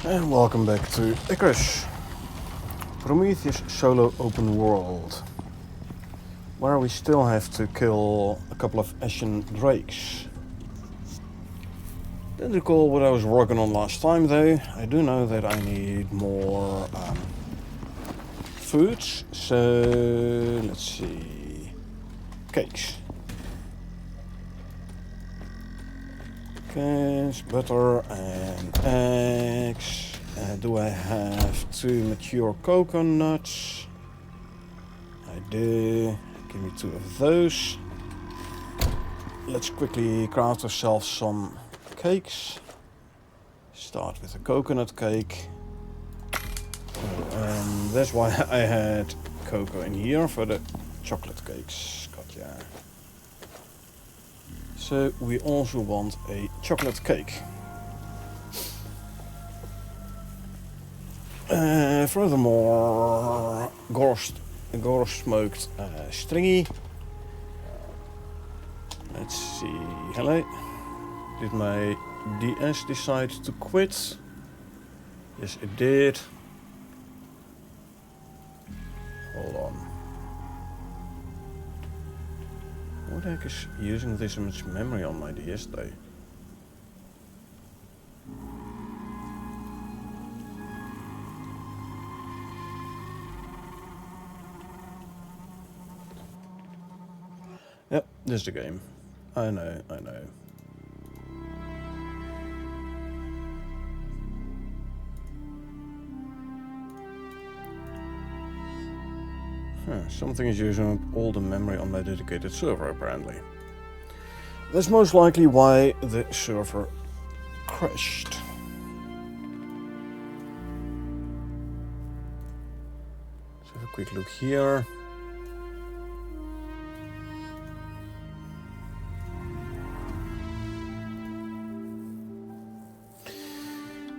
And welcome back to Icarus, Prometheus solo open world, where we still have to kill a couple of Ashen Drakes. Didn't recall what I was working on last time though. I do know that I need more foods, so let's see. Cakes. Cakes, butter and eggs. Do I have 2 mature coconuts? I do. Give me 2 of those. Let's quickly craft ourselves some cakes. Start with a coconut cake. And that's why I had cocoa in here for the chocolate cakes. Gotcha. So we also want a chocolate cake. Furthermore, gore smoked stringy. Let's see. Hello. Did my DS decide to quit? Yes, it did. Hold on. What the heck is using this much memory on my DS though? Yep, this is the game. I know. Something is using up all the memory on my dedicated server apparently. That's most likely why the server crashed. Let's have a quick look here.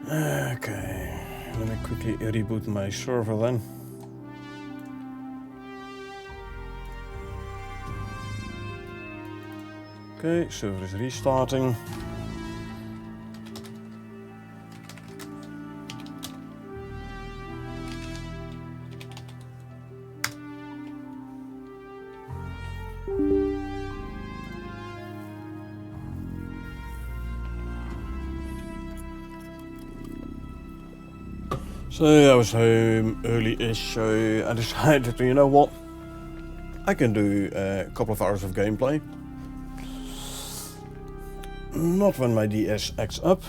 Okay, let me quickly reboot my server then. Okay, server is restarting. So I was home early-ish, so I decided, you know what? I can do a couple of hours of gameplay. Not when my DS acts up.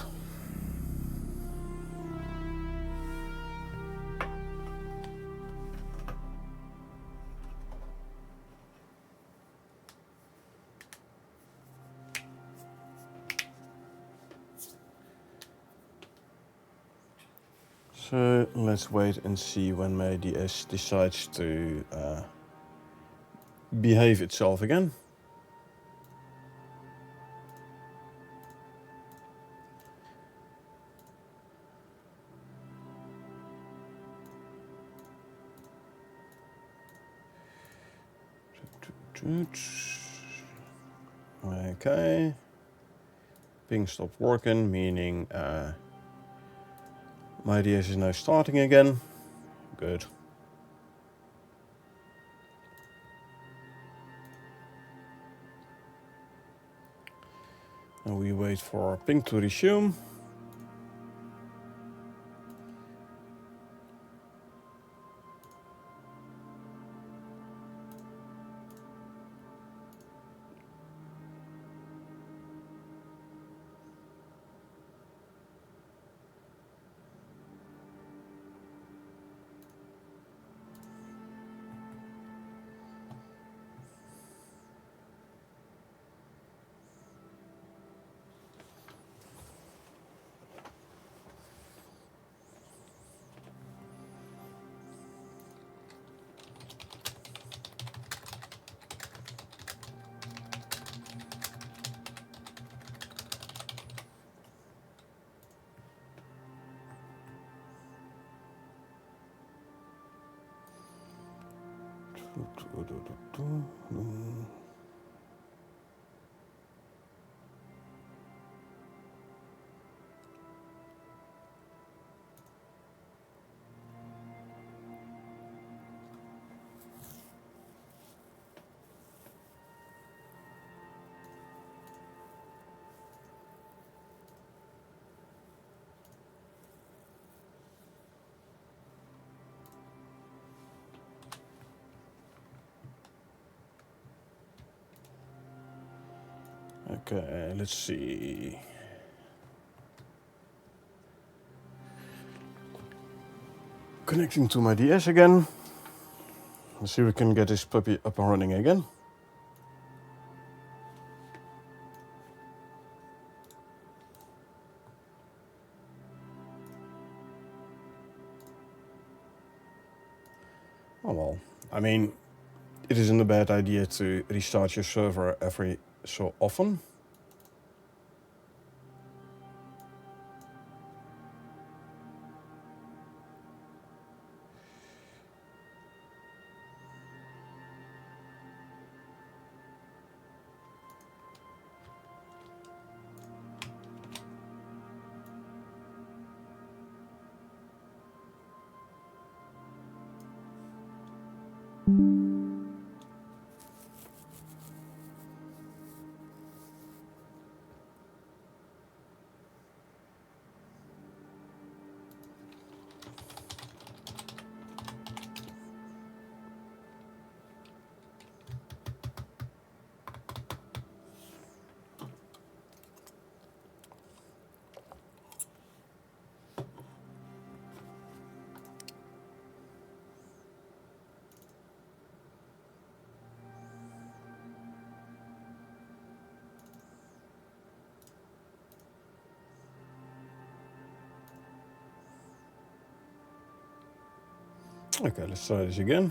So let's wait and see when my DS decides to behave itself again. Okay. Ping stopped working, meaning my DS is now starting again. Good. And we wait for ping to resume. Okay, let's see. Connecting to my DS again. Let's see if we can get this puppy up and running again. Oh well, I mean, it isn't a bad idea to restart your server every so often. Okay, let's try this again.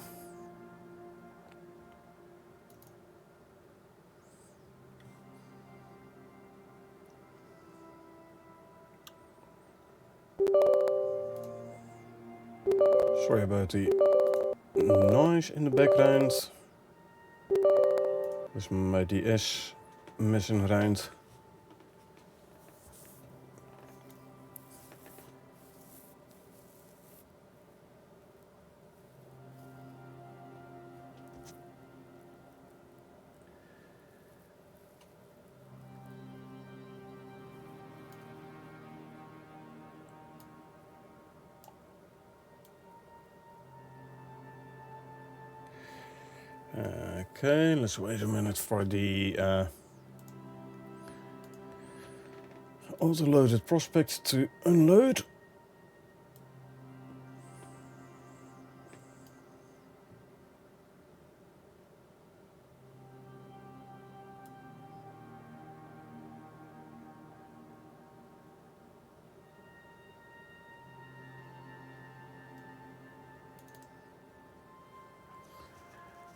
Sorry about the noise in the background. There's my DS messing around. Okay, let's wait a minute for the auto-loaded prospect to unload.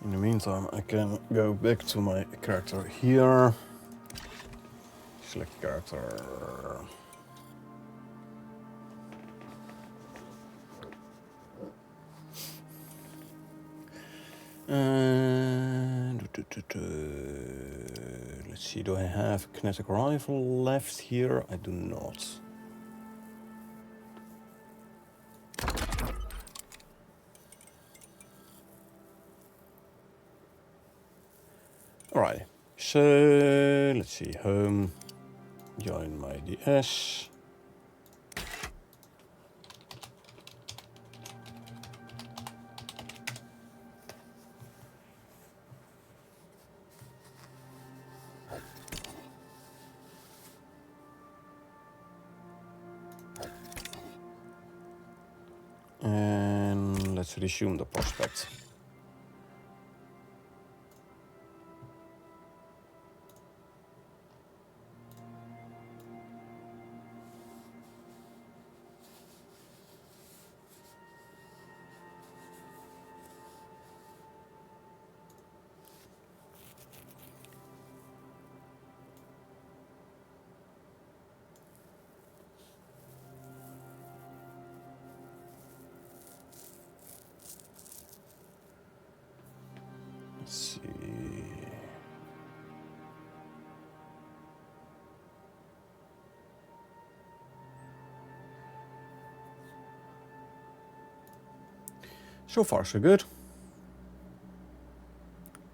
In the meantime, I can go back to my character here. Select character. And let's see, do I have a kinetic rifle left here? I do not. Alright, so let's see, home, join my DS. And let's resume the prospect. Let's see. So far, so good.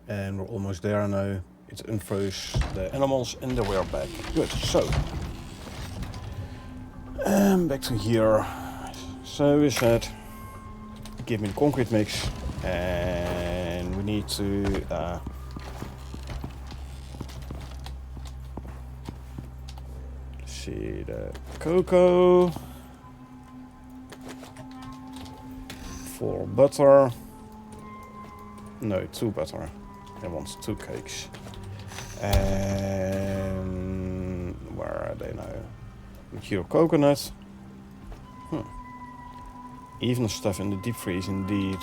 And we're almost there now. It unfroze the animals and we're back. Good, so. Back to here. So we said, give me the concrete mix. And we need to see, the cocoa. 4 butter. No, 2 butter. I want 2 cakes. And where are they now? Mature coconut. Even stuff in the deep freeze indeed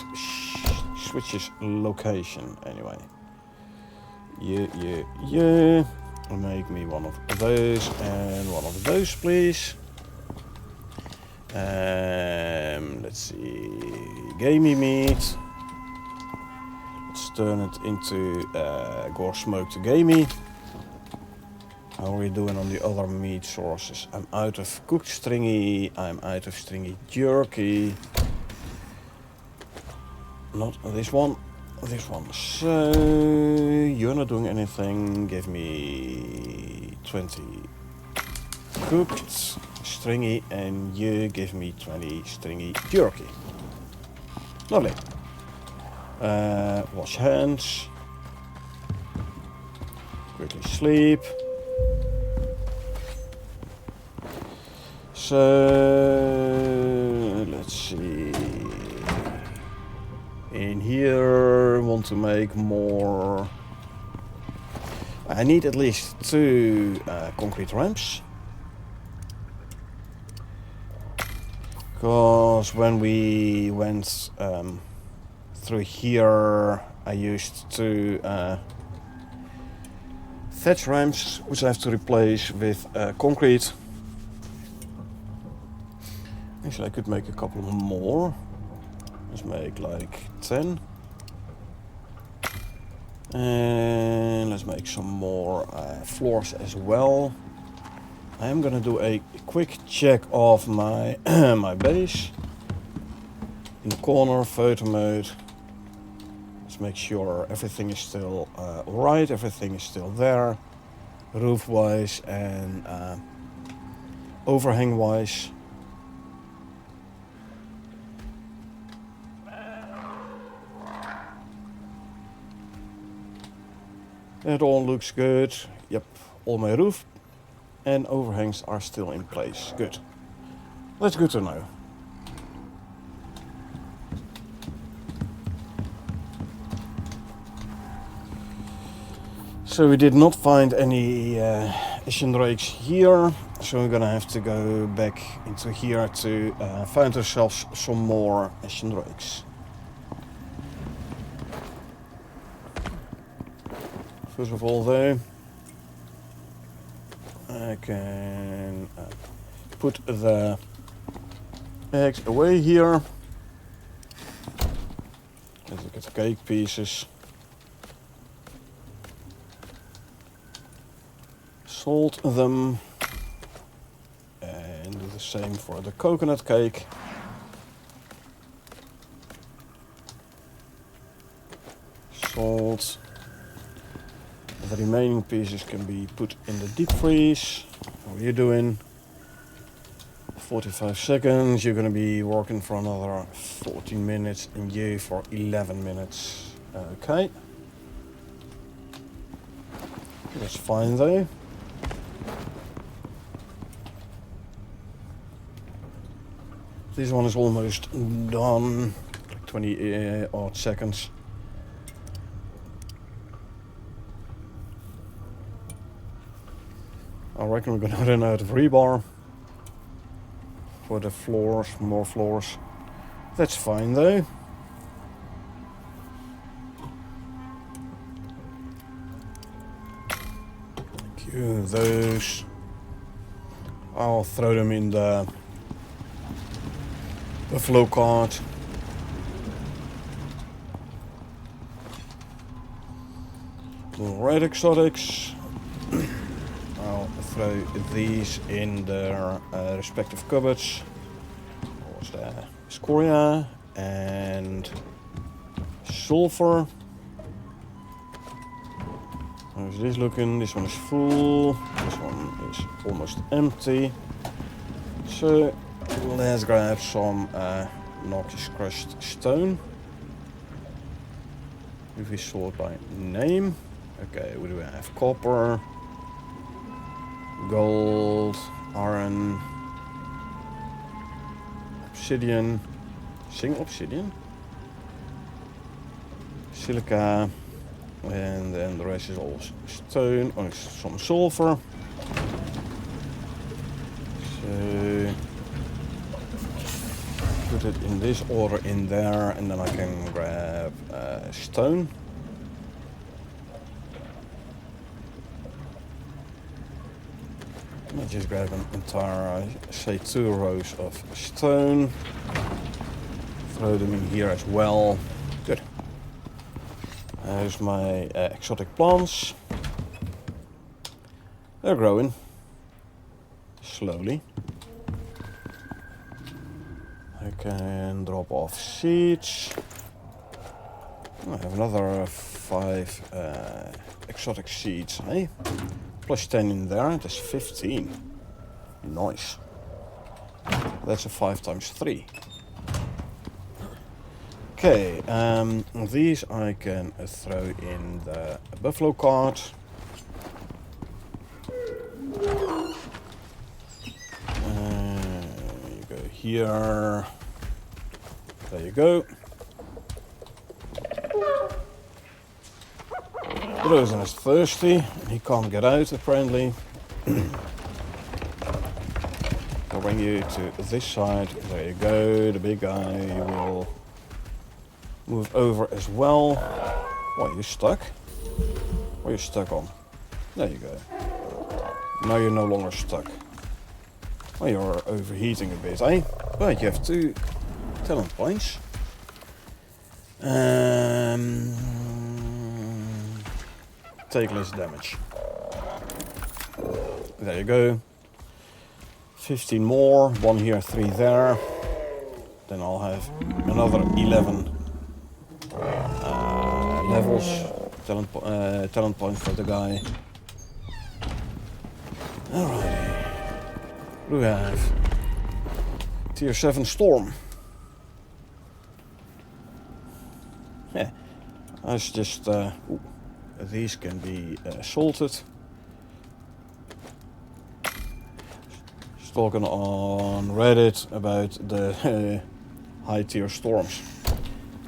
switches location. Anyway. Yeah. Make me one of those and one of those, please. Let's see. Gamey meat. Let's turn it into gore smoked to gamey. How are we doing on the other meat sources? I'm out of cooked stringy. I'm out of stringy jerky. Not this one. This one. So you're not doing anything. Give me 20 cooked stringy, and you give me 20 stringy jerky. Lovely. Wash hands. Quickly sleep. So let's see. In here, want to make more. I need at least 2 concrete ramps. Because when we went through here, I used 2 thatch ramps, which I have to replace with concrete. Actually, I could make a couple more. Let's make like 10. And let's make some more floors as well. I am gonna do a quick check of my my base. In the corner, photo mode. Let's make sure everything is still alright, everything is still there. Roof wise and overhang wise. It all looks good. Yep, all my roof and overhangs are still in place. Good. That's good to know. So we did not find any Asian drakes here, so we're gonna have to go back into here to find ourselves some more Asian drakes. First of all though, I can put the eggs away here. Let's look at the cake pieces. Salt them. And do the same for the coconut cake. Salt. The remaining pieces can be put in the deep freeze. How are you doing? 45 seconds. You're going to be working for another 14 minutes and you for 11 minutes. Okay. That's fine though. This one is almost done. Like 20 odd seconds. I reckon we're gonna run out of rebar for the floors, more floors. That's fine though. Cue those. I'll throw them in the flow cart. Red exotics. I'll throw these in their respective cupboards. What was there? Scoria and sulfur. How's this looking? This one is full. This one is almost empty. So let's grab some noxious crushed stone. If we sort by name. Okay, what do we have? Copper, gold, iron, obsidian, single obsidian, silica, and then the rest is all stone, or some sulfur. So put it in this order in there, and then I can grab stone. I'll just grab an entire, say 2 rows of stone. Throw them in here as well. Good. There's my exotic plants. They're growing. Slowly. I can drop off seeds. I have another 5 exotic seeds, eh? Plus 10 in there, that's 15. Nice. That's a 5 times 3. Okay, these I can throw in the buffalo cart. You go here. There you go. Rosen is thirsty. He can't get out apparently. I'll bring you to this side. There you go. The big guy will move over as well. What, you stuck? What are you stuck on? There you go. Now you're no longer stuck. Well, you're overheating a bit, eh? But you have 2 talent points. Take less damage. There you go. 15 more. 1 here, 3 there. Then I'll have another 11 levels. Talent point for the guy. Alrighty. What do we have? Tier 7 Storm. Yeah. That's just... these can be salted. Just talking on Reddit about the high tier storms.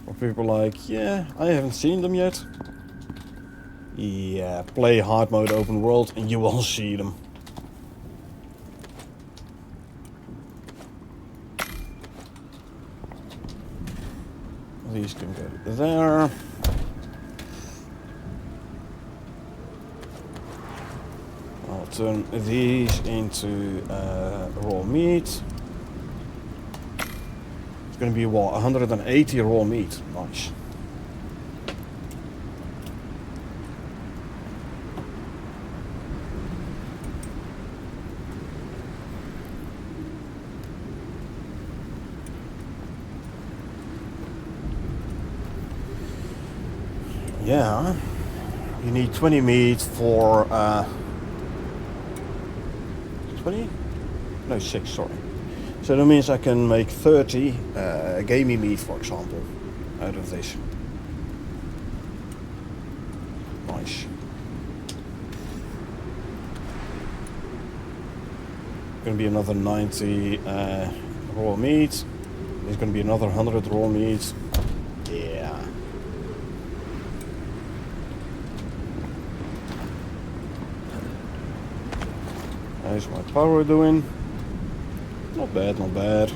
Where people are like, yeah, I haven't seen them yet. Yeah, play hard mode open world and you will see them. These can go there. I'll turn these into raw meat. It's going to be what, 180 raw meat. Nice. Yeah, you need 20 meat for 20? No, 6, sorry. So that means I can make 30 gamey meat, for example, out of this. Nice. Going to be another 90 raw meat. There's going to be another 100 raw meat. Yeah. How's my power doing? Not bad, not bad.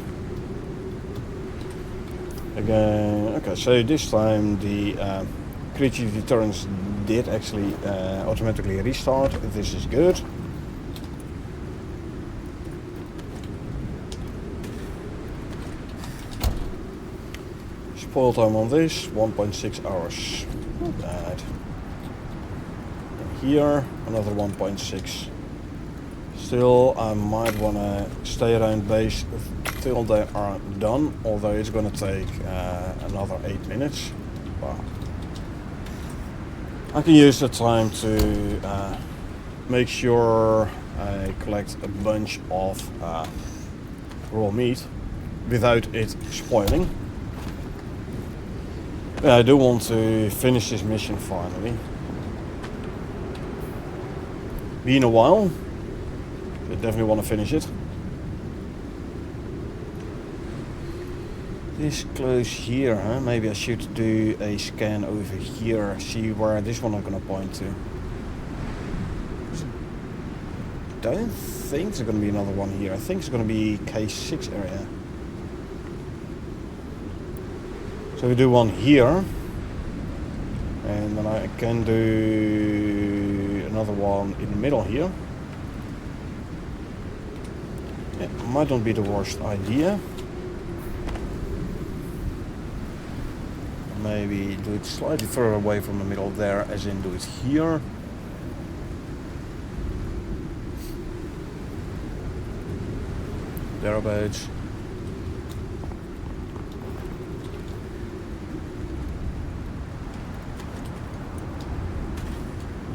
Again, okay, so this time the creature deterrence did actually automatically restart. This is good. Spoil time on this, 1.6 hours. Not bad. And here, another 1.6. Still, I might want to stay around base till they are done, although it's going to take another 8 minutes. Wow. I can use the time to make sure I collect a bunch of raw meat without it spoiling. Yeah, I do want to finish this mission finally. Been a while. I definitely want to finish it. This close here, huh? Maybe I should do a scan over here, see where this one I'm gonna point to. Don't think there's gonna be another one here. I think it's gonna be K6 area. So we do one here. And then I can do another one in the middle here. Yeah, might not be the worst idea. Maybe do it slightly further away from the middle there, as in do it here. Thereabouts.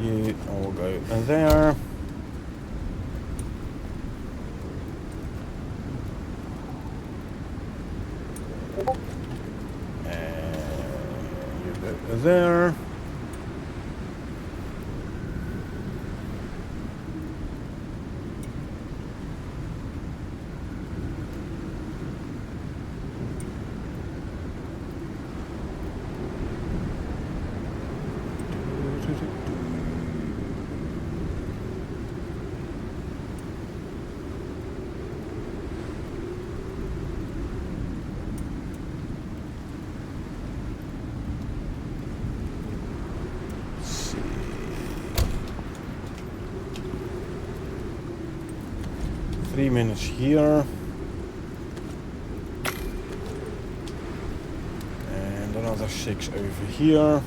You all go there. There. See. 3 minutes here. And another 6 over here.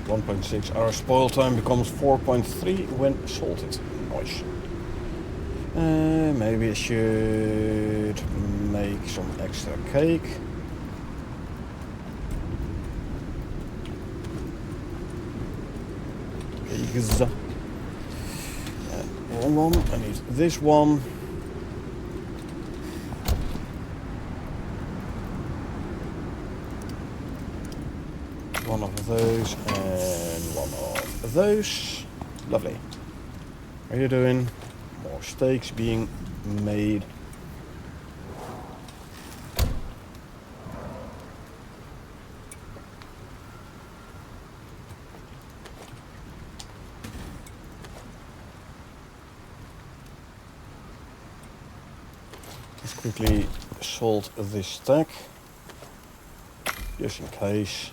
1.6 hour spoil time becomes 4.3 when salted. Nice. Maybe I should make some extra cake. Cakes. Wrong one. I need this one. One of those and one of those. Lovely. How are you doing? More steaks being made. Let's quickly salt this stack, just in case.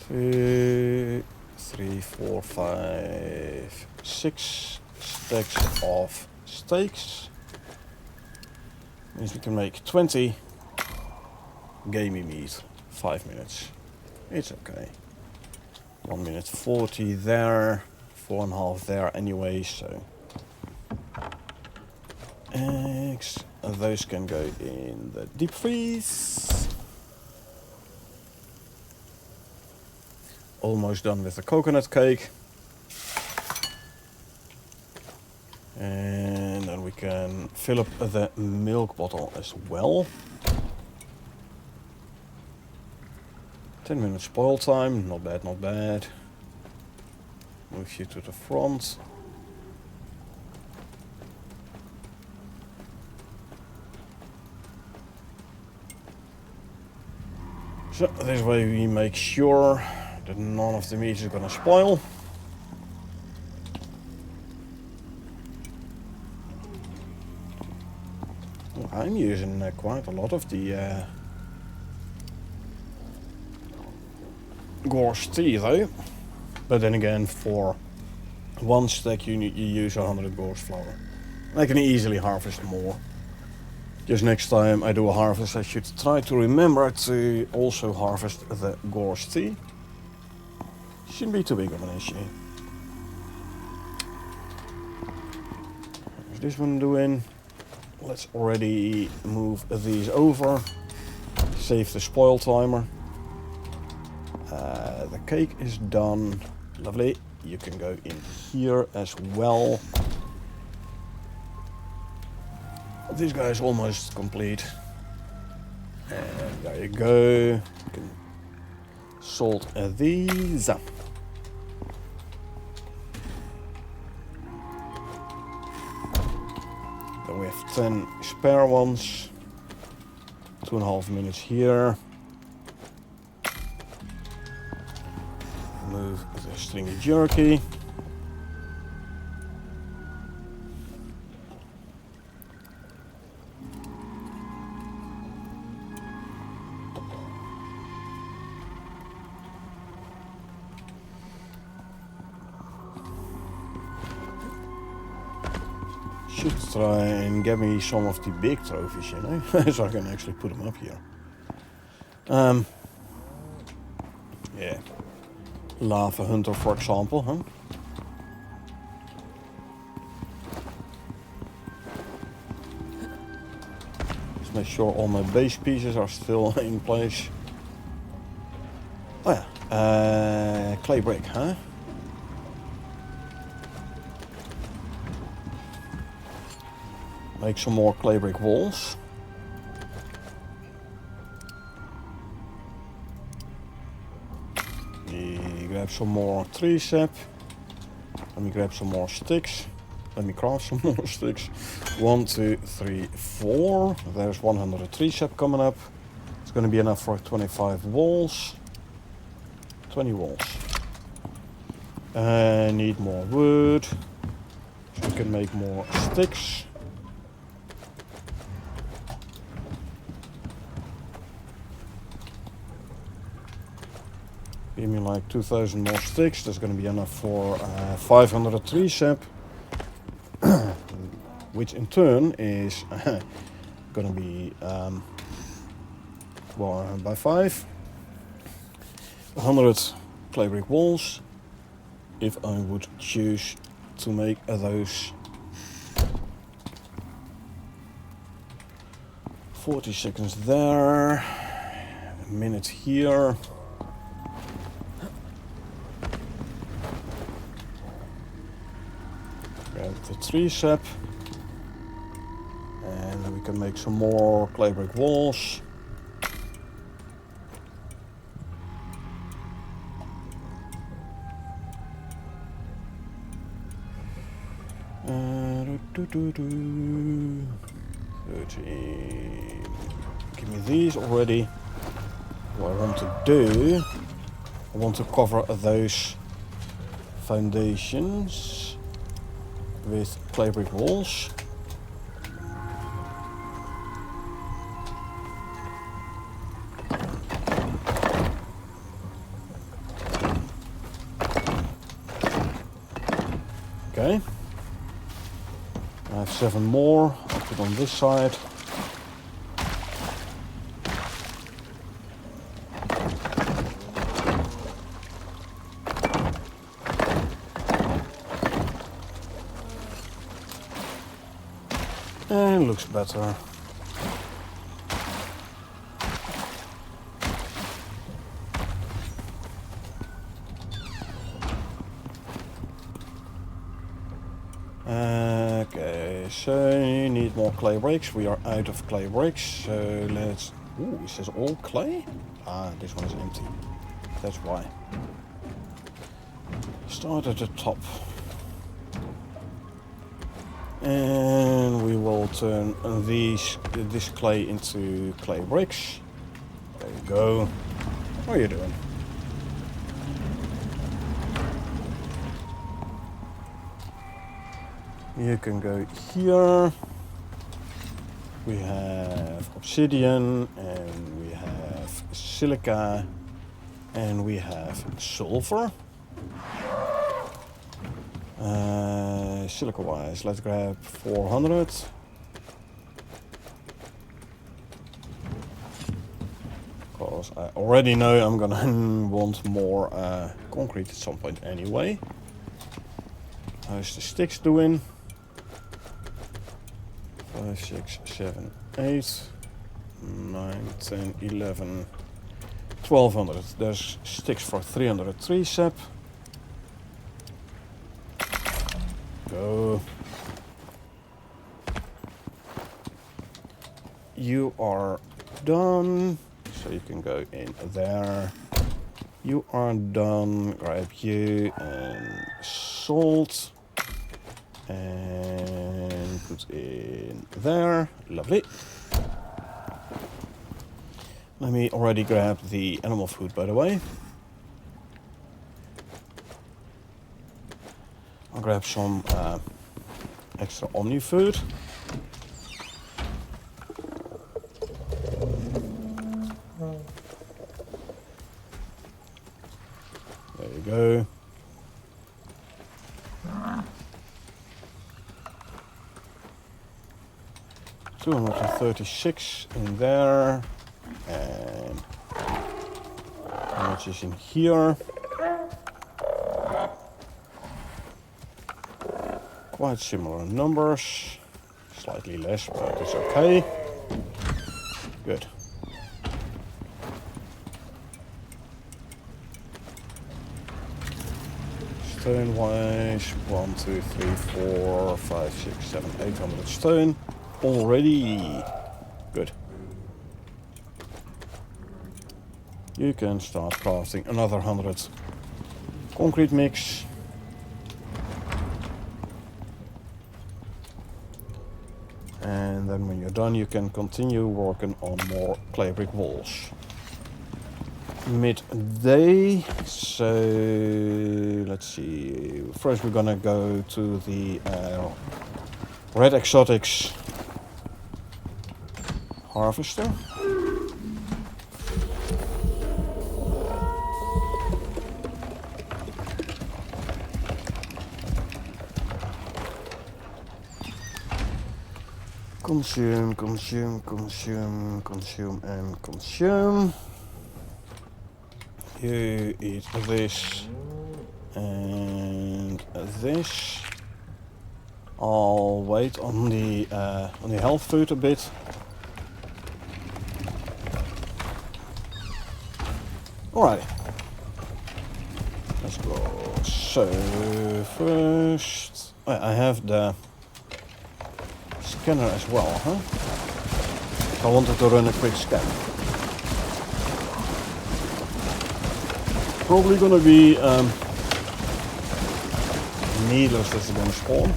2, 3, 4, 5, 6 stacks of steaks. Means we can make 20 gamey meat. 5 minutes. It's okay. 1 minute 40 there. 4.5 there anyway, so. Eggs. Those can go in the deep freeze. Almost done with the coconut cake. And then we can fill up the milk bottle as well. 10 minutes spoil time, not bad, not bad. Move you to the front. So this way we make sure that none of the meat is gonna spoil. I'm using quite a lot of the gorse tea though. But then again, for one stack you use 100 gorse flour. I can easily harvest more. Just next time I do a harvest, I should try to remember to also harvest the gorse tea. Shouldn't be too big of an issue. What's this one doing? Let's already move these over. Save the spoil timer. The cake is done. Lovely. You can go in here as well. This guy is almost complete. And there you go. You can Sold these. Then we have 10 spare ones. 2.5 minutes here. Move the stringy jerky. Should try and get me some of the big trophies, you know, so I can actually put them up here. Yeah. Lava hunter, for example, huh? Let's make sure all my base pieces are still in place. Oh yeah, clay brick, huh? Make some more clay brick walls. Grab some more tree sap. Let me grab some more sticks. Let me craft some more sticks. 1, 2, 3, 4. There's 100 tree sap coming up. It's going to be enough for 25 walls. 20 walls. I need more wood. So we can make more sticks. Give me like 2,000 more sticks. That's going to be enough for 500 tree sap. Which in turn is going to be well, by 5. 100 clay brick walls. If I would choose to make those. 40 seconds there. A minute here. Grab the tree sap. And then we can make some more clay brick walls. Do, do, do. 30. Give me these already. What I want to do, I want to cover those foundations with clay brick walls. Okay. I have 7 more. I'll put on this side. And looks better. Okay, so you need more clay bricks. We are out of clay bricks, so let's... Ooh, it says all clay? Ah, this one is empty. That's why. Start at the top. And we will turn this clay into clay bricks. There you go. What are you doing? You can go here. We have obsidian, and we have silica, and we have sulfur. Silica wise, let's grab 400. Because I already know I'm gonna want more concrete at some point anyway. How's the sticks doing? 5, 6, 7, 8, 9, 10, 11, 1200. There's sticks for 300 tree sap. Go. You are done. So you can go in there. You are done. Grab you and salt. And put in there. Lovely. Let me already grab the animal food, by the way. I'll grab some extra Omni food. There you go. $236 in there. And how much is in here? Quite similar numbers. Slightly less, but it's okay. Good. Stone wise, 1, 2, 3, 4, 5, 6, 7, 800 stone already. Good. You can start crafting another 100 concrete mix. And then when you're done, you can continue working on more clay brick walls. Midday, so let's see. First we're gonna go to the Red Exotics harvester. Consume, consume, consume, consume, and consume. You eat this and this. I'll wait on the health food a bit. Alright, let's go. So first, I have the scanner as well, huh? I wanted to run a quick scan. Probably gonna be needlers that's gonna spawn.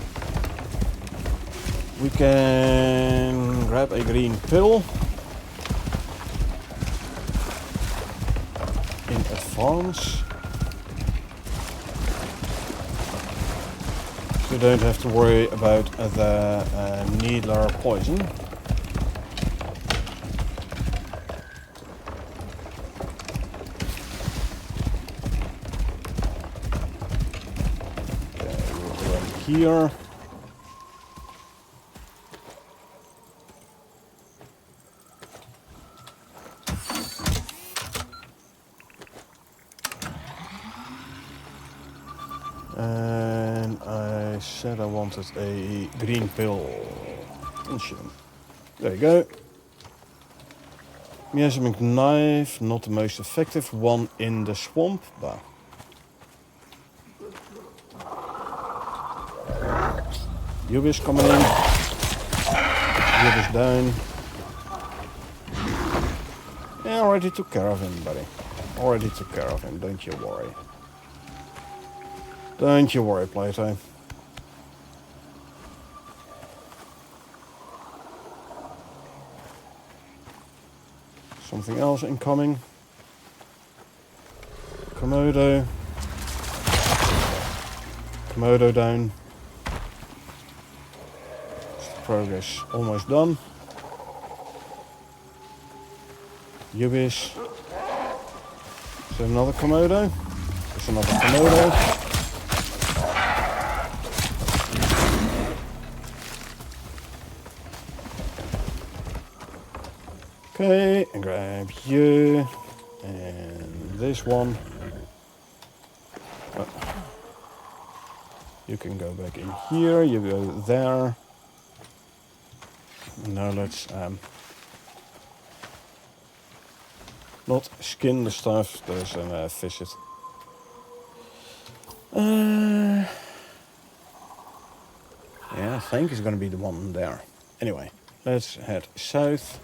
We can grab a green pill in advance. You don't have to worry about the needler poison. Okay, we'll run here. And I said I wanted a green pill. Consume. There you go. Miasmic knife, not the most effective one in the swamp, but Yubi's coming in. Yubi's down. Yeah, already took care of him, buddy. Already took care of him, don't you worry. Don't you worry, Playtime. Something else incoming. Komodo. Komodo down. Progress almost done. Yubis. Is there another Komodo? There's another Komodo. Okay, and grab you and this one. Oh. You can go back in here, you go there. Now let's not skin the stuff, there's a visit. Yeah, I think it's gonna be the one there. Anyway, let's head south.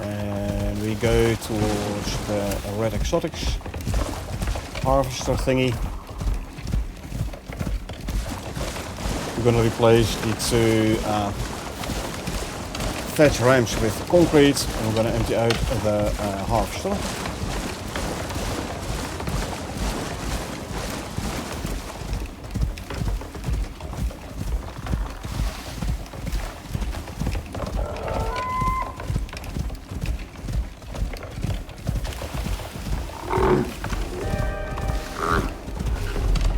And we go towards the red exotics harvester thingy. We're gonna replace the two thatch ramps with concrete, and we're gonna empty out the harvester.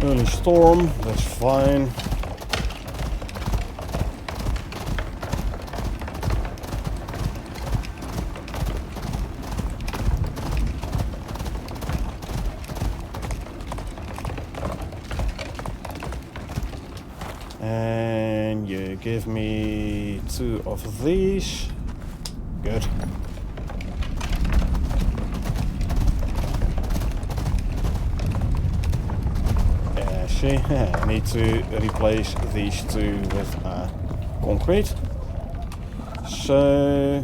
Early storm, that's fine. And you give me 2 of these. Good. See, I need to replace these 2 with concrete. So,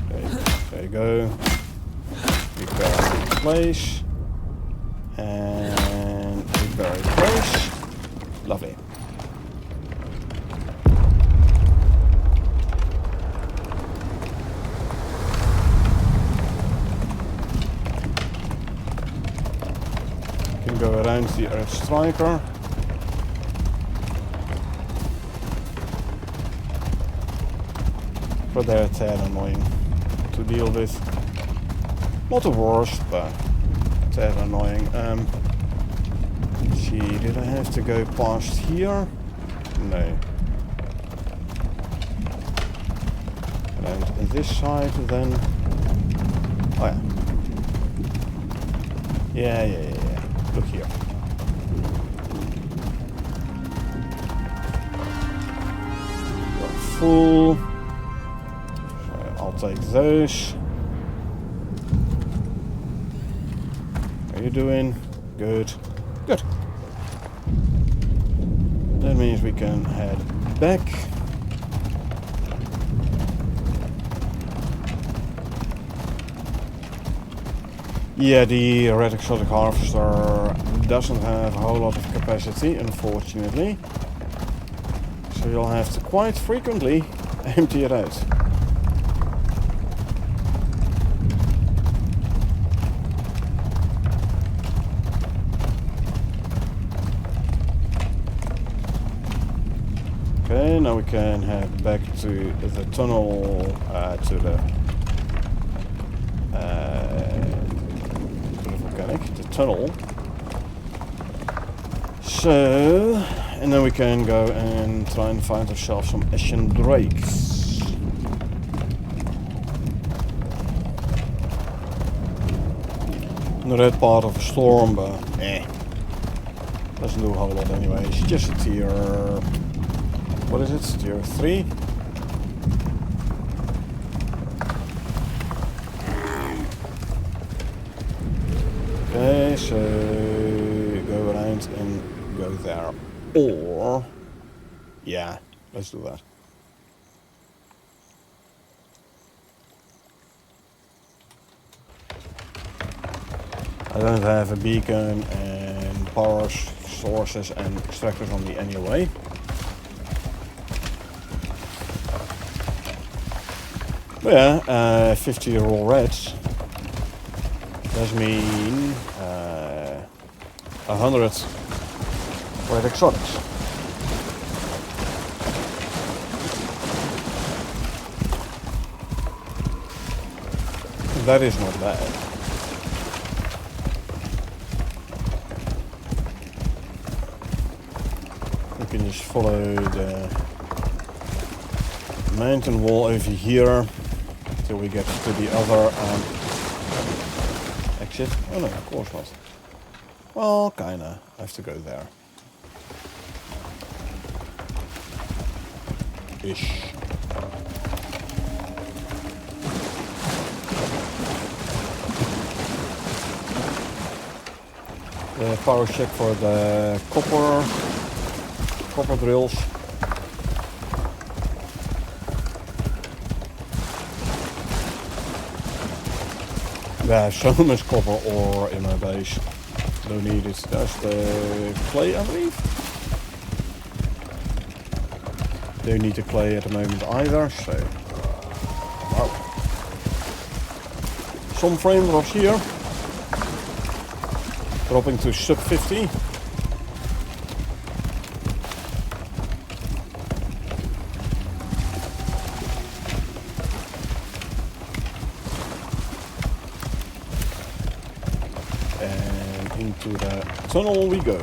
there you go. Repair, replace. And repair, replace. Lovely. Can go around the Earth Striker. But they're tad annoying to deal with. Not the worst, but tad annoying. Let's see, did I have to go past here? No. And this side then. Oh yeah. Yeah. Look here. You're full. I'll take those. How are you doing? Good. Good. That means we can head back. Yeah, the red exotic harvester doesn't have a whole lot of capacity, unfortunately. So you'll have to quite frequently empty it out. Okay, now we can head back to the tunnel, to the volcanic, the tunnel. So, and then we can go and try and find ourselves some Ashen Drakes. The red part of a storm, but doesn't do a whole lot anyway. It's just a tier. What is it? Tier 3? Okay, so go around and go there. Or, yeah, let's do that. I don't have a beacon and power sources and extractors on me anyway. But yeah, 50 raw reds does mean 100 red exotics. That is not bad. We can just follow the mountain wall over here till we get to the other exit. Oh no, of course not. Well, kinda. I have to go there. Ish. The power check for the copper drills. There's so much copper ore in my base. Don't need it. There's the clay, I believe. Don't need the clay at the moment either, so... Wow. Some frame drops here. Dropping to sub 50. And into the tunnel we go.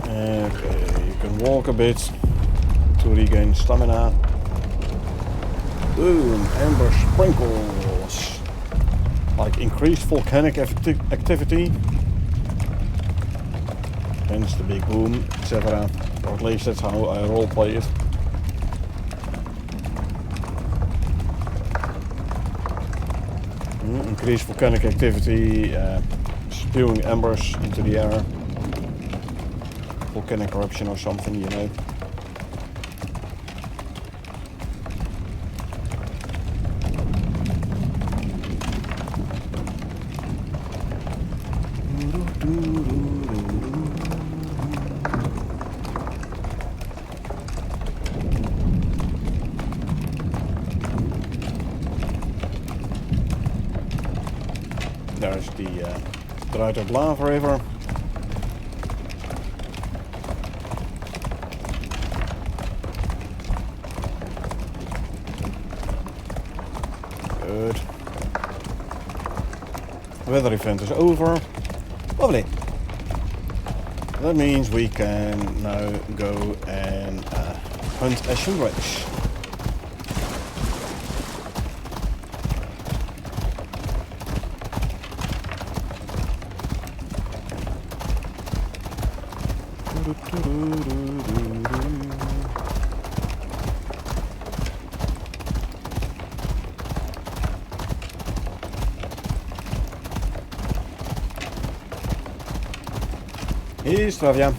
Okay, you can walk a bit to regain stamina. Boom, amber sprinkles. Like increased volcanic activity. Hence the big boom, etc. Or at least that's how I roleplay it. Increased volcanic activity, spewing embers into the air. Volcanic eruption or something, you know. There's the dried up lava river. Good. Weather event is over. Lovely. That means we can now go and hunt Ashen Drakes. Hey, Stravia.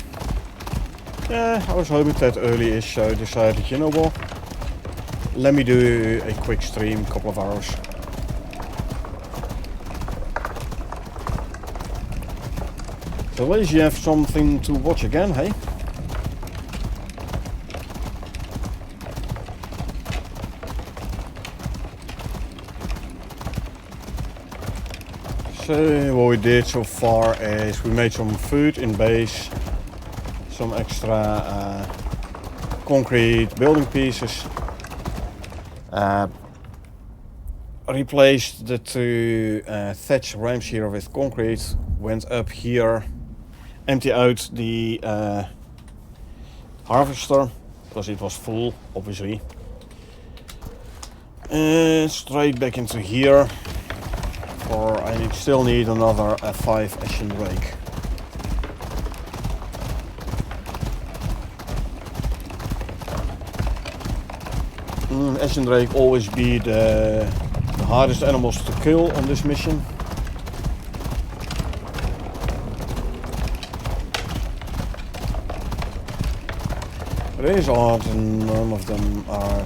Yeah, I was home that early-ish, so I decided, you know what? Let me do a quick stream, couple of hours. So at least you have something to watch again, hey? So what we did so far is we made some food in base, some extra concrete building pieces, replaced the two thatch ramps here with concrete, went up here, empty out the harvester because it was full, obviously, and straight back into here. Or I still need another 5 Ashen Drake. Ashen Drake always be the hardest animals to kill on this mission. But it is odd none of them are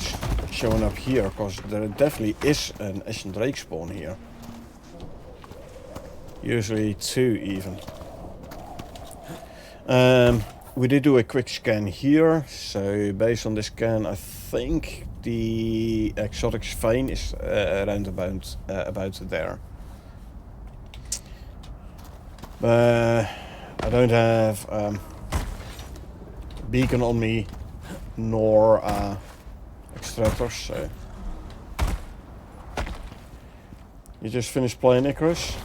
showing up here, because there definitely is an Ashen Drake spawn here. Usually 2 even. We did do a quick scan here, so based on this scan I think the exotic vein is around about there. I don't have beacon on me nor extractors, so... You just finished playing Icarus?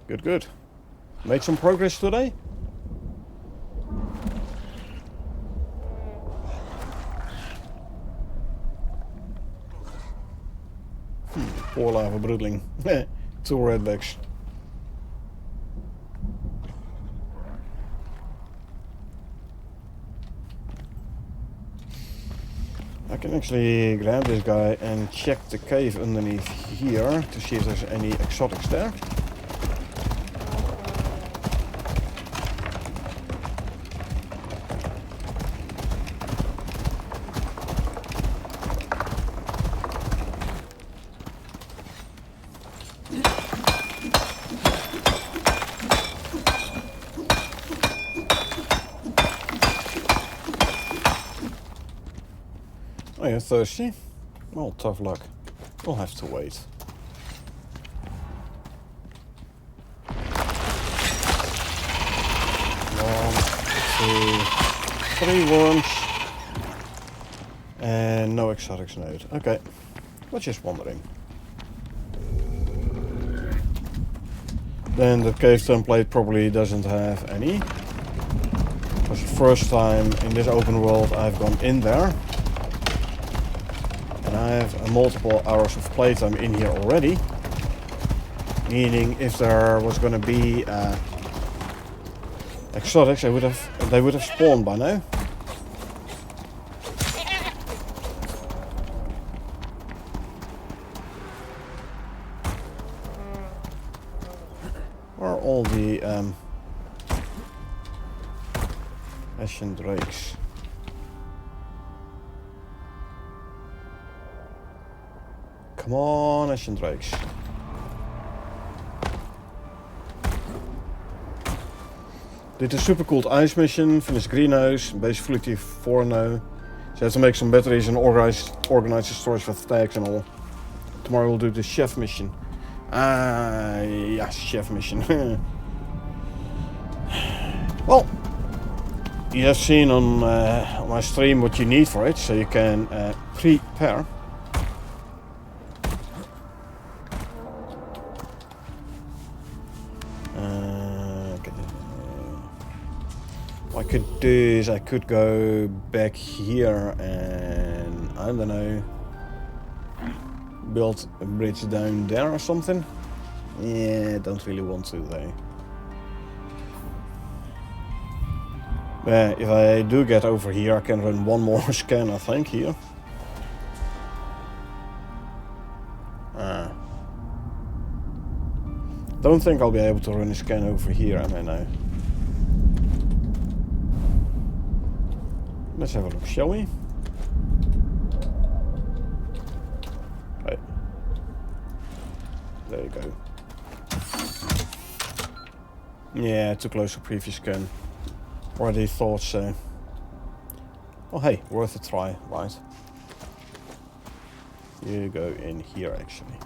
Good, good. Made some progress today? Poor lava broodling. 2 redbacks. I can actually grab this guy and check the cave underneath here to see if there's any exotics there. Oh, you're thirsty? Well, tough luck. We'll have to wait. One, two, 3 worms. And no exotics node. Okay. Was just wondering. Then the cave template probably doesn't have any. Because the first time in this open world I've gone in there. And I have multiple hours of playtime in here already. Meaning if there was gonna be exotics, they would have spawned by now. Or all the Ashen Drakes. Come on, Ashen Drakes. Did a super cool ice mission, finished greenhouse, basically 4 now. So I have to make some batteries and organize the storage for stacks and all. Tomorrow we'll do the chef mission. Yeah, chef mission. Well, you have seen on my stream what you need for it, so you can prepare. What I could do is I could go back here and I don't know, build a bridge down there or something. Yeah, don't really want to though. If I do get over here, I can run one more scan, I think, here. Don't think I'll be able to run a scan over here, am I now? Let's have a look, shall we? Right. There you go. Yeah, too close to previous scan. Already thought so. Oh hey, worth a try, right? You go in here actually.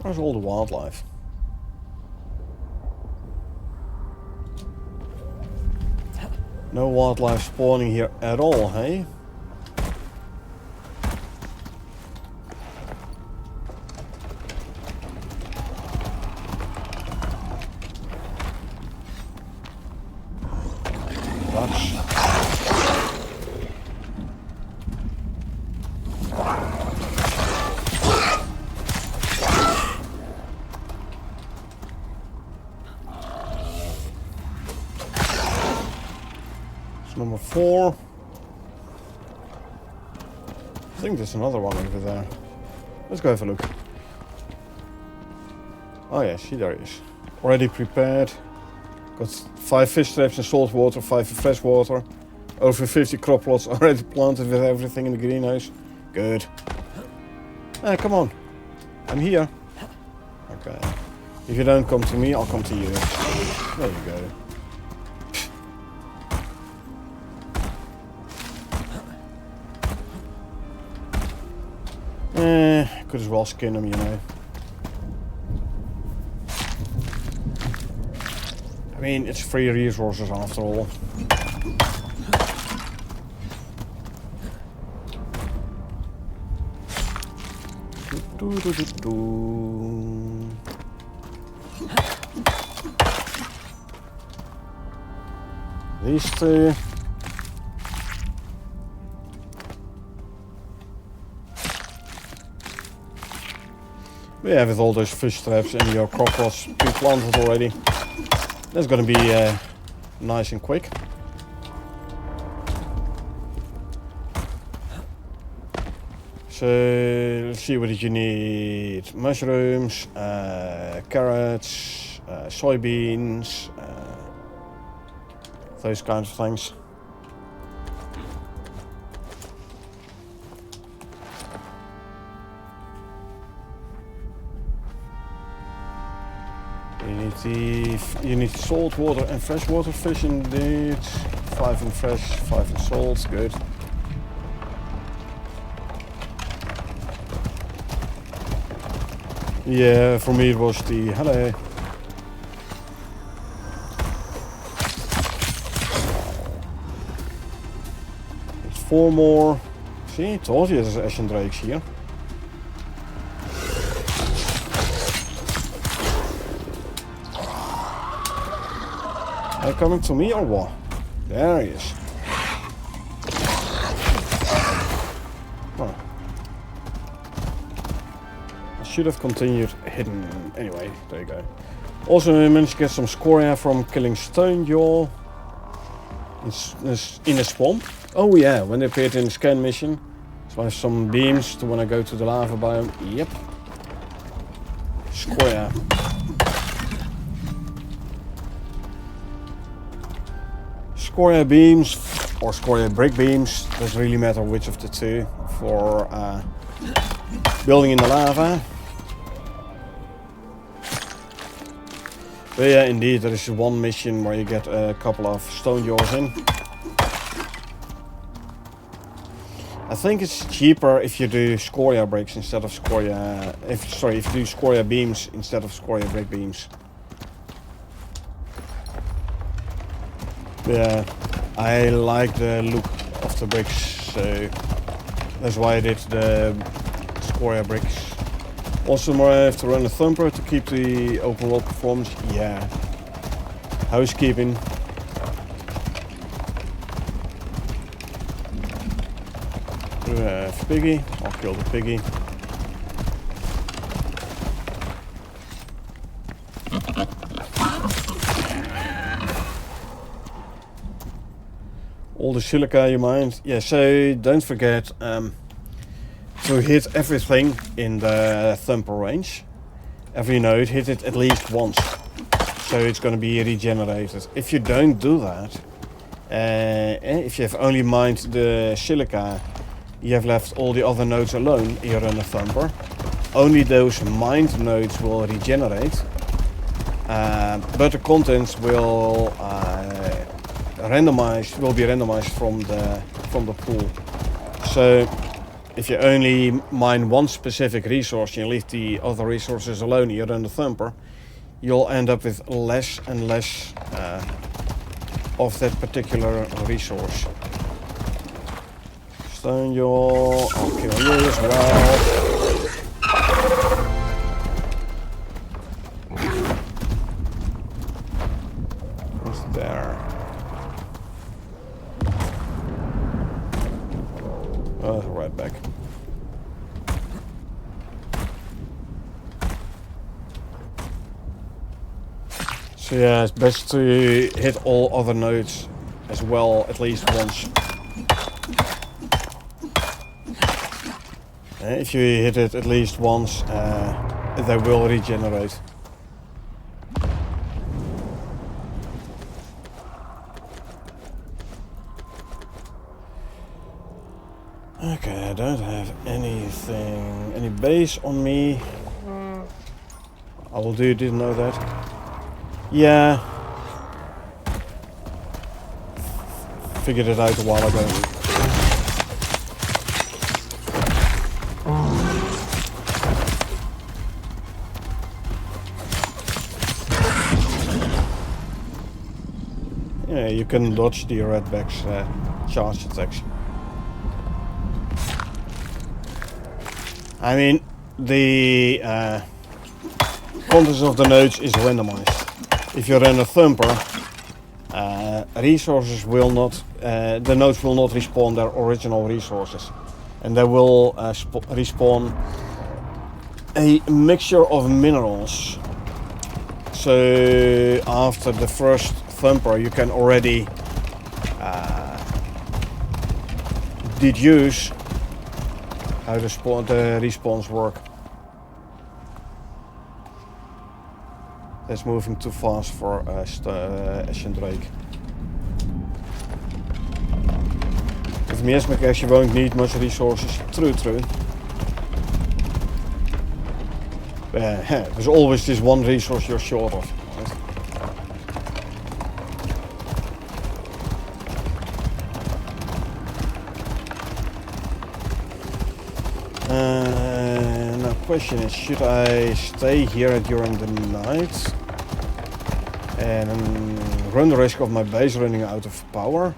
Where's all the wildlife? No wildlife spawning here at all, hey? Number 4. I think there's another one over there. Let's go have a look. Oh yeah, see, there it is. Already prepared. Got 5 fish traps in salt water, 5 in fresh water. Over 50 crop plots already planted with everything in the greenhouse. Good. Come on. I'm here. Okay. If you don't come to me, I'll come to you. There you go. Could as well skin them, you know. I mean, it's free resources after all. These 2. Yeah, with all those fish traps and your crop plots pre-planted already, that's gonna be nice and quick. So let's see, what did you need? Mushrooms, carrots, soybeans, those kinds of things. You need salt water and freshwater fish indeed. 5 in fresh, 5 in salt, good. Yeah, for me it was the hello. It's 4 more. See, told you there's Ashen Drakes here. Are you coming to me or what? There he is. Oh. I should have continued hidden. Anyway, there you go. Also, I managed to get some scoria from killing Stone Jaw in a swamp. Oh yeah, when they appeared in the scan mission. So I have some beams to when I go to the lava biome. Yep. Scoria. Scoria beams or scoria brick beams, doesn't really matter which of the two, for building in the lava. But yeah, indeed, there is one mission where you get a couple of stone jaws in. I think it's cheaper if you do scoria bricks instead of scoria. If you do scoria beams instead of scoria brick beams. Yeah, I like the look of the bricks, so that's why I did the scoria bricks. Also, more I have to run a thumper to keep the open world performance. Yeah, housekeeping. We have piggy. I'll kill the piggy. All the silica you mined. Yeah, so don't forget to hit everything in the thumper range. Every node, hit it at least once. So it's going to be regenerated. If you don't do that, if you have only mined the silica, you have left all the other nodes alone here on the thumper. Only those mined nodes will regenerate. But the contents will be randomized from the pool. So if you only mine one specific resource and you leave the other resources alone here on the thumper, you'll end up with less and less of that particular resource. Stone Jaw, I'll kill you as well. Right back. So yeah, it's best to hit all other nodes as well at least once. If you hit it at least once, they will regenerate. Okay, I don't have anything, any base on me. I will do, didn't know that. Yeah. Figured it out a while ago. Yeah, you can dodge the redback's charge attacks. I mean, the contents of the nodes is randomized. If you run a thumper, resources will not, the nodes will not respawn their original resources, and they will respawn a mixture of minerals. So after the first thumper, you can already deduce how the respawns work. That's moving too fast for Ashen Drake. With Miasmic Ash you won't need much resources. True. There's always this one resource you're short of. question is, should I stay here during the night and run the risk of my base running out of power?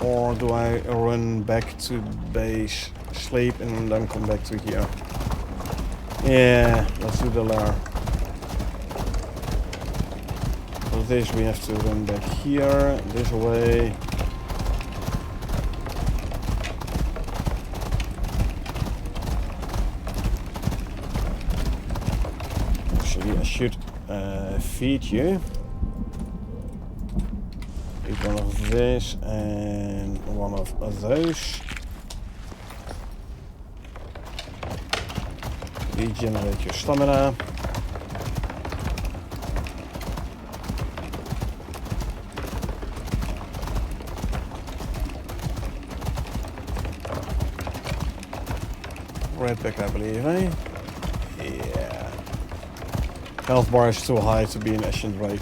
Or do I run back to base, sleep, and then come back to here? Yeah, let's do the lair. For this we have to run back here, this way. Actually, I should feed you. Eat one of this and one of those. Regenerate your stamina. Red back, I believe, eh? Yeah. Health bar is too high to be an Ashen Drake.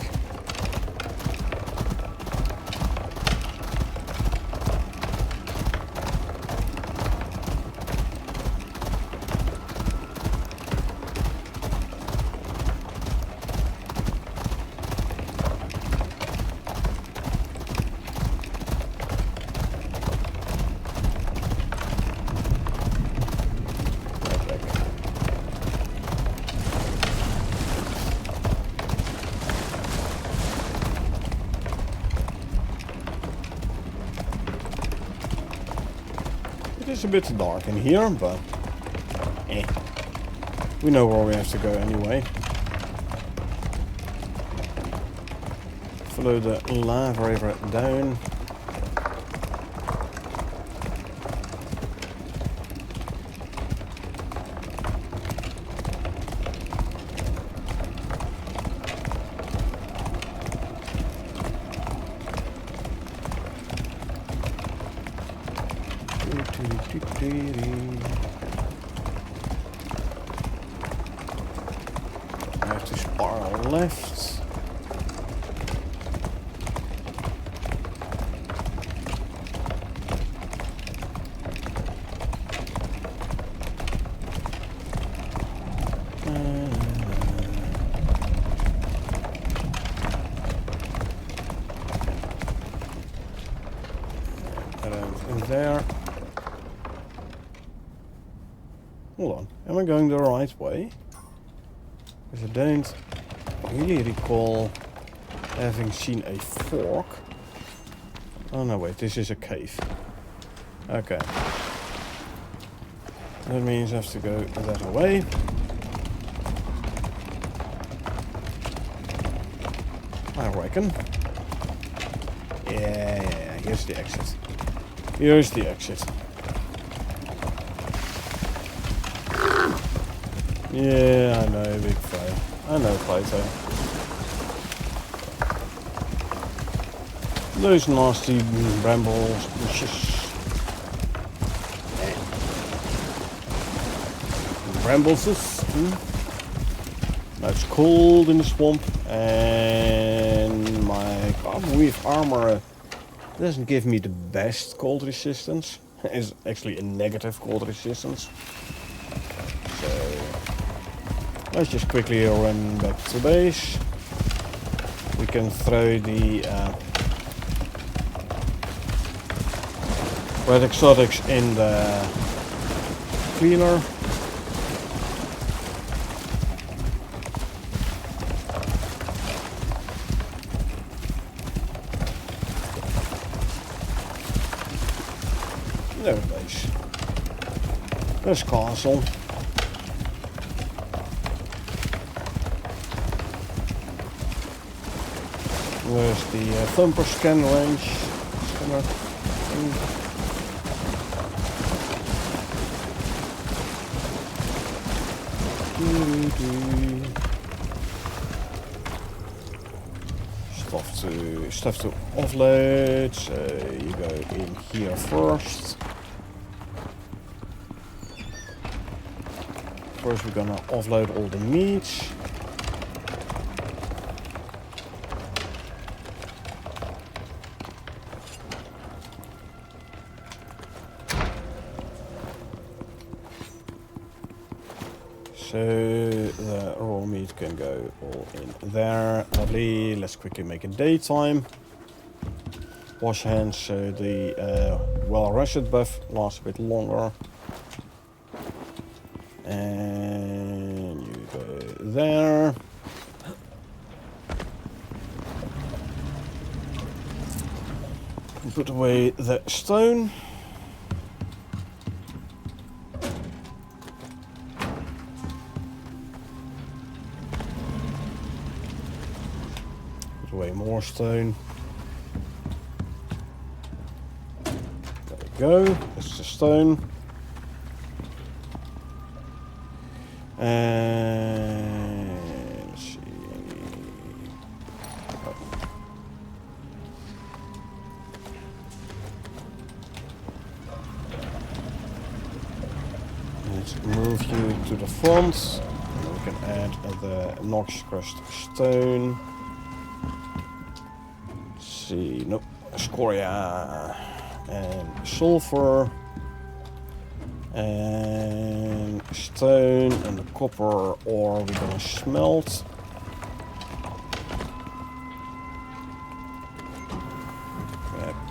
It's a bit dark in here, but we know where we have to go anyway. Follow the lava river down. I have to spiral left. In there. Hold on, am I going the right way? Because I don't really recall having seen a fork. Oh no, wait, this is a cave. Okay. That means I have to go that way. I reckon. Yeah, here's the exit. Here's the exit. Yeah, I know, big fail. I know, Plato. Those nasty brambles, brambles. Now it's cold in the swamp, and my carbon weave armor doesn't give me the best cold resistance. It's actually a negative cold resistance. So let's just quickly run back to base. We can throw the red exotics in the cleaner. There's base. There's castle. There's the thumper scan range. Scanner. Stuff to offload. So you go in here first. First we're gonna offload all the meat. So the raw meat can go all in there. Lovely. Let's quickly make it daytime. Wash hands so the well-rested buff lasts a bit longer. And you go there. Put away the stone. Put away more stone. There we go. That's the stone. And let's see. Oh. Let's move you to the front. And we can add the Nox crushed stone. Let's see, nope, scoria and sulfur. And stone and the copper ore we're gonna smelt.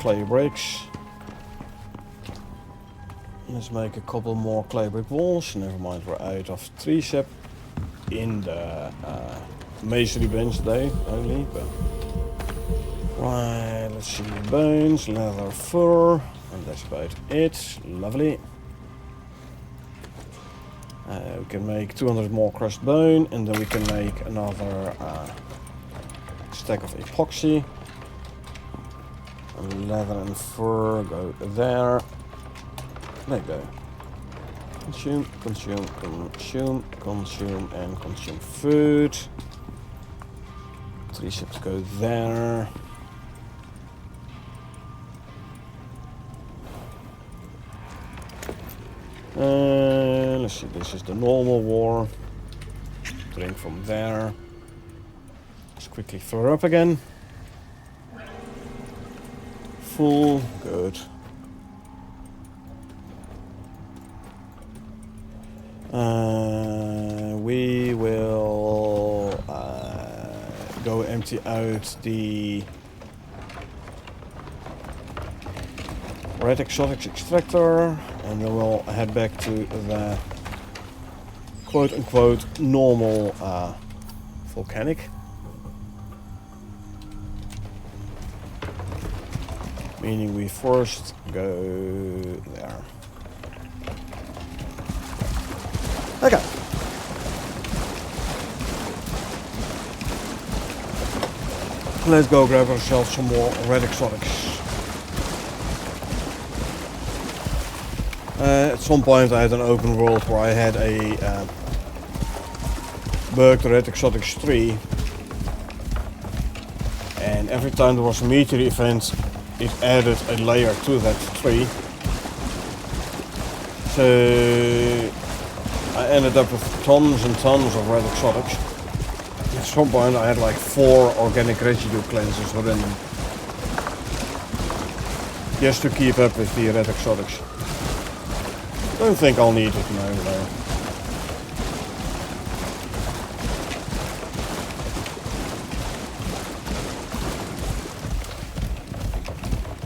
Clay bricks. Let's make a couple more clay brick walls. Never mind, we're out of tree sap in the masonry bench today only. But right, let's see, bones, leather, fur, and that's about it. Lovely. We can make 200 more crushed bone, and then we can make another stack of epoxy. And leather and fur go there. There you go. Consume, consume, consume, consume, and consume food. 3 ships go there. Let's see, this is the normal war. Drink from there. Let's quickly fill her up again. Full, good. We will go empty out the red exotics extractor, and then we'll head back to the quote-unquote normal volcanic. Meaning we first go there. Okay. Let's go grab ourselves some more red exotics. At some point I had an open world where I had a bugged red exotics tree, and every time there was a meteor event it added a layer to that tree. So I ended up with tons and tons of red exotics. At some point I had like 4 organic residue cleansers within them, just to keep up with the red exotics. Don't think I'll need it now though.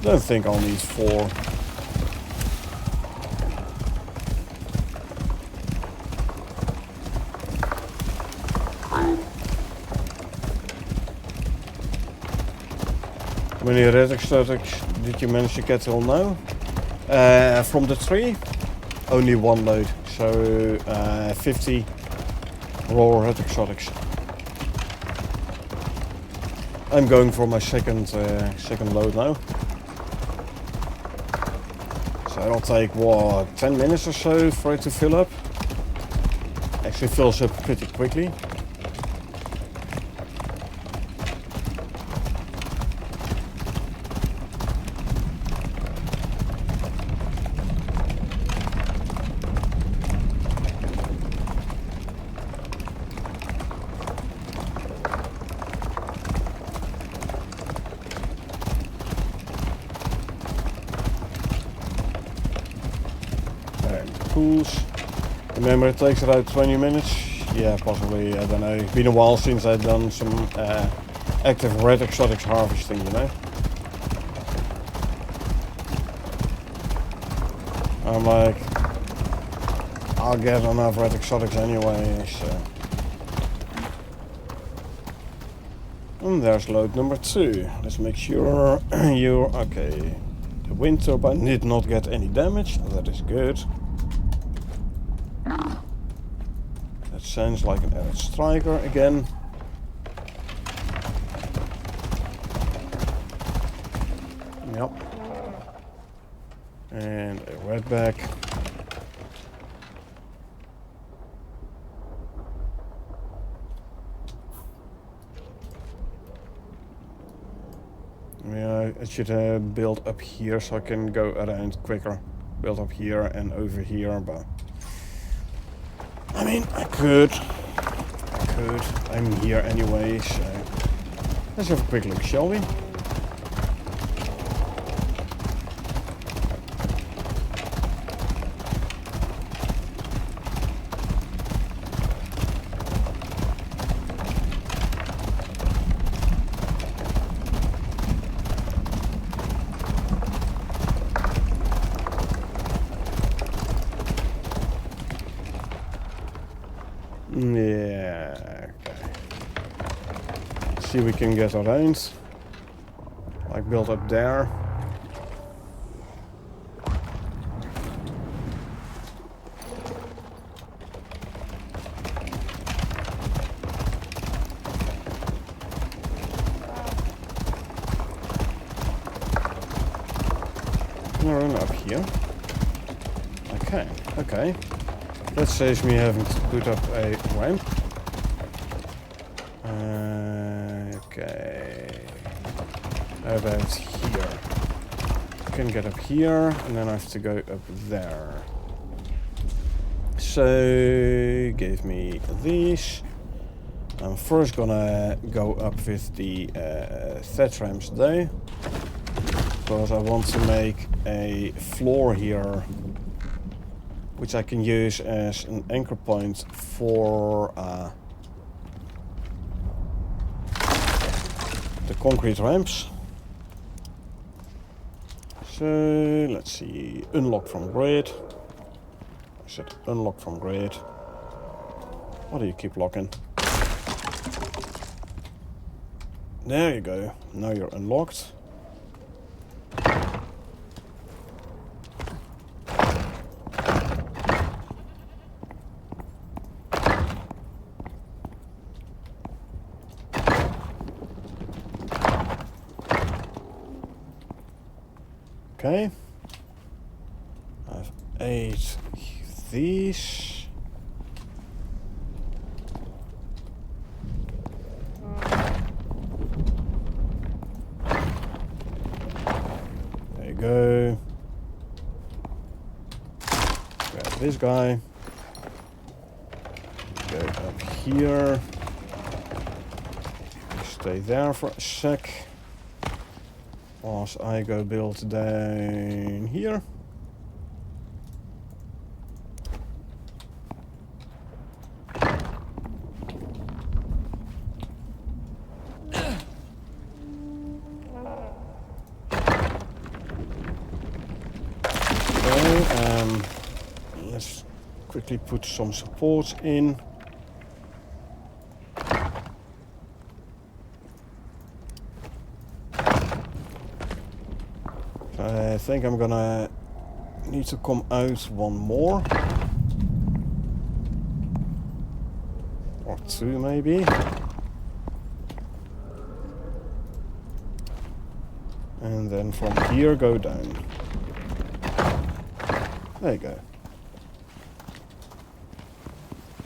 Don't think I'll need 4. How many red exotics did you manage to get till now? From the tree? Only 1 load, so 50 raw red exotics. I'm going for my second load now. So it'll take, what, 10 minutes or so for it to fill up. Actually fills up pretty quickly. Remember, it takes about 20 minutes. Yeah, possibly. I don't know. It's been a while since I've done some active red exotics harvesting, you know. I'm like, I'll get enough red exotics anyway, so. And there's load number 2. Let's make sure you're okay. The wind turbine did not get any damage. That is good. That sounds like an added striker again. Yep. And a redback. Yeah, I should build up here so I can go around quicker. Build up here and over here, but I mean, I could. I'm here anyway, so let's have a quick look, shall we? Yeah, okay. See if we can get around. Like build up there. Run up here. Okay. That saves me having to put up a ramp. Okay. How about here? I can get up here, and then I have to go up there. So, give me these. I'm first gonna go up with the thatch ramps though, because I want to make a floor here, which I can use as an anchor point for the concrete ramps. So let's see, unlock from grid. I said unlock from grid. Why do you keep locking? There you go, now you're unlocked. Okay, I've 8 these. There you go. Grab this guy. Go up here. Stay there for a sec. As I go build down here. Okay, let's quickly put some supports in. I think I'm gonna need to come out one more. Or 2 maybe. And then from here go down. There you go.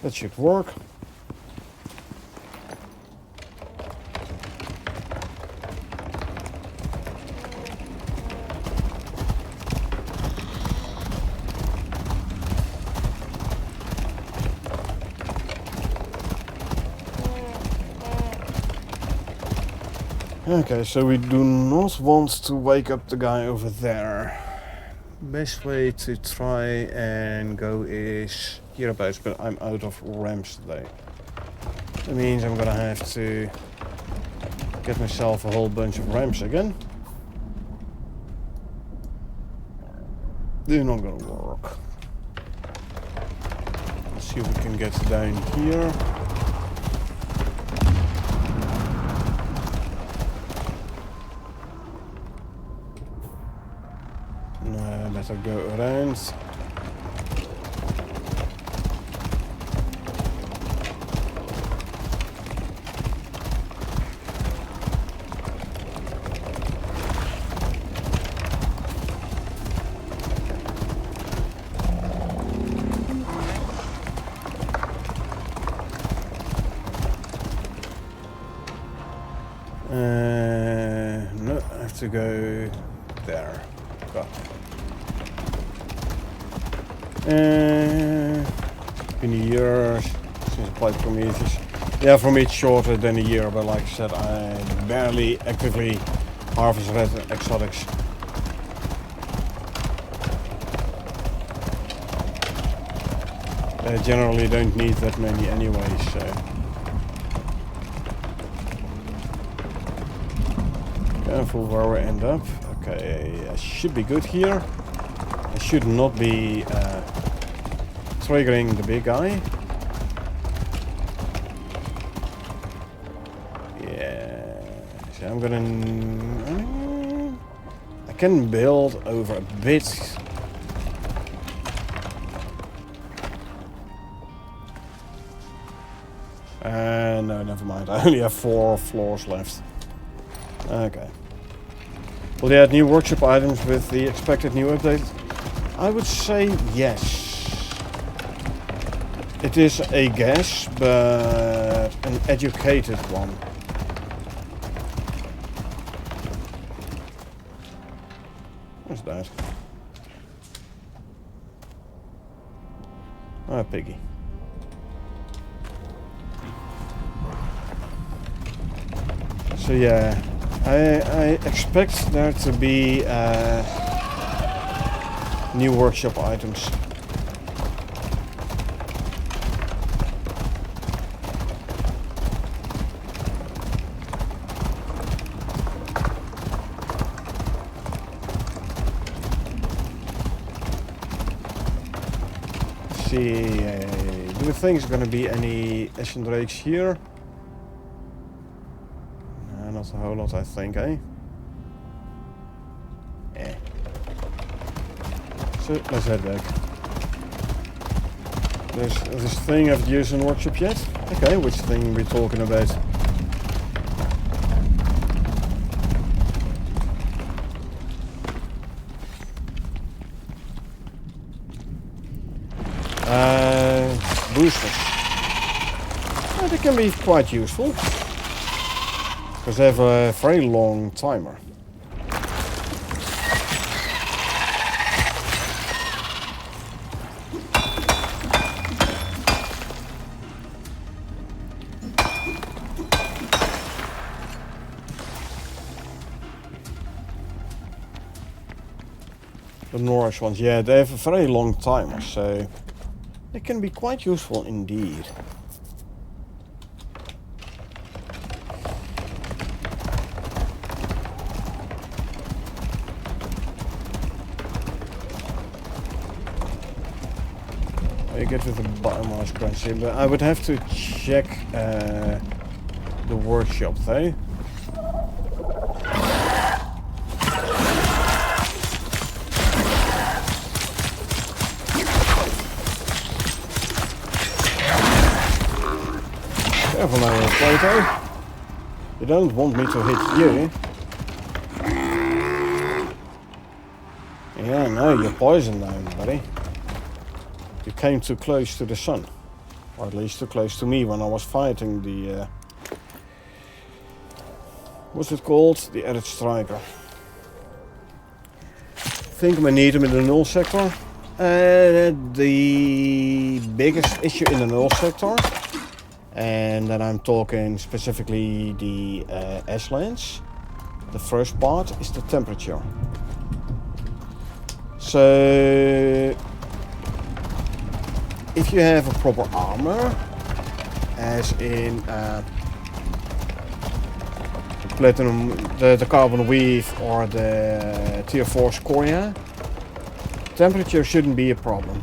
That should work. Okay, so we do not want to wake up the guy over there. best way to try and go is hereabouts, but I'm out of ramps today. That means I'm gonna have to get myself a whole bunch of ramps again. They're not gonna work. Let's see if we can get down here. No, better go around. No, I have to go there. God. In a year, since I played Prometheus. Yeah, for me it's shorter than a year, but like I said, I barely actively harvest red exotics. I generally don't need that many anyway, so. Careful where we end up. Okay, I should be good here. I should not be triggering the big guy. Yeah, so I'm gonna. I can build over a bit. No, never mind. I only have 4 floors left. Okay. Will they add new workshop items with the expected new update? I would say yes. It is a guess, but an educated one. What's that? Ah, piggy. So yeah, I expect there to be new workshop items. Let's see, do you think there's gonna be any Ashen Drakes here? Not a whole lot, I think, eh? Eh. So, let's head back. There's this thing I've used in workshop yet? Okay, which thing are we talking about? Boosters. Well, they can be quite useful. Because they have a very long timer. The Norwich ones, yeah, they have a very long timer, so they can be quite useful indeed. I get with the biomass crunchy, but I would have to check the workshop though. Careful now, Plato. You don't want me to hit you. Yeah, no, you're poisoned now, buddy. You came too close to the sun. Or at least too close to me when I was fighting the... what's it called? The Edit Striker. I think we need him in the null sector. The biggest issue in the null sector, and then I'm talking specifically the Ashlands. The first part is the temperature. So if you have a proper armor, as in platinum, the carbon weave or the tier 4 scoria, temperature shouldn't be a problem.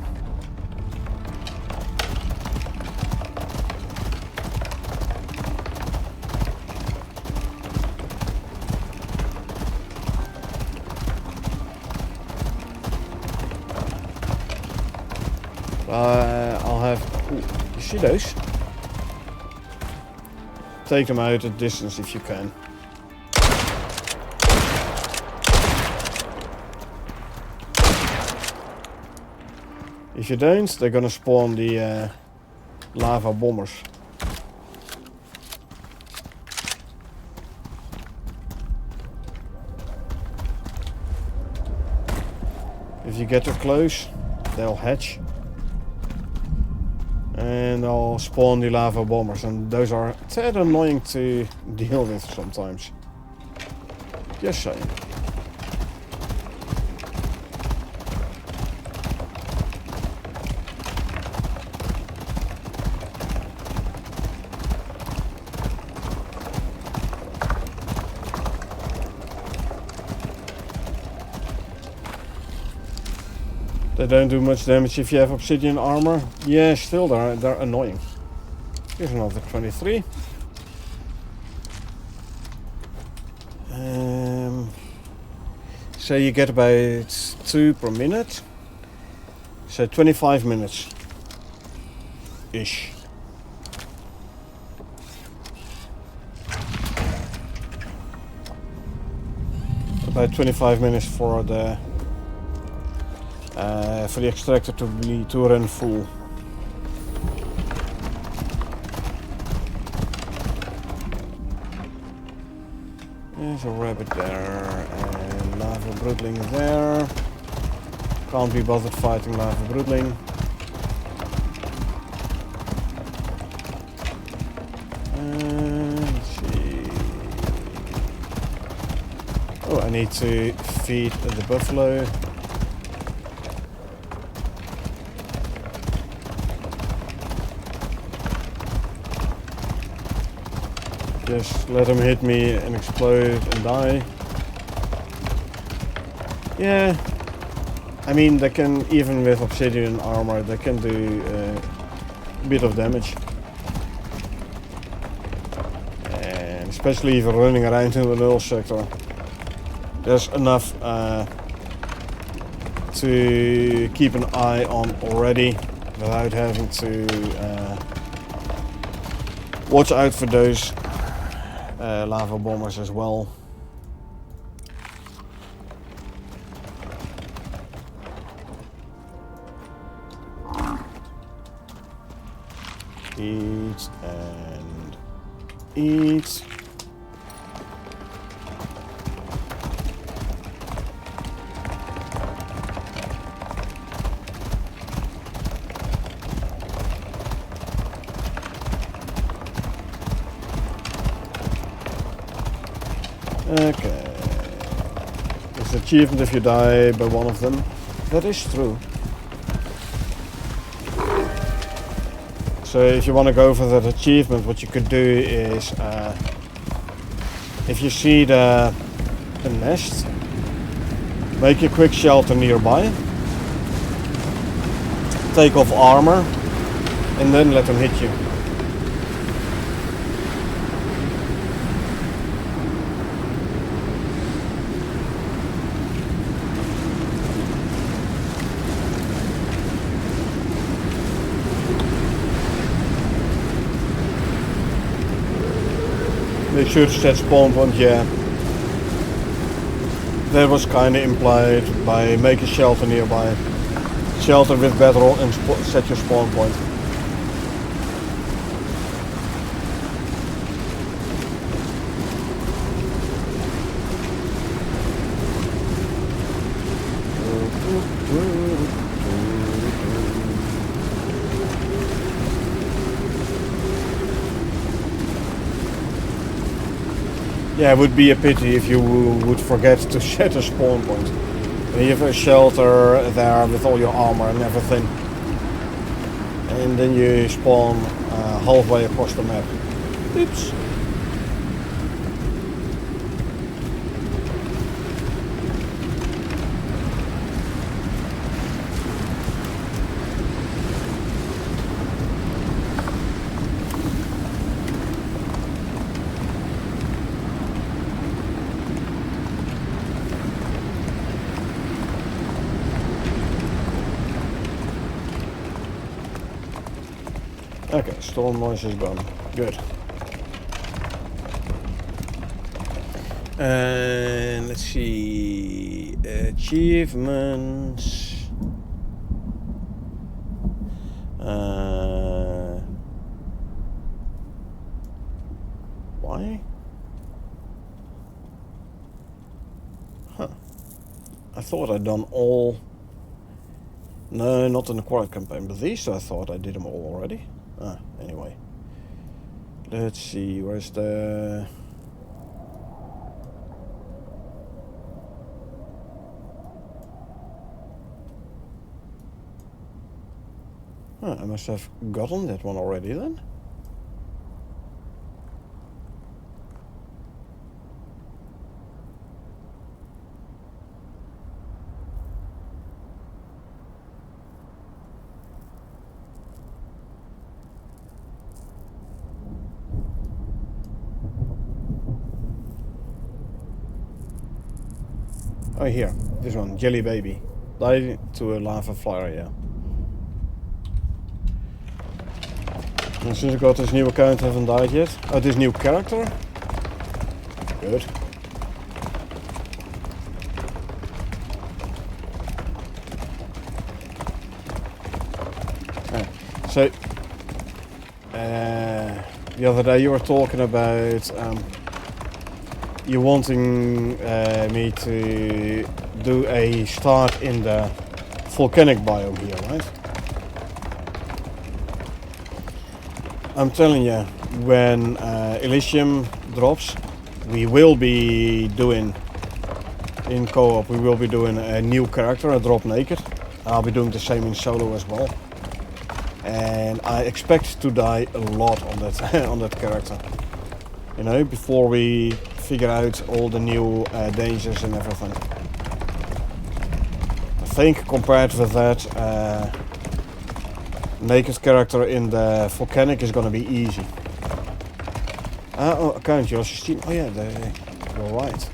I'll have... Ooh, you see those? Take them out at distance if you can. If you don't, they're gonna spawn the lava bombers. If you get too close, they'll hatch. And they'll spawn the lava bombers, and those are a tad annoying to deal with sometimes. Just saying. They don't do much damage if you have obsidian armor. Yeah, still they're annoying. Here's another 23. So you get about 2 per minute. So 25 minutes ish. About 25 minutes for the extractor to run full. There's a rabbit there and lava broodling there. Can't be bothered fighting lava broodling. Let's see. Oh, I need to feed the buffalo. Just let them hit me and explode and die. Yeah, I mean they can, even with obsidian armor, they can do a bit of damage. And especially if you're running around in the null sector, there's enough to keep an eye on already without having to watch out for those lava bombers as well. Eat and eat. Okay. It's an achievement if you die by one of them. That is true. So if you want to go for that achievement, what you could do is, if you see the nest, make a quick shelter nearby, take off armor, and then let them hit you. They should set spawn point, yeah. That was kinda implied by make a shelter nearby. Shelter with bedrock and set your spawn point. Yeah, it would be a pity if you would forget to set a spawn point. You have a shelter there with all your armor and everything. And then you spawn halfway across the map. Oops. Okay, storm noise is gone. Good. And let's see, achievements. Why? Huh. I thought I'd done all. No, not in the quiet campaign, but these I thought I did them all already. Anyway. Let's see, where's the... I must have gotten that one already then. Oh, here, this one, Jelly Baby. Die to a lava flyer, yeah. And since I got this new account, I haven't died yet. Oh, this new character? Good. So, the other day you were talking about you wanting me to do a start in the volcanic biome here, right? I'm telling you, when Elysium drops, we will be doing, in co-op, we will be doing a new character, a drop naked. I'll be doing the same in solo as well. And I expect to die a lot on that on that character. You know, before we figure out all the new dangers and everything. I think compared with that, naked character in the volcanic is gonna be easy. Oh, account yours Steam. Oh yeah, you're right.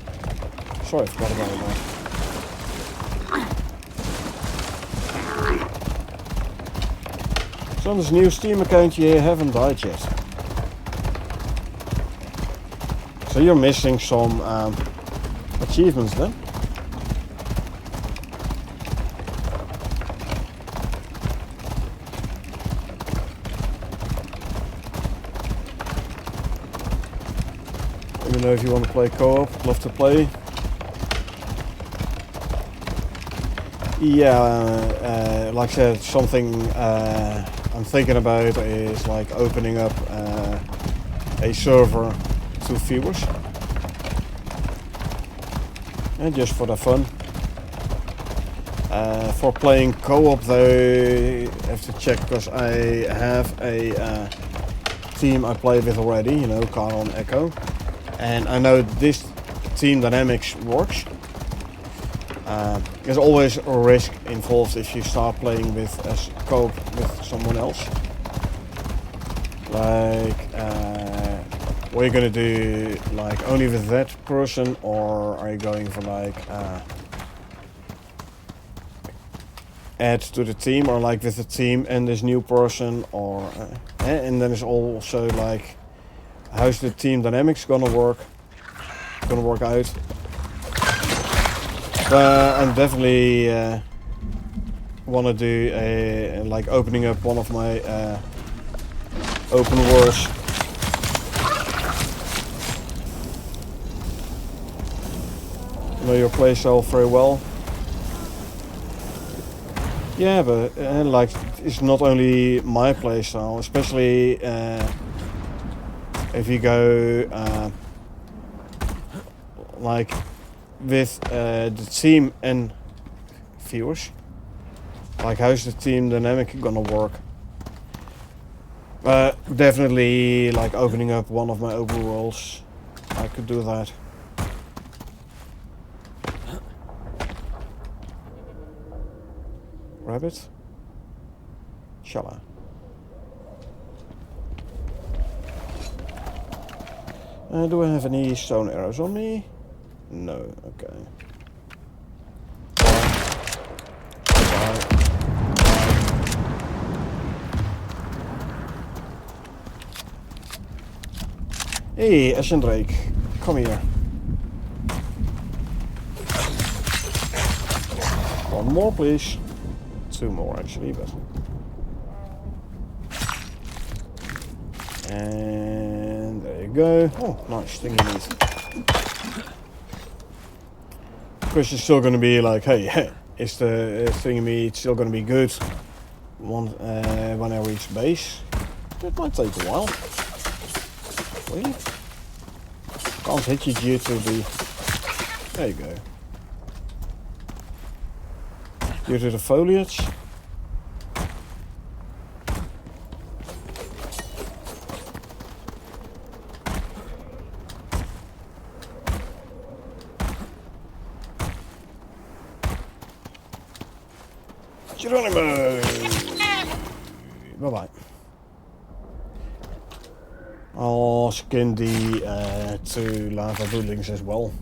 Sorry, I forgot about that. So on this new Steam account you haven't died yet. So you're missing some achievements then? Let me know if you want to play co-op, love to play. Yeah, like I said, something I'm thinking about is like opening up a server to viewers. And just for the fun. For playing co-op though, I have to check because I have a team I play with already, you know, Carl and Echo. And I know this team dynamics works. There's always a risk involved if you start playing with co-op with someone else. Like, what are you gonna do? Like only with that person, or are you going for like add to the team, or like with the team and this new person, or and then there's also like how's the team dynamics gonna work out. I'm definitely want to do a like opening up one of my open worlds. You know your playstyle very well. Yeah, but like it's not only my playstyle, especially if you go like with the team and viewers. Like, how's the team dynamic gonna work? Definitely, like, opening up one of my open worlds. I could do that. Rabbit? Shall I? Do I have any stone arrows on me? No, okay. Hey, Ash and Drake, come here. One more, please. Two more, actually, but... And there you go. Oh, nice, thing you need. Of course, you're still going to be like, hey, is the thingy still going to be good when I reach base? It might take a while. Wait. Can't hit you due to the... There you go. Due to the foliage. Geronimo! Bye-bye. I'll skin the two lava buildings as well.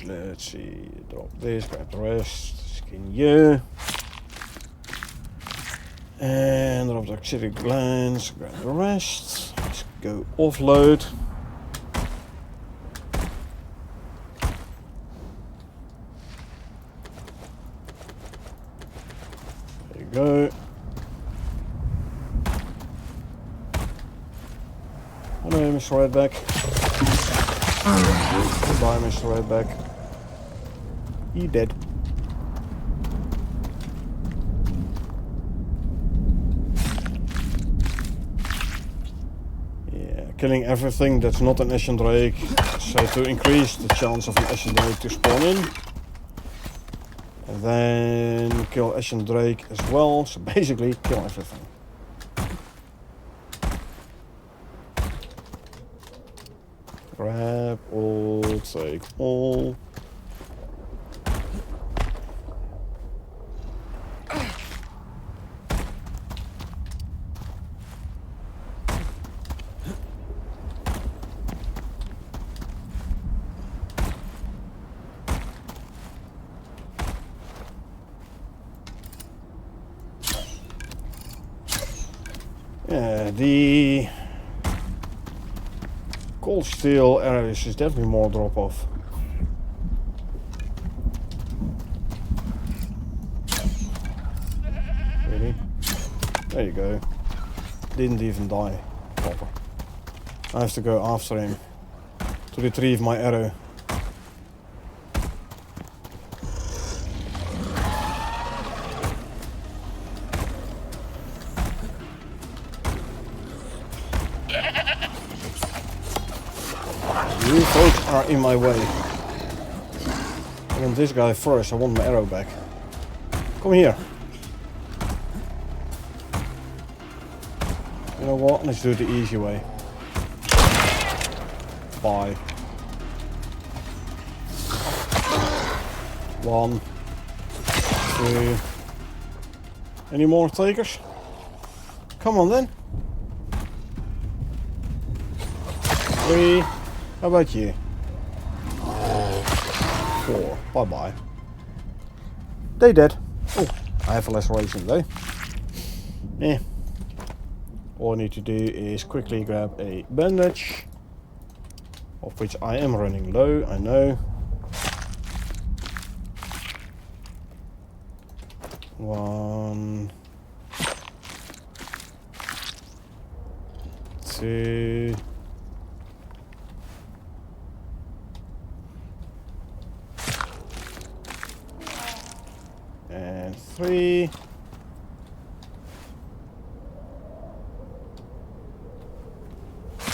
Let's see, drop this, grab the rest, skin you. And drop the oxydic glands, grab the rest. Let's go offload. There you go. Hello, Mr. Redback. Goodbye, Mr. Redback. He dead. Yeah, killing everything that's not an Ash and Drake, so to increase the chance of an Ash and Drake to spawn in. And then kill Ash and Drake as well, so basically kill everything. Grab all, take all. Yeah, the cold steel areas is definitely more drop off. Really? There you go. Didn't even die. Proper. I have to go after him to retrieve my arrow. You folks are in my way. I want this guy first, I want my arrow back. Come here. You know what, let's do it the easy way. Bye. 1, 2. Any more takers? Come on then. 3. How about you? 4. Bye bye. They dead. Oh, I have a laceration though. Eh. All I need to do is quickly grab a bandage, of which I am running low, I know. 1, 2. And 3.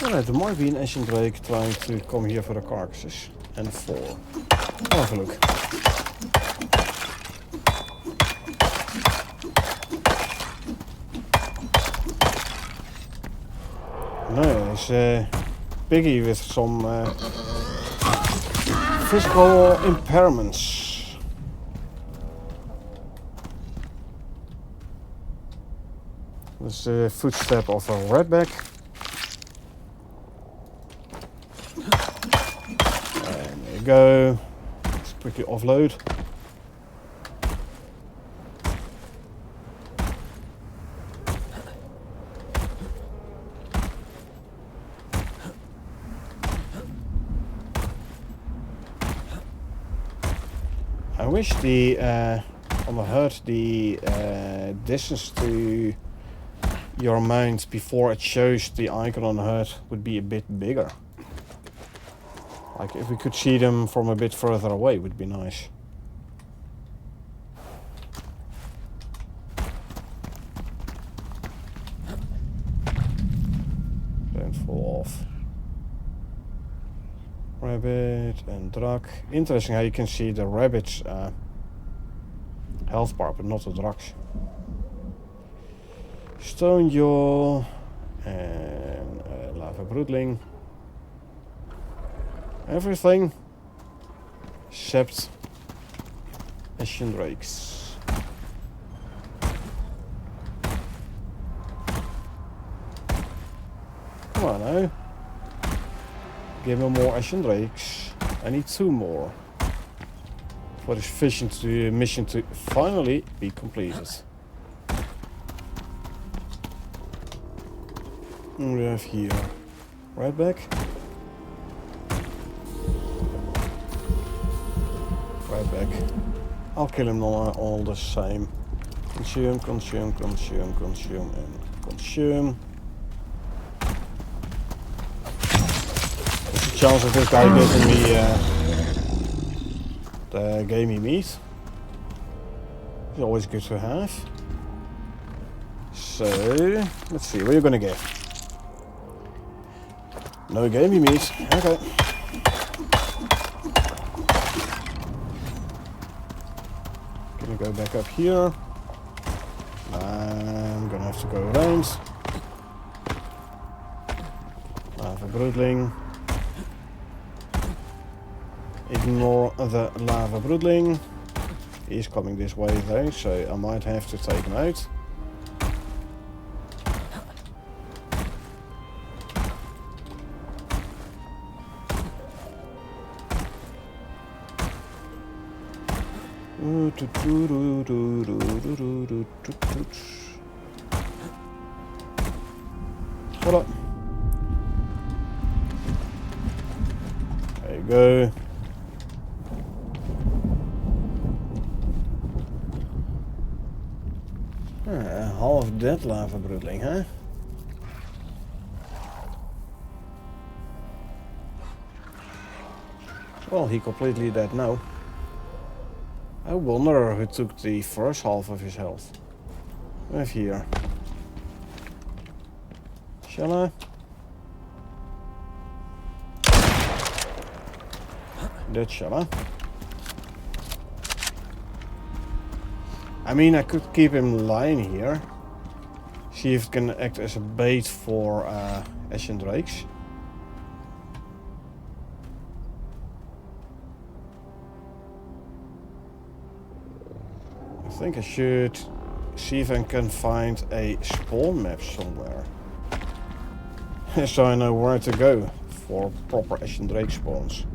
Alright, there might be an Ashen Drake trying to come here for the carcasses. And 4. I'll have a look. No, it's a piggy with some physical impairments. There's the footstep of a redback. And there you go. Let's quickly offload. I wish the on the herd the distance to your mount before it shows the icon on the herd would be a bit bigger. Like if we could see them from a bit further away would be nice. Don't fall off. Rabbit and drak. Interesting how you can see the rabbit's health bar, but not the drak's. Stone yaw and lava broodling. Everything except Ashen Drakes. Come on now. Give me more Ashen Drakes. I need 2 more for this mission to finally be completed. And we have here redback. Redback. I'll kill him all the same. Consume, consume, consume, consume, and consume. There's a chance of this guy giving me the gamey meat. It's always good to have. So, let's see, what are you gonna get? No gamey meat, okay. Gonna go back up here. I'm gonna have to go around. Lava broodling. Ignore the lava broodling. He's coming this way though, so I might have to take him out. Hold up. There you go. Half dead lava broodling, huh? Well, he completely dead now. I wonder who took the first half of his health. We have here. Shall I? That shall I? I mean, I could keep him lying here. See if it can act as a bait for Ashen Drakes. I think I should see if I can find a spawn map somewhere. So I know where to go for proper Ashen Drake spawns.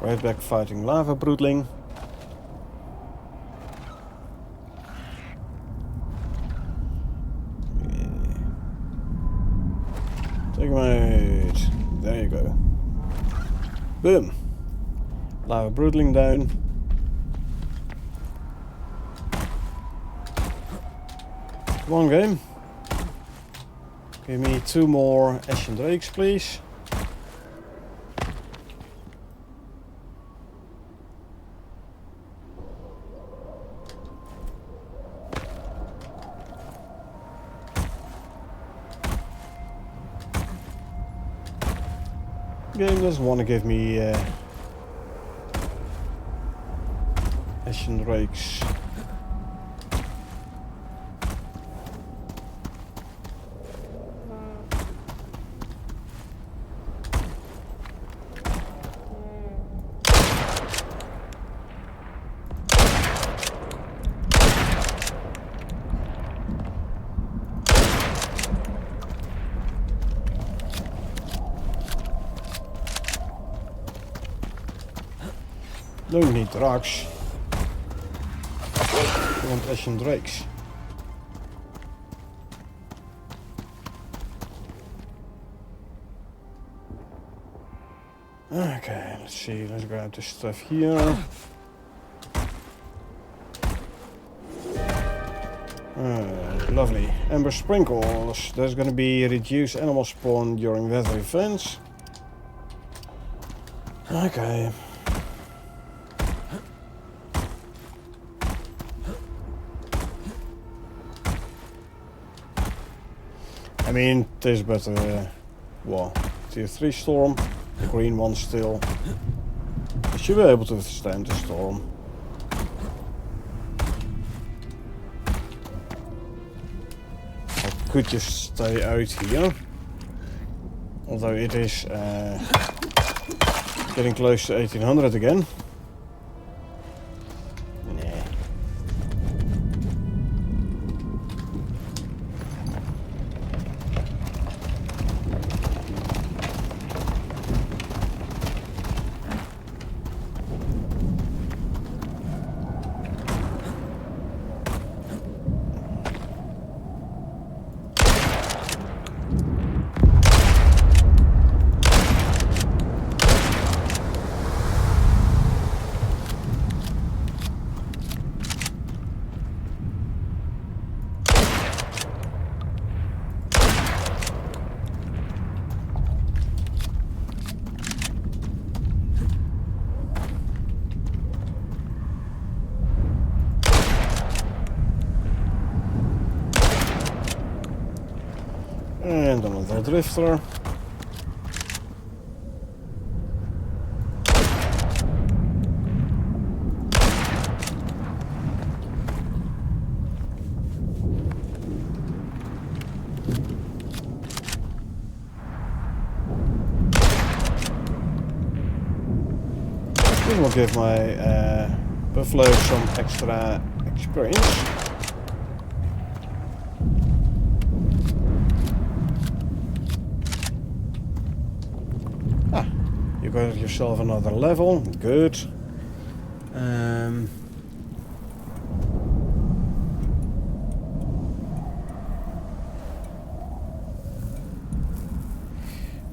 Right back fighting lava broodling. Right, there you go. Boom. Lava brutling down. Come on, game. Give me 2 more Ashen Drakes, please. Game doesn't want to give me Ashen Drakes. Don't need rocks. I want Ashen Drakes. Okay, let's see. Let's grab this stuff here. Lovely. Ember sprinkles. There's gonna be reduced animal spawn during weather events. Okay. I mean, there's but well, tier 3 storm, the green one still. I should be able to withstand the storm. I could just stay out here, although it is getting close to 1800 again. And another drifter. This will give my buffalo some extra experience. You got yourself another level, good.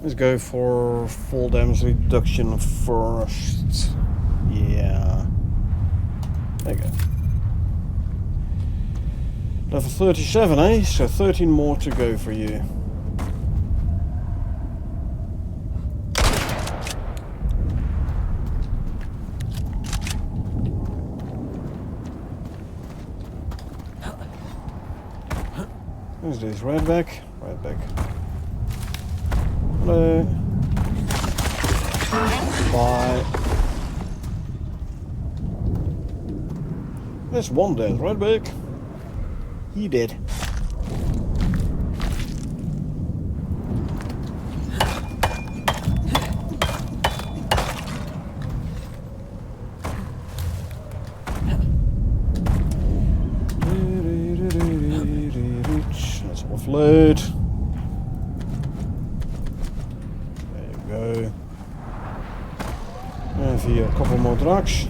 Let's go for full damage reduction first. Yeah. There you go. Level 37, eh? So 13 more to go for you. Who's this? Redback? Redback. Hello. Bye. There's one dead Redback. He did. Let's offload. There you go. And here a couple more drugs.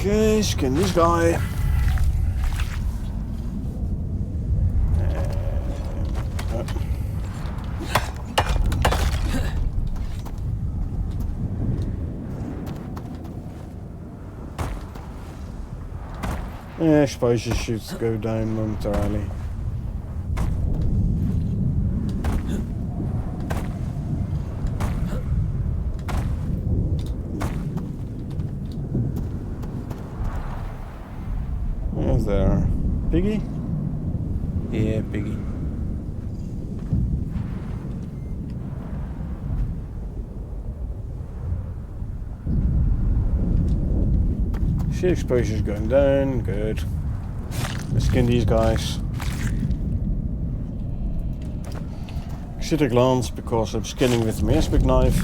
Okay, skin this guy. Yeah, I suppose you should go down momentarily. Where's there? Piggy? Yeah, Piggy. Sheet exposure's going down, good. Let's skin these guys. Acidic lance because I'm skinning with my aspect knife.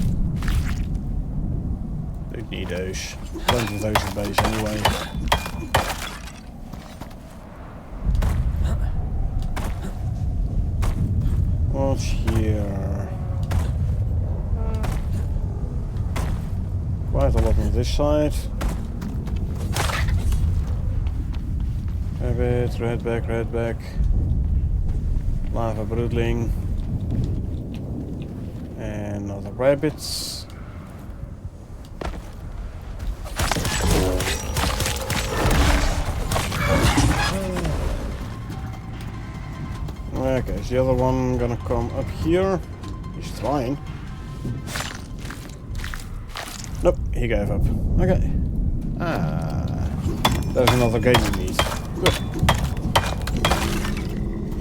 Don't need those. Plenty of those at base anyway. What's here? Quite a lot on this side. Rabbit, redback. Lava broodling. And other rabbits. Okay, is the other one gonna come up here? He's trying. Nope, he gave up. Okay. There's another game we need. Good.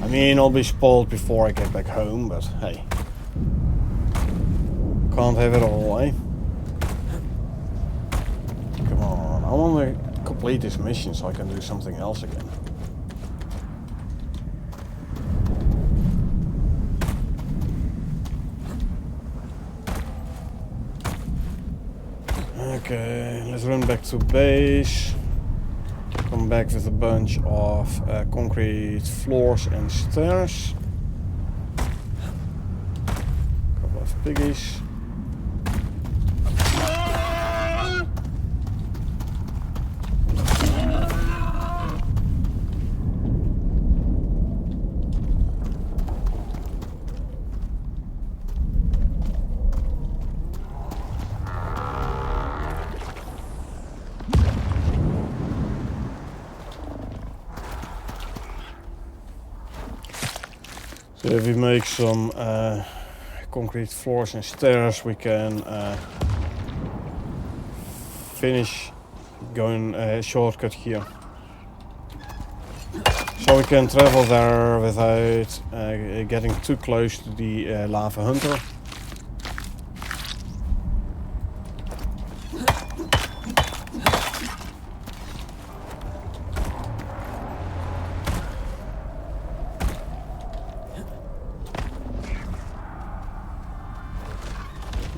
I mean, I'll be spoiled before I get back home, but hey. Can't have it all, eh? Come on, I want to complete this mission so I can do something else again. Okay, let's run back to base. Come back with a bunch of concrete floors and stairs. Couple of piggies. So if we make some concrete floors and stairs, we can finish going a shortcut here. So we can travel there without getting too close to the lava hunter.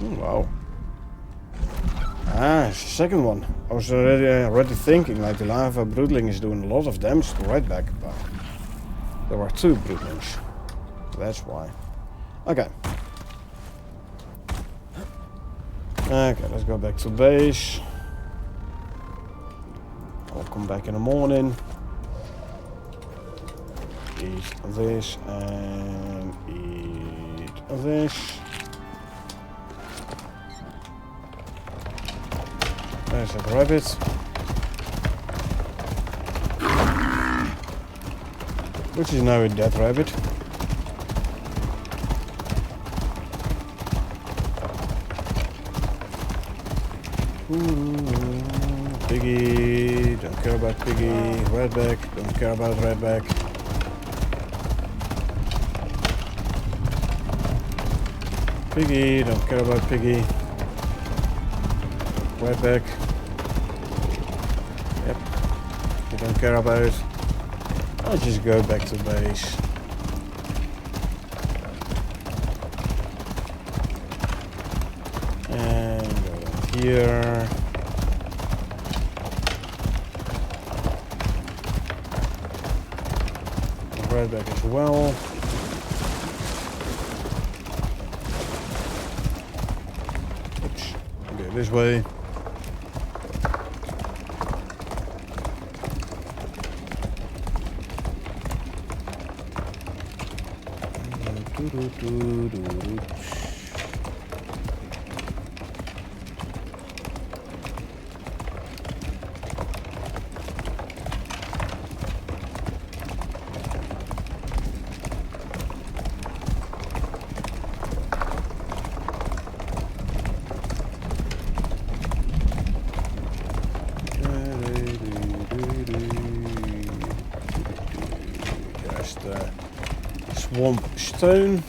Wow. It's the second one. I was already thinking like the lava broodling is doing a lot of damage to redback, but there were two broodlings. That's why. Okay. Okay, let's go back to base. I'll come back in the morning. Eat this and eat this. There's that rabbit. Which is now a dead rabbit. Piggy, don't care about piggy. Redback, don't care about redback. Piggy, don't care about piggy. Redback. Yep. You don't care about it. I'll just go back to base. And go down here. Redback as well. Oops. I'll go this way. There's the swamp stone.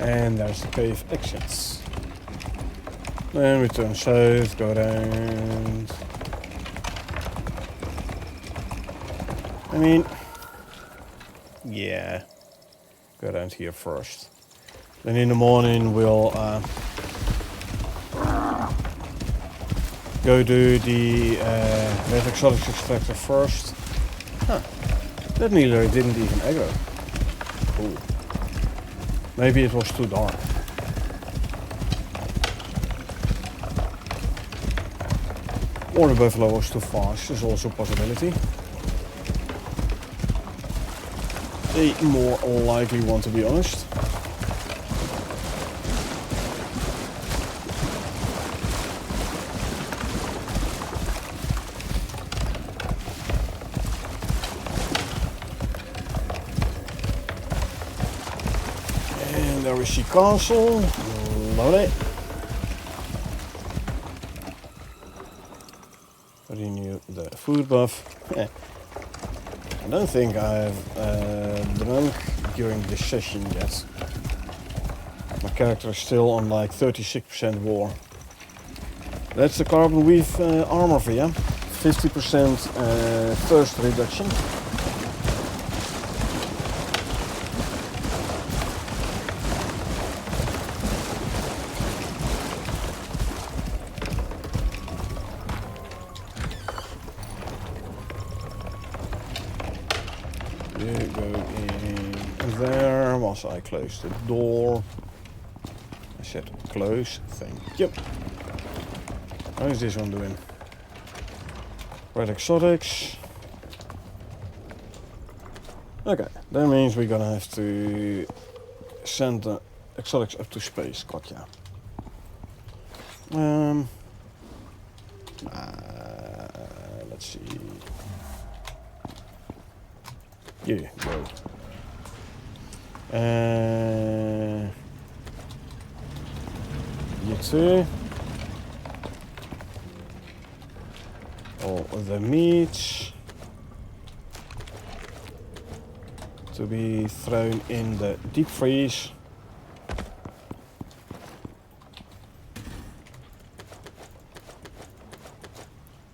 And there's the cave exits. Then we turn south, go around. I mean, yeah, go around here first. Then in the morning we'll go do the red exotics extractor first. Huh, that neither didn't even aggro. Ooh. Maybe it was too dark. Or the buffalo was too fast, is also a possibility. A more likely one, to be honest. And there is the castle. Lovely. Renew the food buff. I don't think I've drunk during this session yet. My character is still on like 36% war. That's the carbon weave armor via 50% thirst reduction. You go in there whilst I close the door. I said close, thank you. How is this one doing? Red exotics. Okay, that means we're gonna have to send the exotics up to space, gotcha. Let's see. You go. You too. All the meats to be thrown in the deep freeze.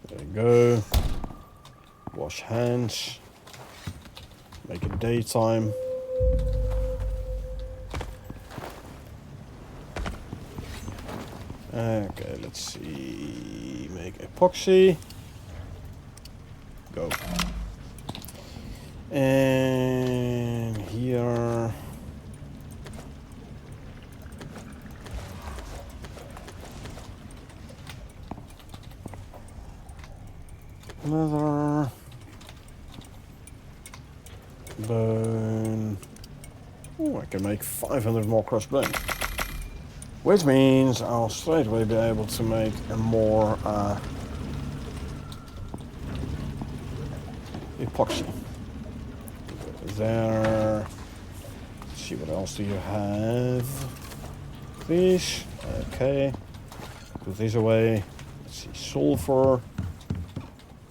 There you go. Wash hands. Make it daytime. Okay, let's see. Make epoxy. Go. And here. Leather. Bone. Oh, I can make 500 more crossbone. Which means I'll straight away be able to make a more epoxy. There. Let's see, what else do you have? This. Okay. Put this away. Let's see, sulfur.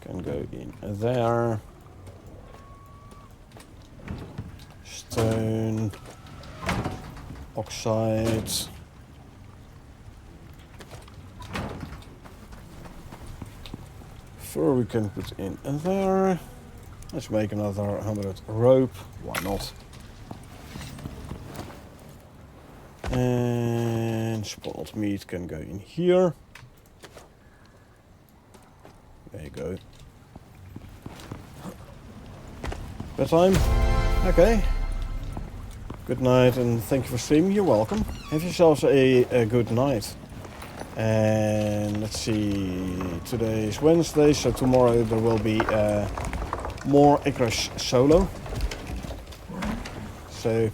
Can go in there. Stone. Oxide. Fur we can put in there. Let's make another 100 rope. Why not? And spoiled meat can go in here. There you go. Bedtime? Okay. Good night and thank you for streaming. You're welcome. Have yourselves a good night. And let's see. Today is Wednesday, so tomorrow there will be more Icarus solo. So,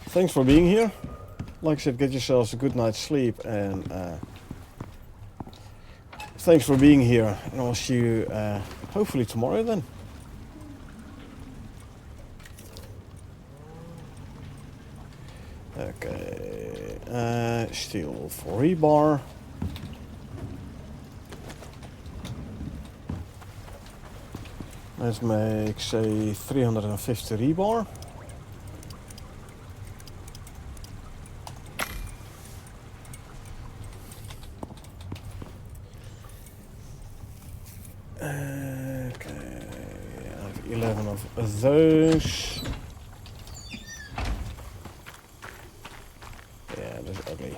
thanks for being here. Like I said, get yourselves a good night's sleep and thanks for being here. And I'll see you hopefully tomorrow then. Okay, steel for rebar. Let's make, say, 350 rebar. Okay, I have 11 of those. Yeah, that's ugly.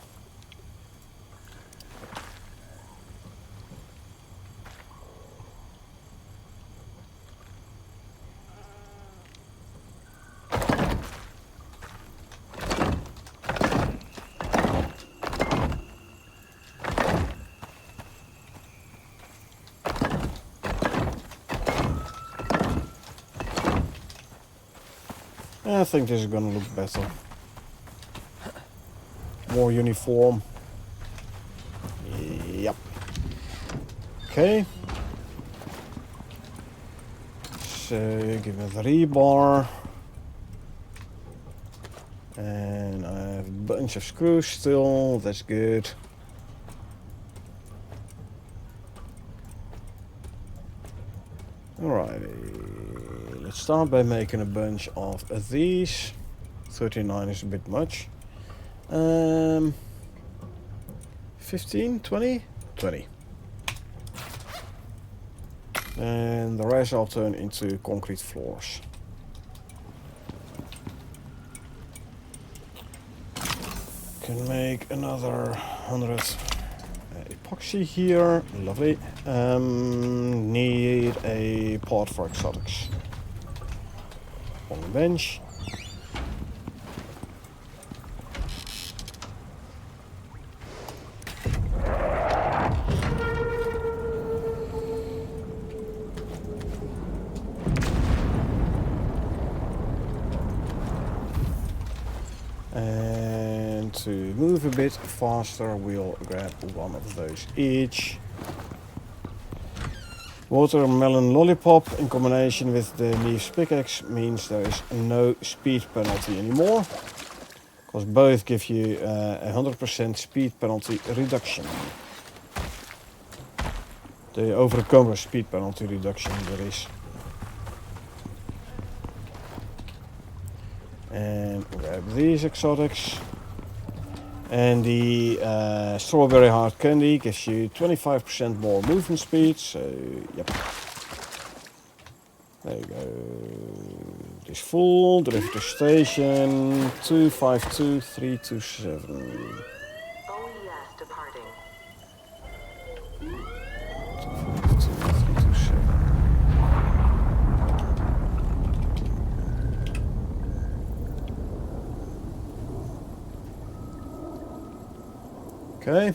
I think this is gonna look better. More uniform. Yep. Okay. So give me the rebar. And I have a bunch of screws still. That's good. Alrighty. Let's start by making a bunch of these. 39 is a bit much. 15, 20? 20. And the rest I'll turn into concrete floors. Can make another 100 epoxy here. Lovely. Need a pot for exotics. On the bench. And to move a bit faster, we'll grab one of those each. Watermelon lollipop in combination with the Neve's pickaxe means there is no speed penalty anymore. Because both give you a 100% speed penalty reduction. The overkomen speed penalty reduction there is. And grab these exotics. And the strawberry hard candy gives you 25% more movement speed. So, yep. There you go. This full. Drift to station 252327. Oh yes, departing. 252327. Okay.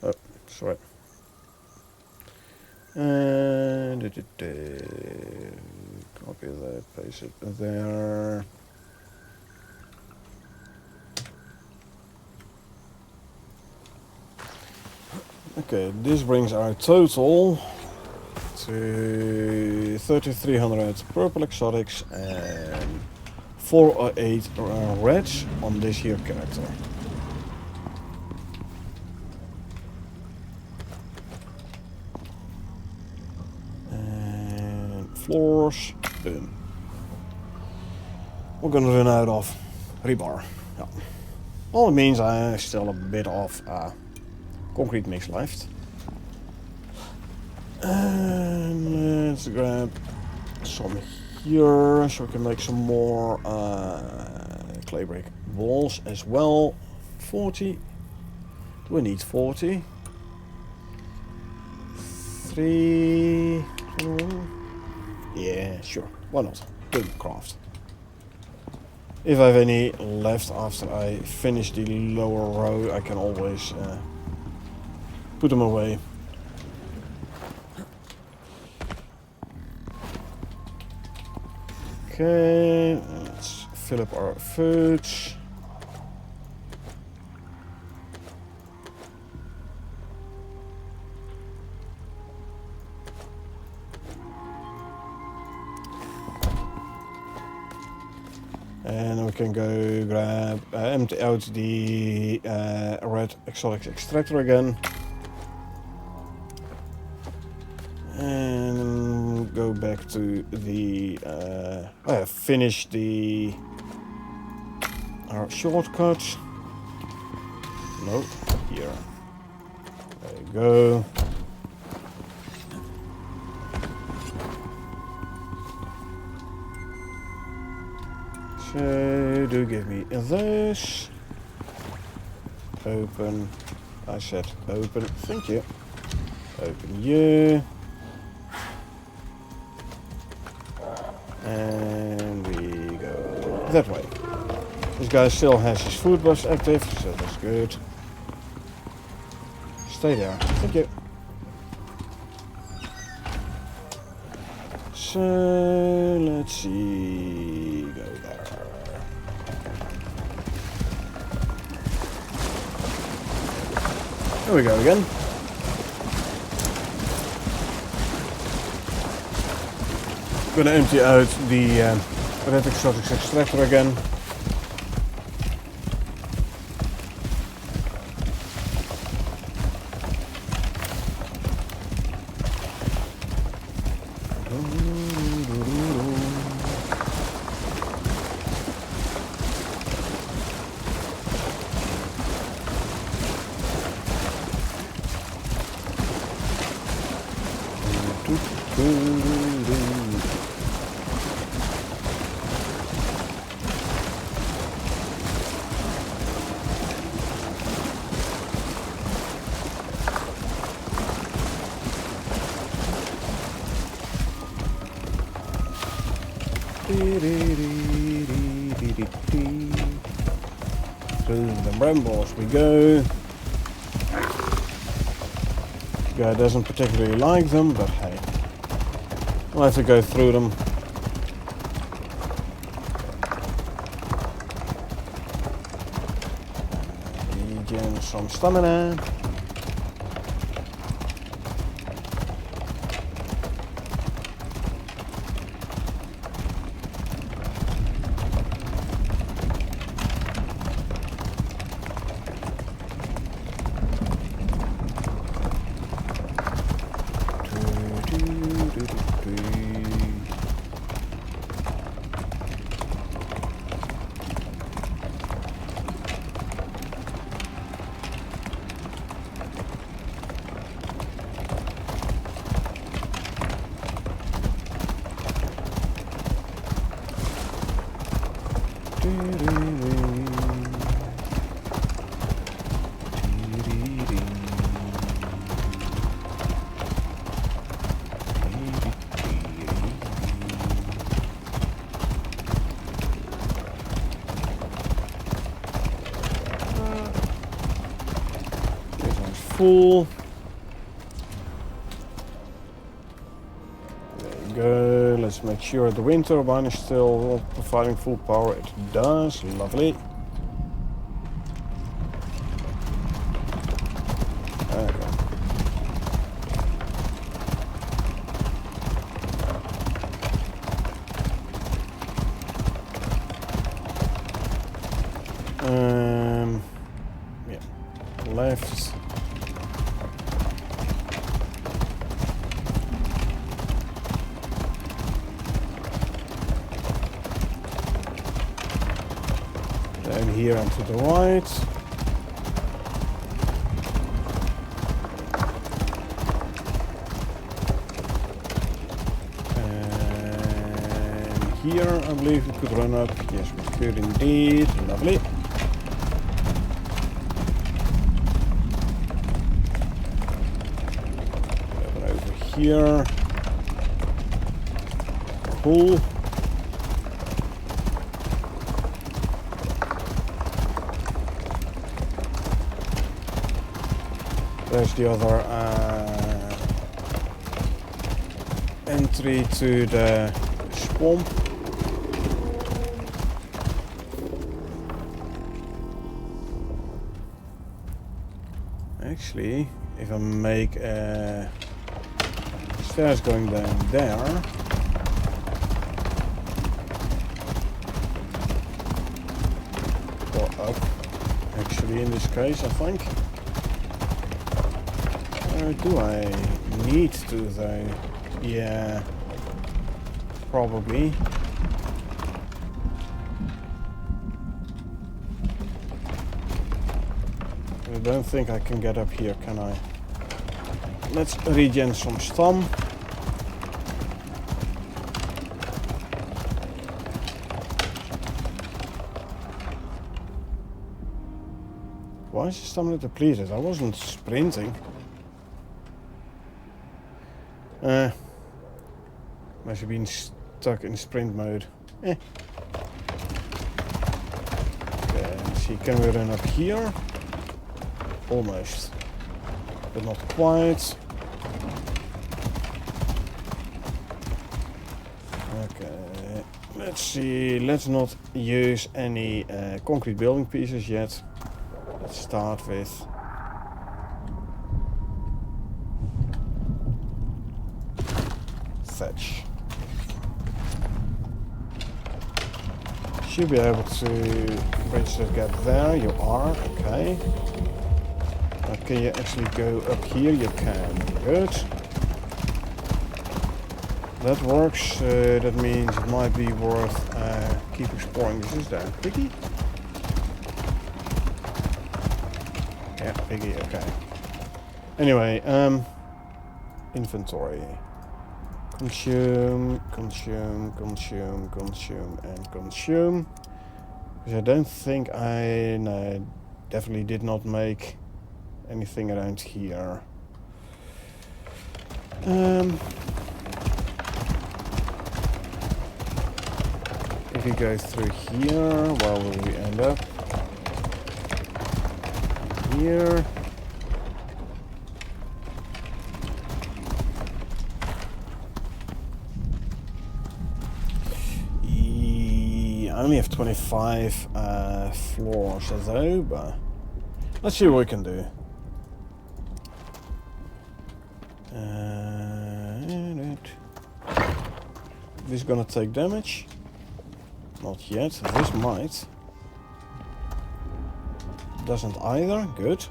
Oh, sorry. And copy that, paste it there. Okay, this brings our total to 3,300 purple exotics and 4 or 8 reds on this here character. And floors, boom. We're gonna run out of rebar. Yeah. Well, it means I still a bit of concrete mix left. And let's grab some here so we can make some more clay brick walls as well. 40. Do we need 40? 3, 21. Yeah, sure. Why not? Do the craft. If I have any left after I finish the lower row, I can always put them away. Okay, let's fill up our foods. And we can go grab, empty out the red exotic extractor again. And go back to the, finish our shortcut. No, here. There you go. So, do give me this. Open. I said open. Thank you. Open you. And we go that way. This guy still has his food buffs active, so that's good. Stay there. Thank you. So, let's see. Go there. There we go again. Gonna empty out the red exotic extractor again. Through the brambles we go. This guy doesn't particularly like them, but hey, we'll have to go through them. Regen some stamina. Full. There you go. Let's make sure the wind turbine is still providing full power. It does. Lovely. Okay. Yeah. Left. Down here and to the right. And here I believe we could run up. Yes, we could indeed. Lovely. Over here. Cool. There's the other entry to the swamp. Actually, if I make stairs going down there, or up, actually in this case I think. Do I need to though? Yeah, probably. I don't think I can get up here, can I? Let's regen some stam. Why is the stamina depleted? I wasn't sprinting. Must have been stuck in sprint mode. Okay, let's see, can we run up here? Almost. But not quite. Okay, let's see, let's not use any concrete building pieces yet. Let's start with thatch. Should be able to bridge that gap there. You are, okay. Can you actually go up here? You can. Good. That works. That means it might be worth keep exploring. This is there. Piggy? Yeah, piggy, okay. Anyway, inventory. Consume, consume, consume, consume, and consume. Because I don't think no, definitely did not make anything around here. If we go through here, where will we end up? Here. I only have 25 floors though, but let's see what we can do. This is gonna take damage. Not yet. This might. Doesn't either. Good.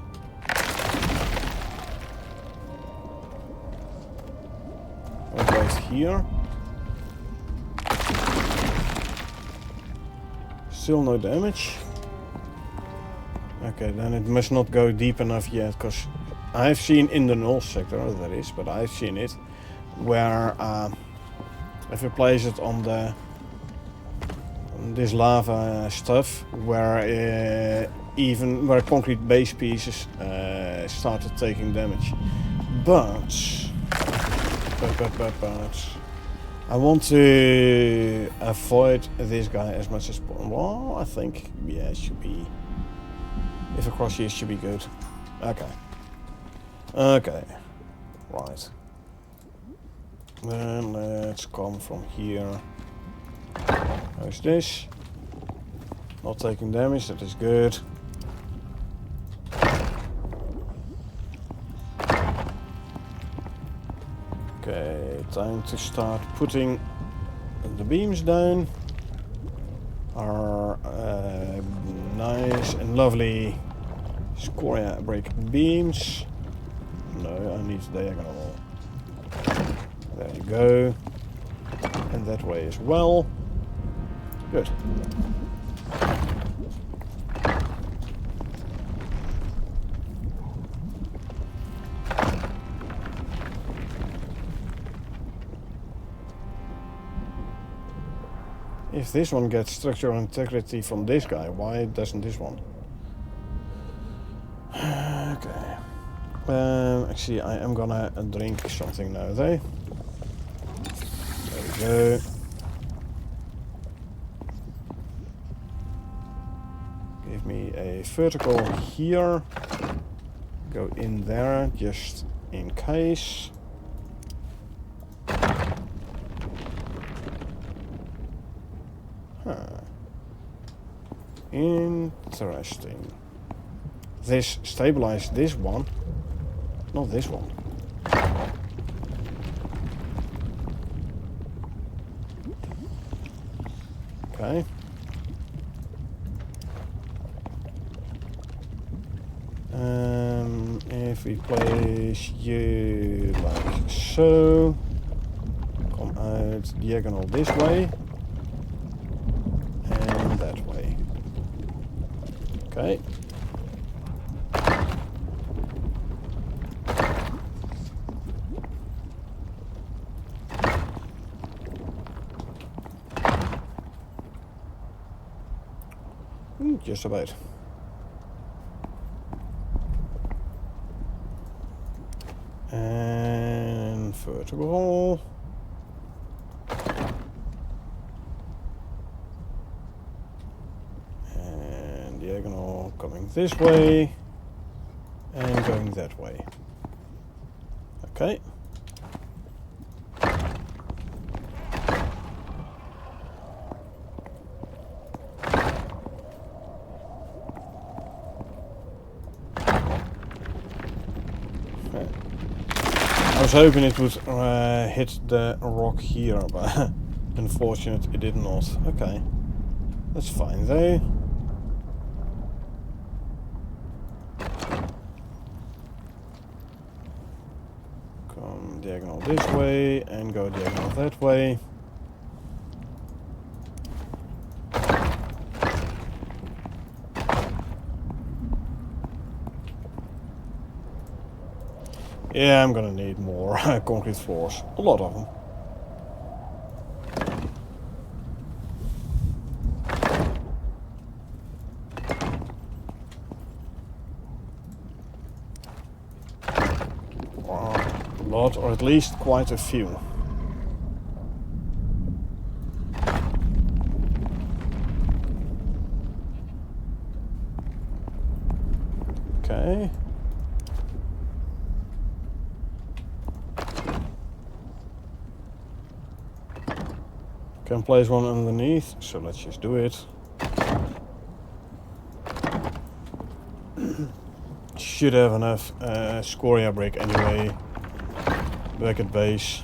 What goes here? Still no damage. Okay, then it must not go deep enough yet, because I've seen in the null sector, there is, but I've seen it, where if you place it on this lava stuff, where even where concrete base pieces started taking damage. But I want to avoid this guy as much as possible. Well, I think, yeah, it should be. If across here, it should be good. Okay. Okay. Right. Then let's come from here. How's this? Not taking damage, that is good. Okay, time to start putting the beams down. Our nice and lovely scoria brick beams. No, I need diagonal. There you go. And that way as well. Good. If this one gets structural integrity from this guy, why doesn't this one? Okay. Actually, I am gonna drink something now, though. There we go. Give me a vertical here. Go in there, just in case. Huh. Interesting. This stabilized this one. Not this one. Okay. If we place you like so, come out diagonal this way and that way. Okay. Just about. And vertical. And diagonal coming this way. And going that way. Okay. I was hoping it would hit the rock here, but unfortunately it did not. Okay, that's fine though. Come diagonal this way and go diagonal that way. Yeah, I'm gonna need more concrete floors. A lot of them. A lot, or at least quite a few. Okay. Can place one underneath, so let's just do it. Should have enough scoria brick anyway. Back at base.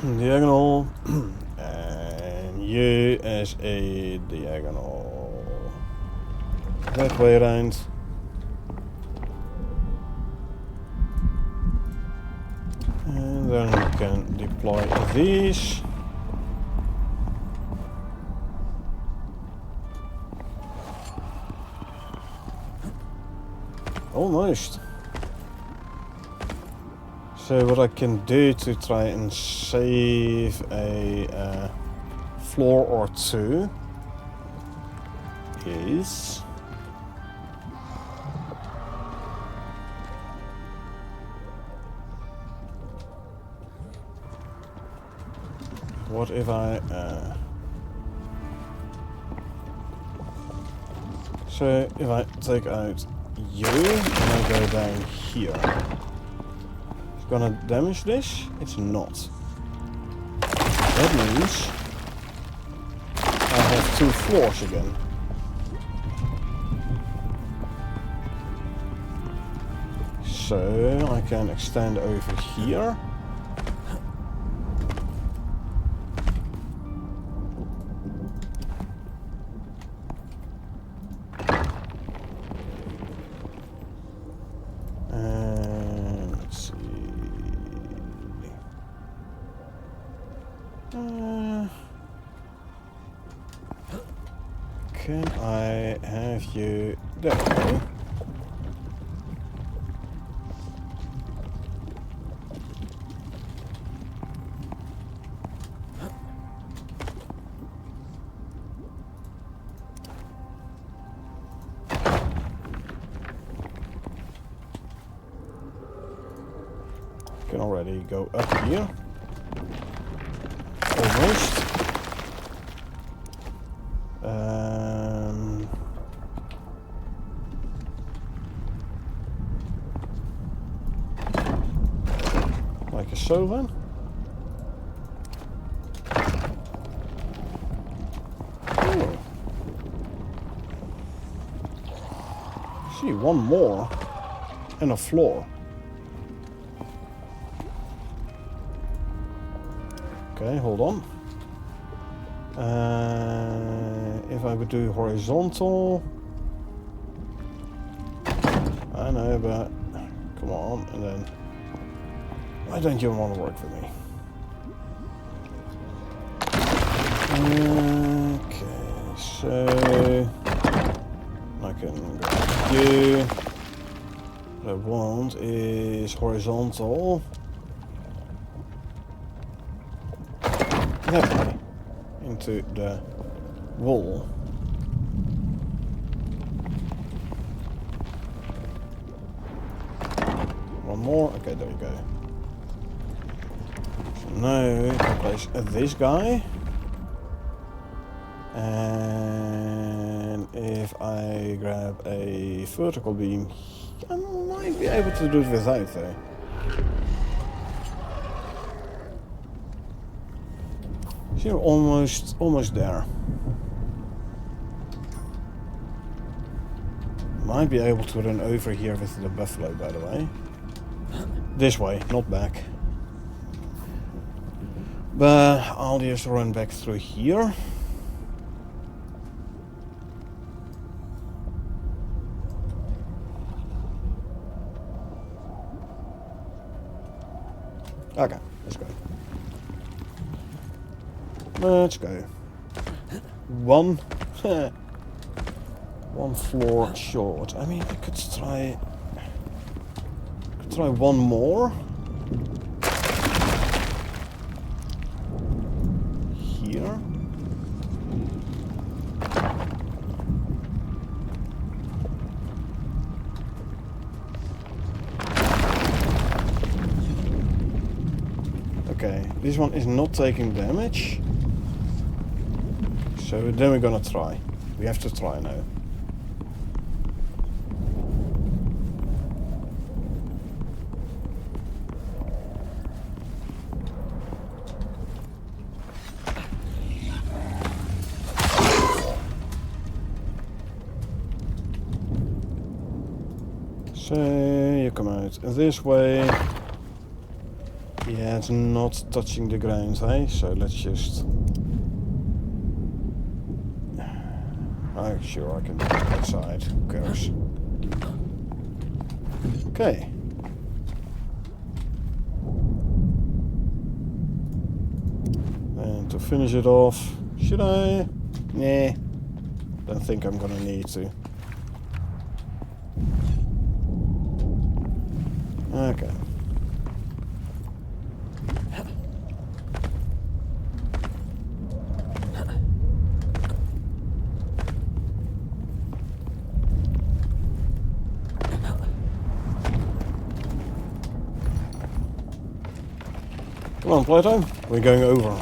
Diagonal. You as a diagonal that way around. And then we can deploy these. Almost. So what I can do to try and save a floor or two is what if I so if I take out you and I go down here, it's gonna damage this? It's not. That means I have 2 floors again. So I can extend over here. And let's see. Can I have you that way? already go up here. Almost. Like so then. Oh. See, one more and a floor. Okay, hold on. If I would do horizontal, I know, but come on, and then why don't you want to work for me? Okay, so I can grab you. What I want is horizontal. Yeah, into the wall. One more. Okay, there you go. So now we can place this guy. And if I grab a vertical beam, I might be able to do it without though. So you're almost there. Might be able to run over here with the buffalo, by the way. This way, not back. But I'll just run back through here. Okay, let's go. Let's go. One floor short. I mean, I could try one more. Here. Okay, this one is not taking damage. So then we're gonna try. We have to try now. So you come out this way. Yeah, it's not touching the ground, hey? So let's just... I'm sure I can do it outside. Who cares? Okay. And to finish it off, should I? Nah. Don't think I'm gonna need to. Okay. Come on, Plato. We're going over.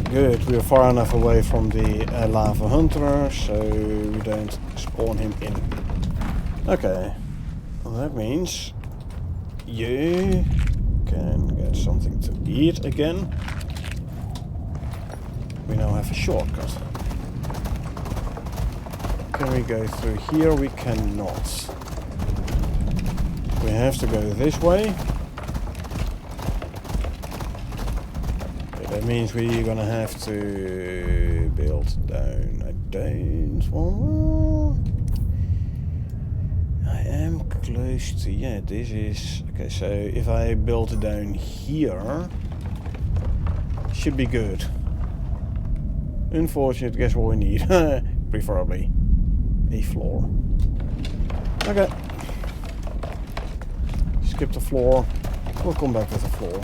Good, we are far enough away from the lava hunter, so we don't spawn him in. Okay, well, that means you can get something to eat again. We now have a shortcut. Can we go through here? We cannot. We have to go this way. That means we're gonna have to build down. I don't want. I am close to. Yeah, this is okay. So if I build it down here, should be good. Unfortunate. Guess what we need? Preferably a floor. Okay. Skip the floor. We'll come back with the floor.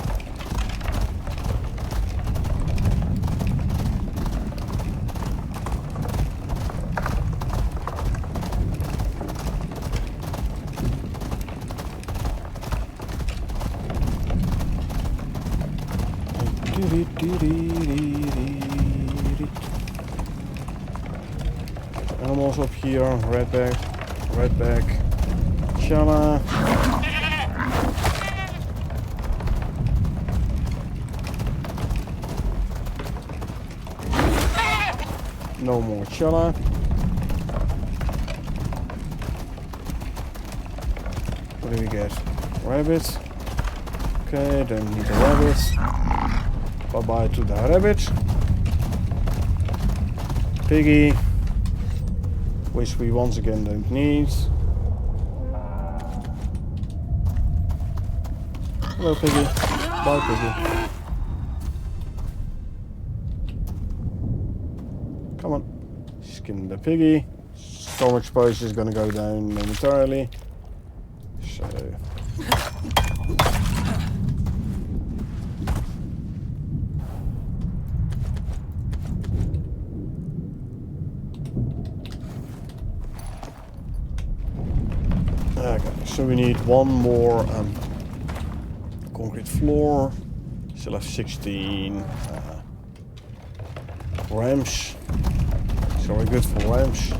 Animals up here. Redback. Chala. No more chala. What do we get? Rabbit. Okay, don't need the rabbit. Bye bye to the rabbit. Piggy. Which we once again don't need. Hello Piggy. Bye Piggy. Come on. Skin the piggy. Storage space is gonna go down momentarily. So okay, so we need one more concrete floor. Still have 16 ramps. So we're good for ramps.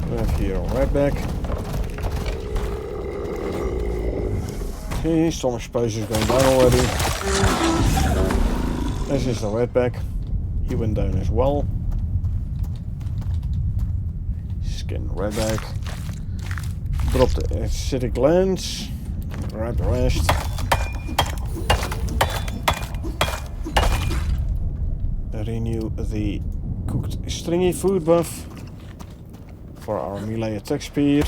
We have here a redback. Okay, storage space is going down already. This is the redback. He went down as well. Skin redback. Drop the acidic lens. Grab the rest. Renew the cooked stringy food buff for our melee attack speed.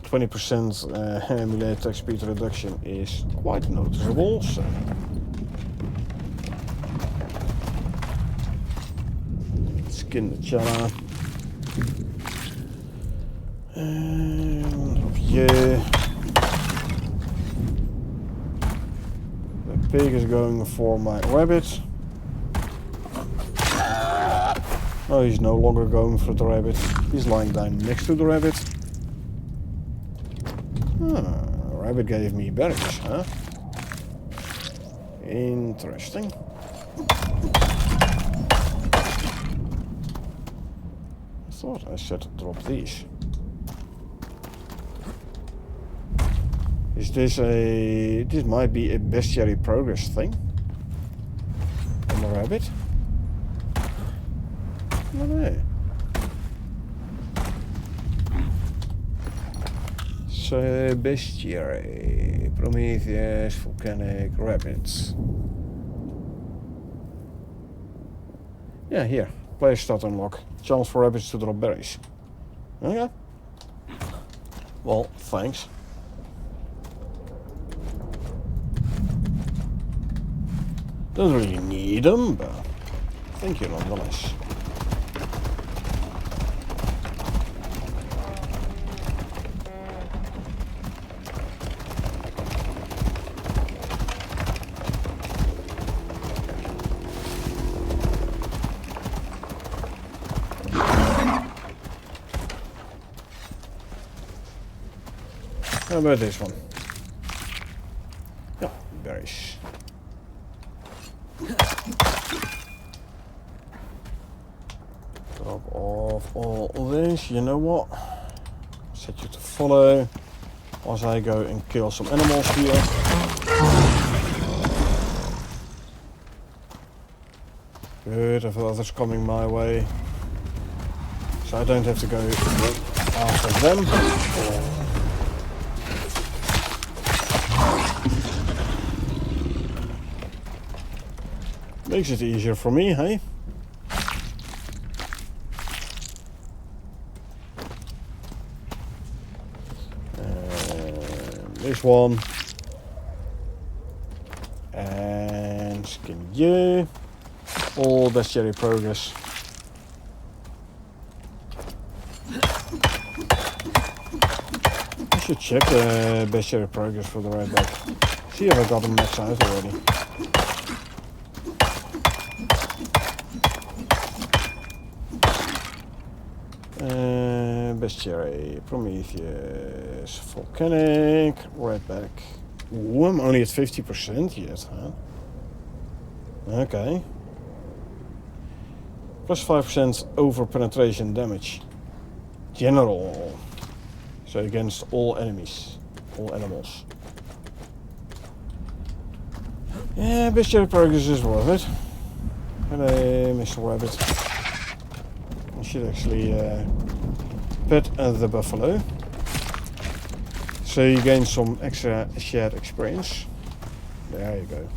20% melee attack speed reduction is quite noticeable. So skin the chala. And up here. The pig is going for my rabbit. Oh, he's no longer going for the rabbit. He's lying down next to the rabbit. Rabbit gave me berries, huh? Interesting. I thought I said drop these. Is this a... This might be a bestiary progress thing? On the rabbit? I don't know. So, bestiary, Prometheus, volcanic, rabbits. Yeah, here. Player start unlock. Chance for rabbits to drop berries. Okay. Well, thanks. Don't really need them, but thank you nonetheless. How about this one? Yeah, berries. Drop off all this. You know what? Set you to follow as I go and kill some animals here. Good, I have others coming my way. So I don't have to go after them. Makes it easier for me, hey? And this one. And skin you. All bestiary progress. I should check the bestiary progress for the redback. See if I got them maxed out already. Bestiary, Prometheus, Volcanic, Redback. Ooh, I'm only at 50% yet, huh? Okay. Plus 5% over penetration damage. General. So against all enemies. All animals. Yeah, Bestiary Progress is worth it. Hello, Mr. Rabbit. I should actually pet the buffalo. So you gain some extra shared experience. There you go.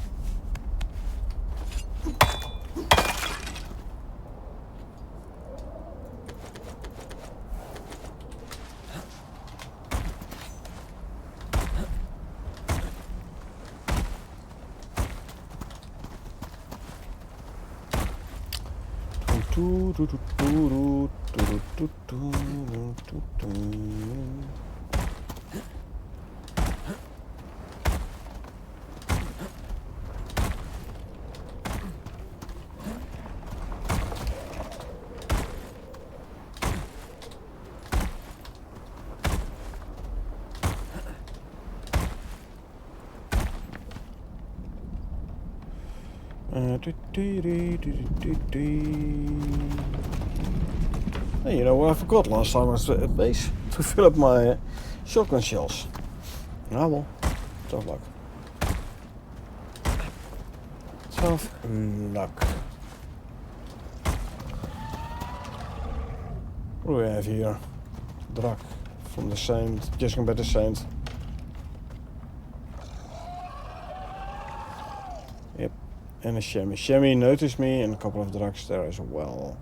Hey, you know what I forgot last time I was at base? To fill up my shotgun shells. Ah well, tough luck. Tough luck. What do we have here? Drak from the Saint, just by the Saint. Yep, and a Shemmy. Shemmy noticed me and a couple of Draks there as well.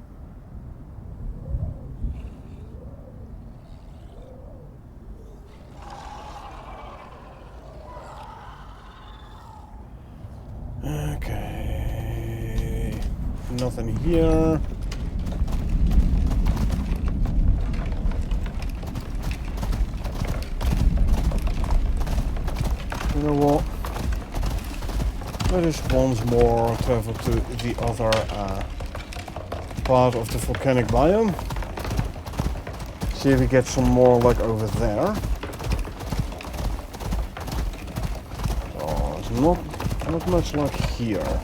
Okay, nothing here. You know what? Let us once more travel to the other part of the volcanic biome. See if we get some more luck over there. Oh, it's not much luck here.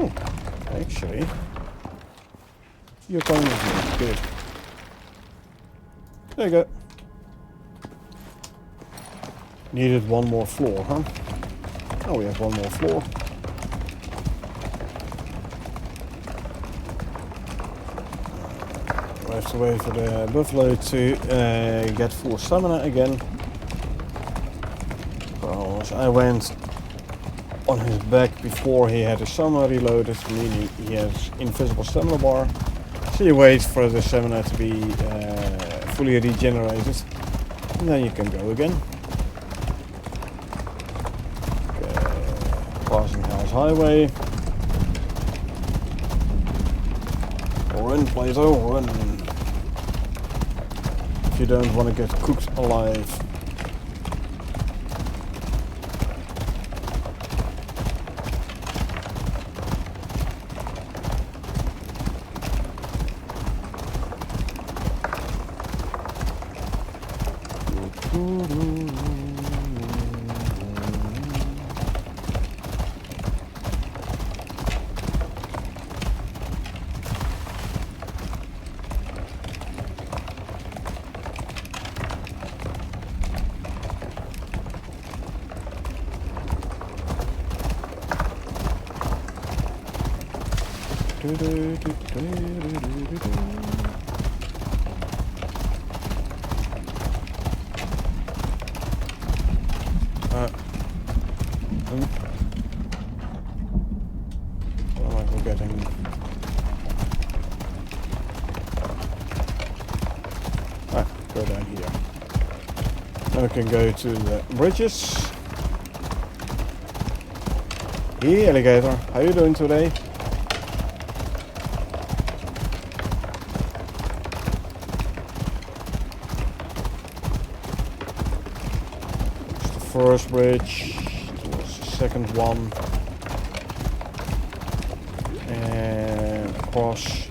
Oh, actually, you're going with me. Good. There you go. Needed one more floor, huh? Oh, we have one more floor. We have to wait for the buffalo to get full stamina again. Because I went on his back before he had his stamina reloaded, meaning he has invisible stamina bar. So you wait for the stamina to be fully regenerated, and then you can go again. Okay. Passing House Highway. Run, Plato, run. If you don't want to get cooked alive. What am I forgetting. Ah, go down here. Now we can go to the bridges. Hey alligator, how you doing today? It's the first bridge, towards the second one. And across.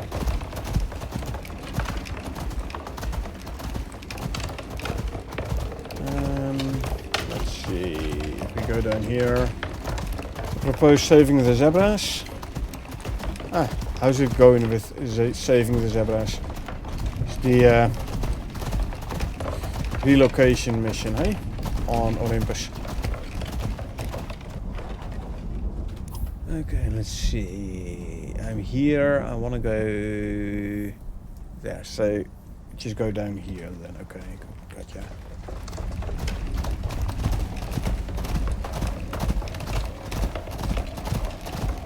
Let's see, if we go down here. Propose saving the zebras. Ah, how's it going with saving the zebras? It's the relocation mission, hey? On Olympus. Okay, let's see. I'm here. I want to go there. So just go down here then. Okay, gotcha.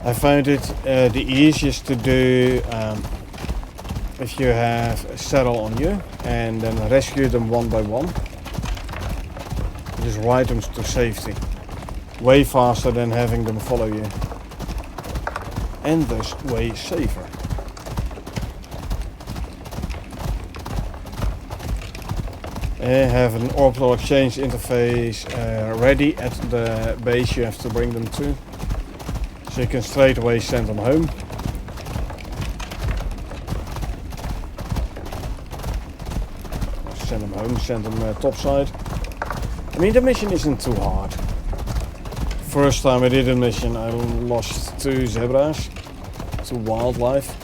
I found it the easiest to do if you have a saddle on you and then rescue them one by one. Just ride them to safety. Way faster than having them follow you. And thus way safer. Have an orbital exchange interface ready at the base you have to bring them to. So you can straight away send them home. Send them home, send them topside. I mean, the mission isn't too hard. First time I did a mission, I lost 2 zebras to wildlife.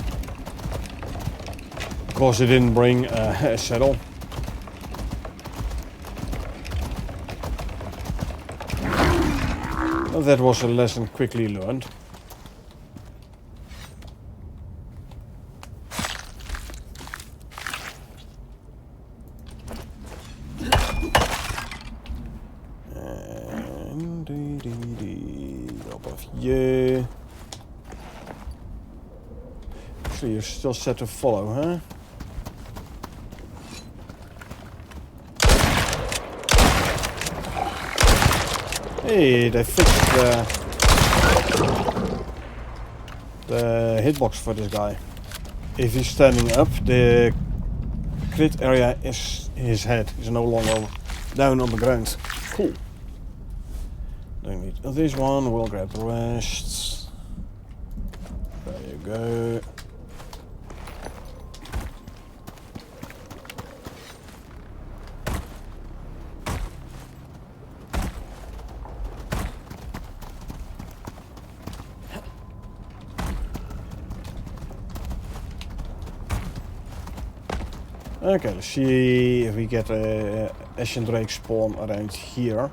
Because I didn't bring a saddle. Well, that was a lesson quickly learned. Yeah. So you're still set to follow, huh? Hey, they fixed the hitbox for this guy. If he's standing up, the crit area is his head. He's no longer down on the ground. Cool. Don't need this one. We'll grab the rest. There you go. Okay, let's see if we get a Ashen Drake spawn around here.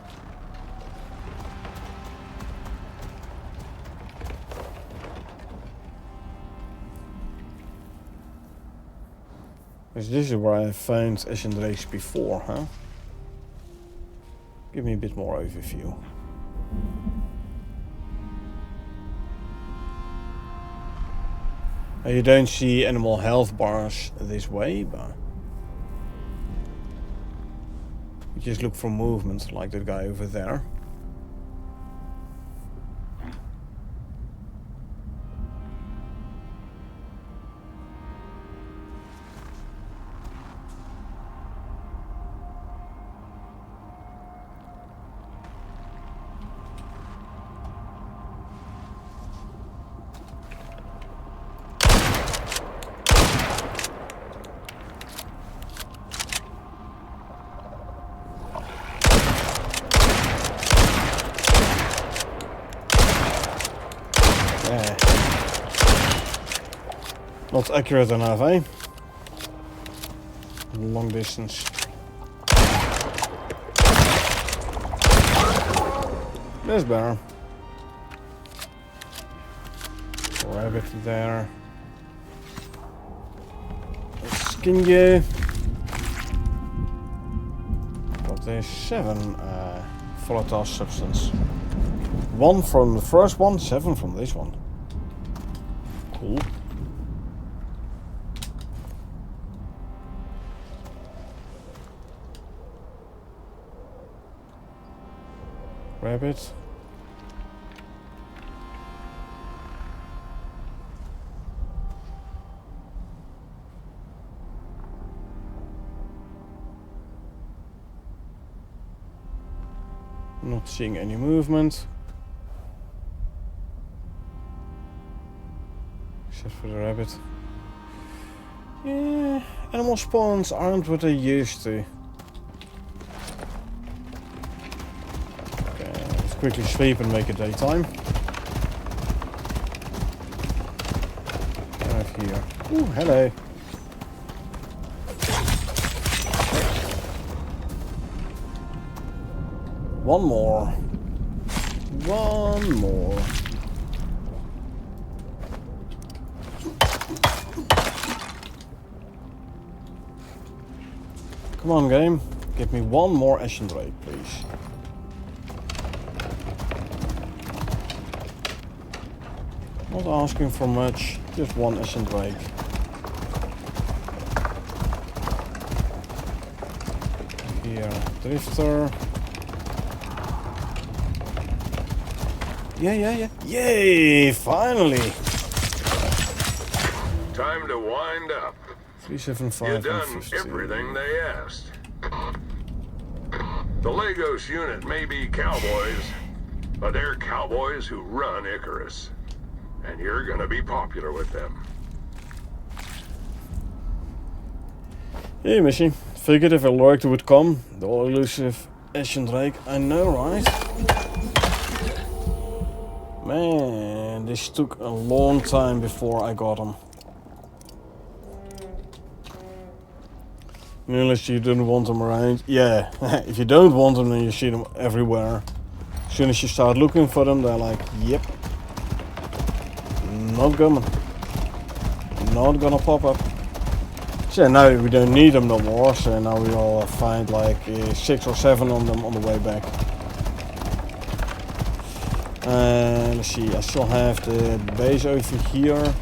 Because this is where I found Ashen Drakes before, huh? Give me a bit more overview. You don't see animal health bars this way, but you just look for movement, like that guy over there. Not accurate enough, eh? Long distance. That's better. Rabbit there. Skin you. But there's 7 volatile substance. 1 from the first one, 7 from this one. Cool. Grab it. Not seeing any movement. Except for the rabbit. Yeah, animal spawns aren't what they used to. Okay, let's quickly sweep and make it daytime. Right here. Ooh, hello. One more. One more. Come on, game. Give me one more Ashen Drake, please. Not asking for much, just one Ashen Drake. Here, Drifter. Yeah. Yay! Finally! Time to wind up. 375 You and done 50. everything they asked. The Lagos unit may be cowboys, but they're cowboys who run Icarus. And you're gonna be popular with them. Hey, Missy. Figured if I lurked it would come. The all-elusive Ashen Drake. I know, right? Man, this took a long time before I got him. Unless you didn't want them around. Yeah, if you don't want them, then you see them everywhere. As soon as you start looking for them, they're like, yep. Not coming. Not gonna pop up. So now we don't need them no more, so now we'll find like 6 or 7 on them on the way back. Let's see, I still have the base over here.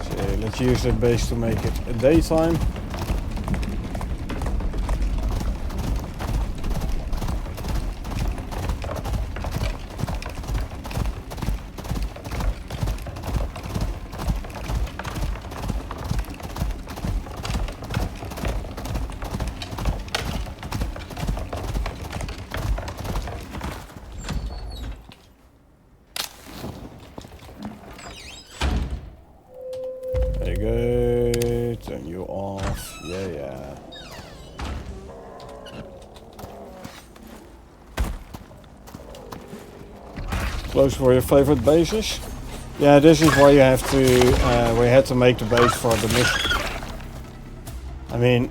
So let's use that base to make it a daytime. There you go, turn you off, yeah. Close for your favorite bases. Yeah, this is where you have to, where you had to make the base for the mission. I mean,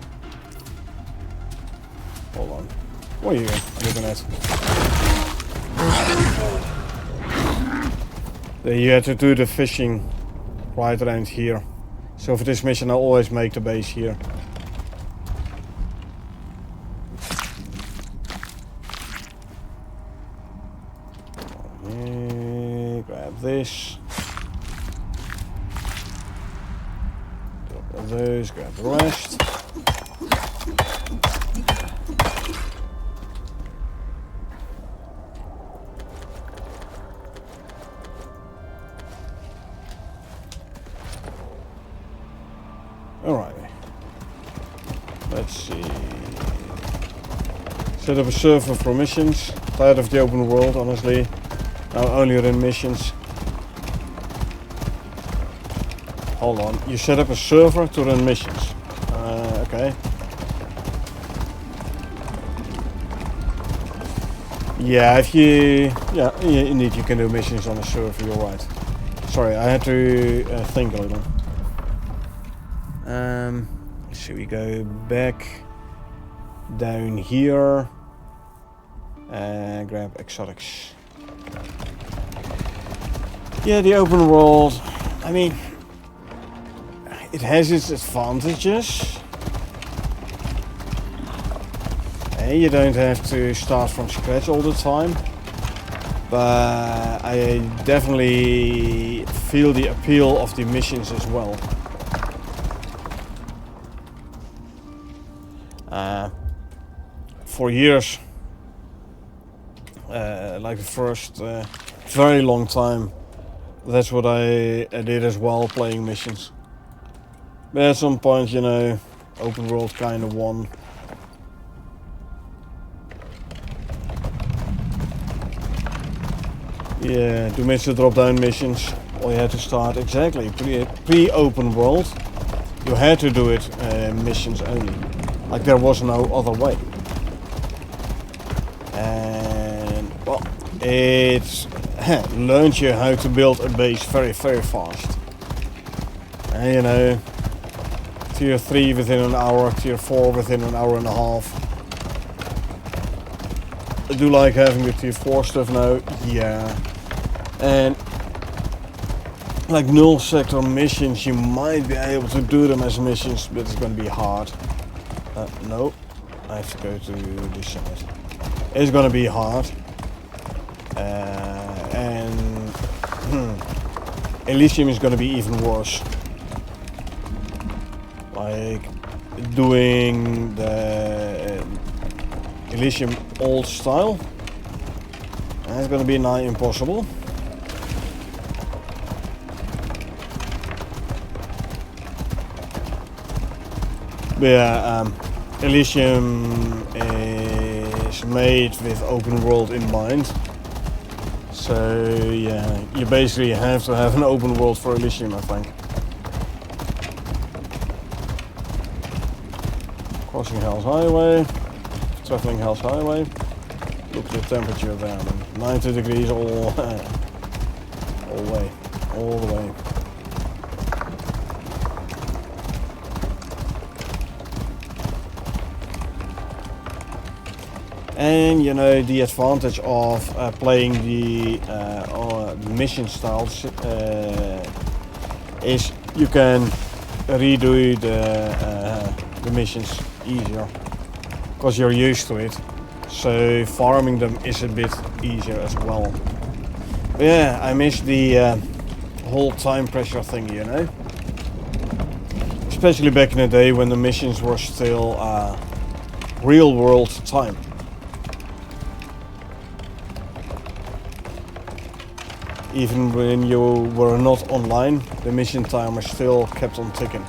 hold on, what are you looking at? There you had to do the fishing right around here. So for this mission I'll always make the base here. Grab this. Grab those, grab the rest. Alrighty. Let's see. Set up a server for missions. Tired of the open world, honestly. Now only run missions. Hold on. You set up a server to run missions. Okay. Yeah, if you... Yeah, indeed you can do missions on a server, you're right. Sorry, I had to think a little. Should we go back down here and grab exotics? Yeah, the open world, I mean, it has its advantages. And you don't have to start from scratch all the time. But I definitely feel the appeal of the missions as well. For years, like the first very long time, that's what I did as well, playing missions. But at some point, you know, open world kind of won. Yeah, to miss the drop-down missions, well, you had to start exactly pre-open world. You had to do it missions only, like there was no other way. And well, it learns you how to build a base very, very fast. And you know, tier 3 within an hour, tier 4 within an hour and a half. I do like having the tier 4 stuff now, yeah. And like null sector missions, you might be able to do them as missions, but it's going to be hard. No, I have to go to this side. It's going to be hard. And Elysium is going to be even worse. Like doing the Elysium old style, that's going to be nigh impossible. But yeah, Elysium is made with open world in mind. So yeah, you basically have to have an open world for Elysium, I think. Crossing Hell's Highway, traveling Hell's Highway. Look at the temperature there, man. 90 degrees all the way. And you know, the advantage of playing the mission styles is you can redo the missions easier because you're used to it. So farming them is a bit easier as well. But yeah, I miss the whole time pressure thing, you know. Especially back in the day when the missions were still real world time. Even when you were not online, the mission timer still kept on ticking.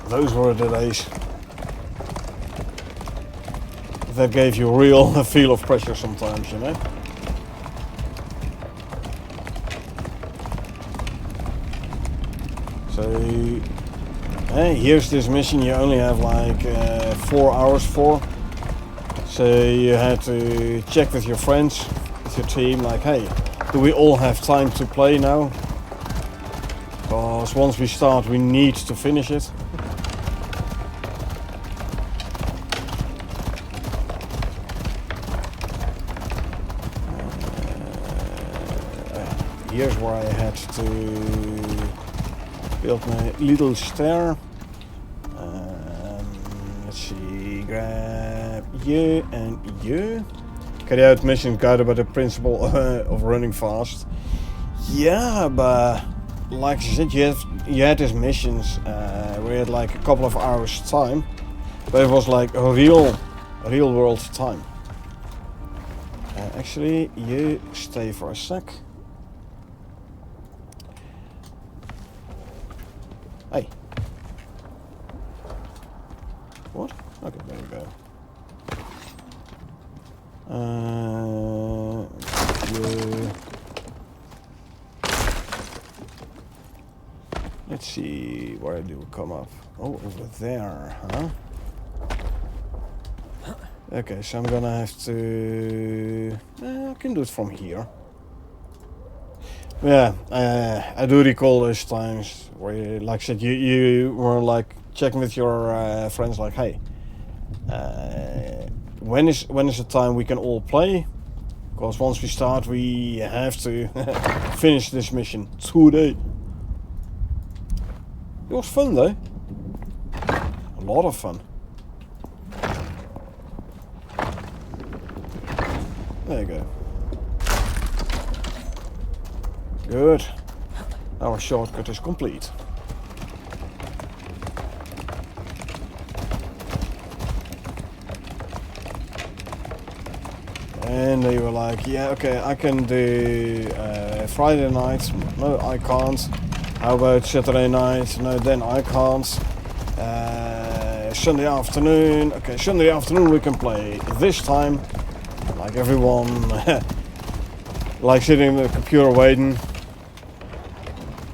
Those were the days. That gave you a real feel of pressure sometimes, you know. So, hey, here's this mission you only have like 4 hours for. So you had to check with your friends, with your team, like, hey, do we all have time to play now? Because once we start, we need to finish it. Here's where I had to build my little stair. Let's see, grab you and you. Carry out mission guided by the principle of running fast. Yeah, but like I said, you had these missions we had like a couple of hours time, but it was like a real world time. Actually, you stay for a sec. Hey. What? Okay, there we go. Let's see, where do we come up? Oh, over there, huh? Okay, so I'm gonna have to... I can do it from here. Yeah, I do recall those times where, you, like I said, you were like checking with your friends, like, hey, when is the time we can all play? Because once we start, we have to finish this mission today. It was fun though. A lot of fun. There you go. Good. Our shortcut is complete. And they were like, yeah, okay, I can do Friday night. No, I can't. How about Saturday night? No, then I can't. Sunday afternoon. Okay, Sunday afternoon we can play this time. Like everyone, like sitting in the computer waiting.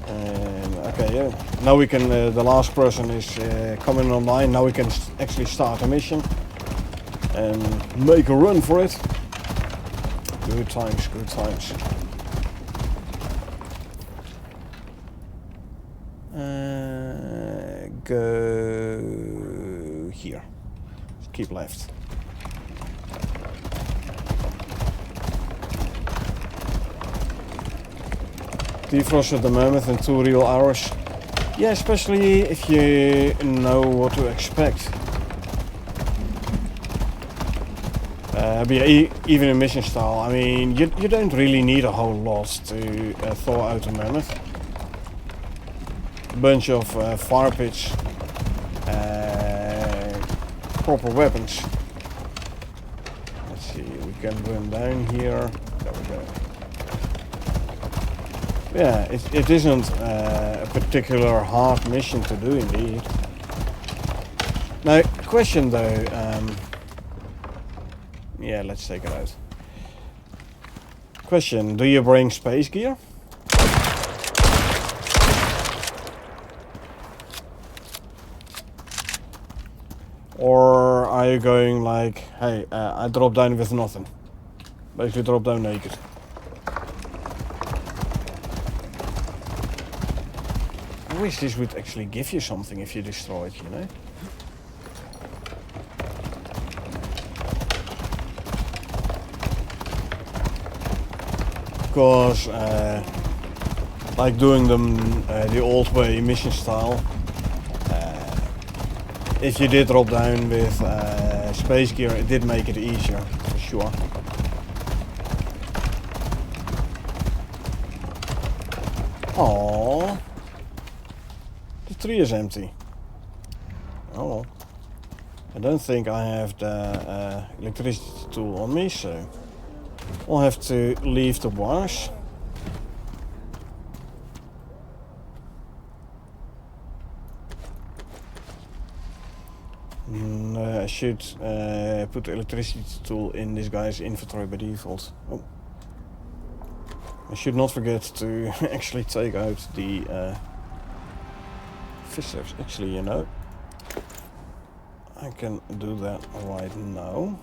And okay, yeah. Now we can, the last person is coming online. Now we can actually start a mission and make a run for it. Good times, good times. Go here. Keep left. Defrost at the moment in 2 real hours. Yeah, especially if you know what to expect. But yeah, even in mission style, I mean, you don't really need a whole lot to thaw out a mammoth. Bunch of fire pits, proper weapons. Let's see, we can run down here. There we go. Yeah, it isn't a particular hard mission to do indeed. Now, question though. Yeah, let's take it out. Question, do you bring space gear? Or are you going like, hey, I drop down with nothing. Basically drop down naked. I wish this would actually give you something if you destroy it, you know? Because, like doing them the old way, mission style, if you did drop down with space gear, it did make it easier, for sure. Aww, the tree is empty. Oh well. I don't think I have the electricity tool on me, so we'll have to leave the wires. I should put the electricity tool in this guy's inventory by default. Oh. I should not forget to actually take out the fissures. Actually, you know, I can do that right now.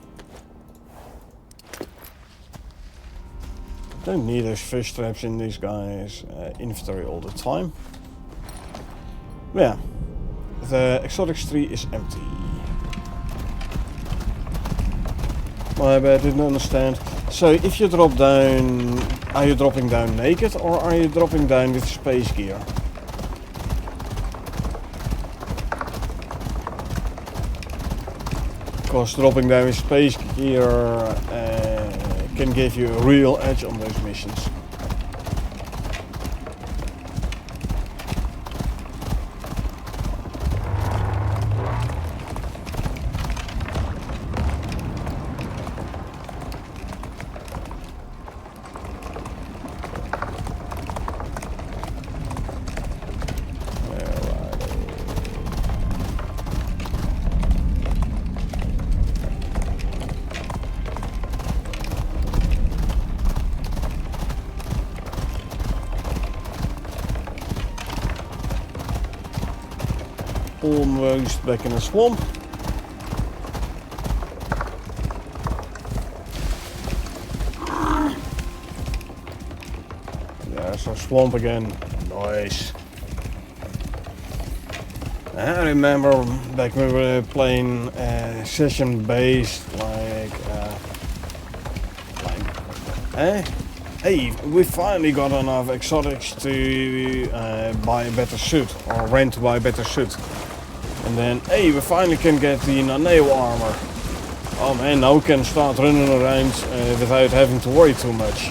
Don't need those fish traps in this guy's inventory all the time. Yeah, the exotics tree is empty. My bad, didn't understand. So if you drop down, are you dropping down naked or are you dropping down with space gear? Because dropping down with space gear can give you a real edge on those missions. Almost back in the swamp. There's our swamp again. Nice. I remember back when we were playing session based, hey, we finally got enough exotics to buy a better suit, or rent to buy a better suit. And then, hey, we finally can get the nano armor. Oh man, now we can start running around without having to worry too much.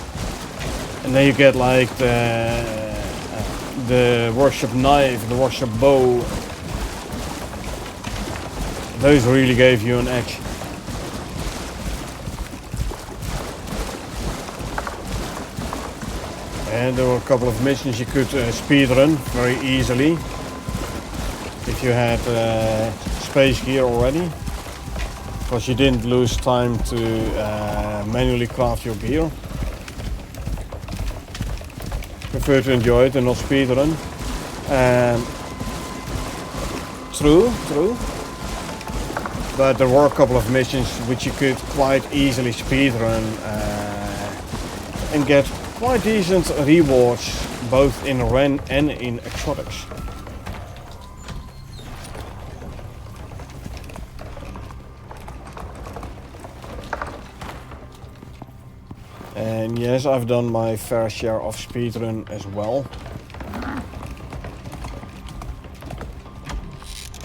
And then you get like the workshop knife, the workshop bow. Those really gave you an edge. And there were a couple of missions you could speedrun very easily if you had space gear already, because you didn't lose time to manually craft your gear. Prefer to enjoy it and not speedrun. True. But there were a couple of missions which you could quite easily speedrun and get quite decent rewards both in Ren and in exotics. And yes, I've done my fair share of speedrun as well.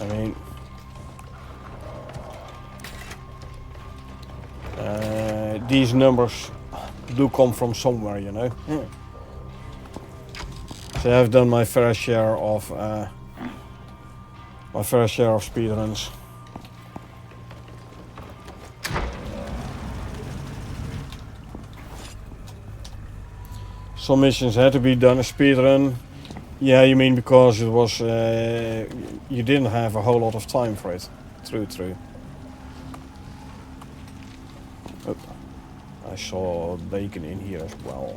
I mean, these numbers do come from somewhere, you know. So I've done my fair share of speedruns. Some missions had to be done a speedrun. Yeah, you mean because it was you didn't have a whole lot of time for it. True. Oh, I saw bacon in here as well.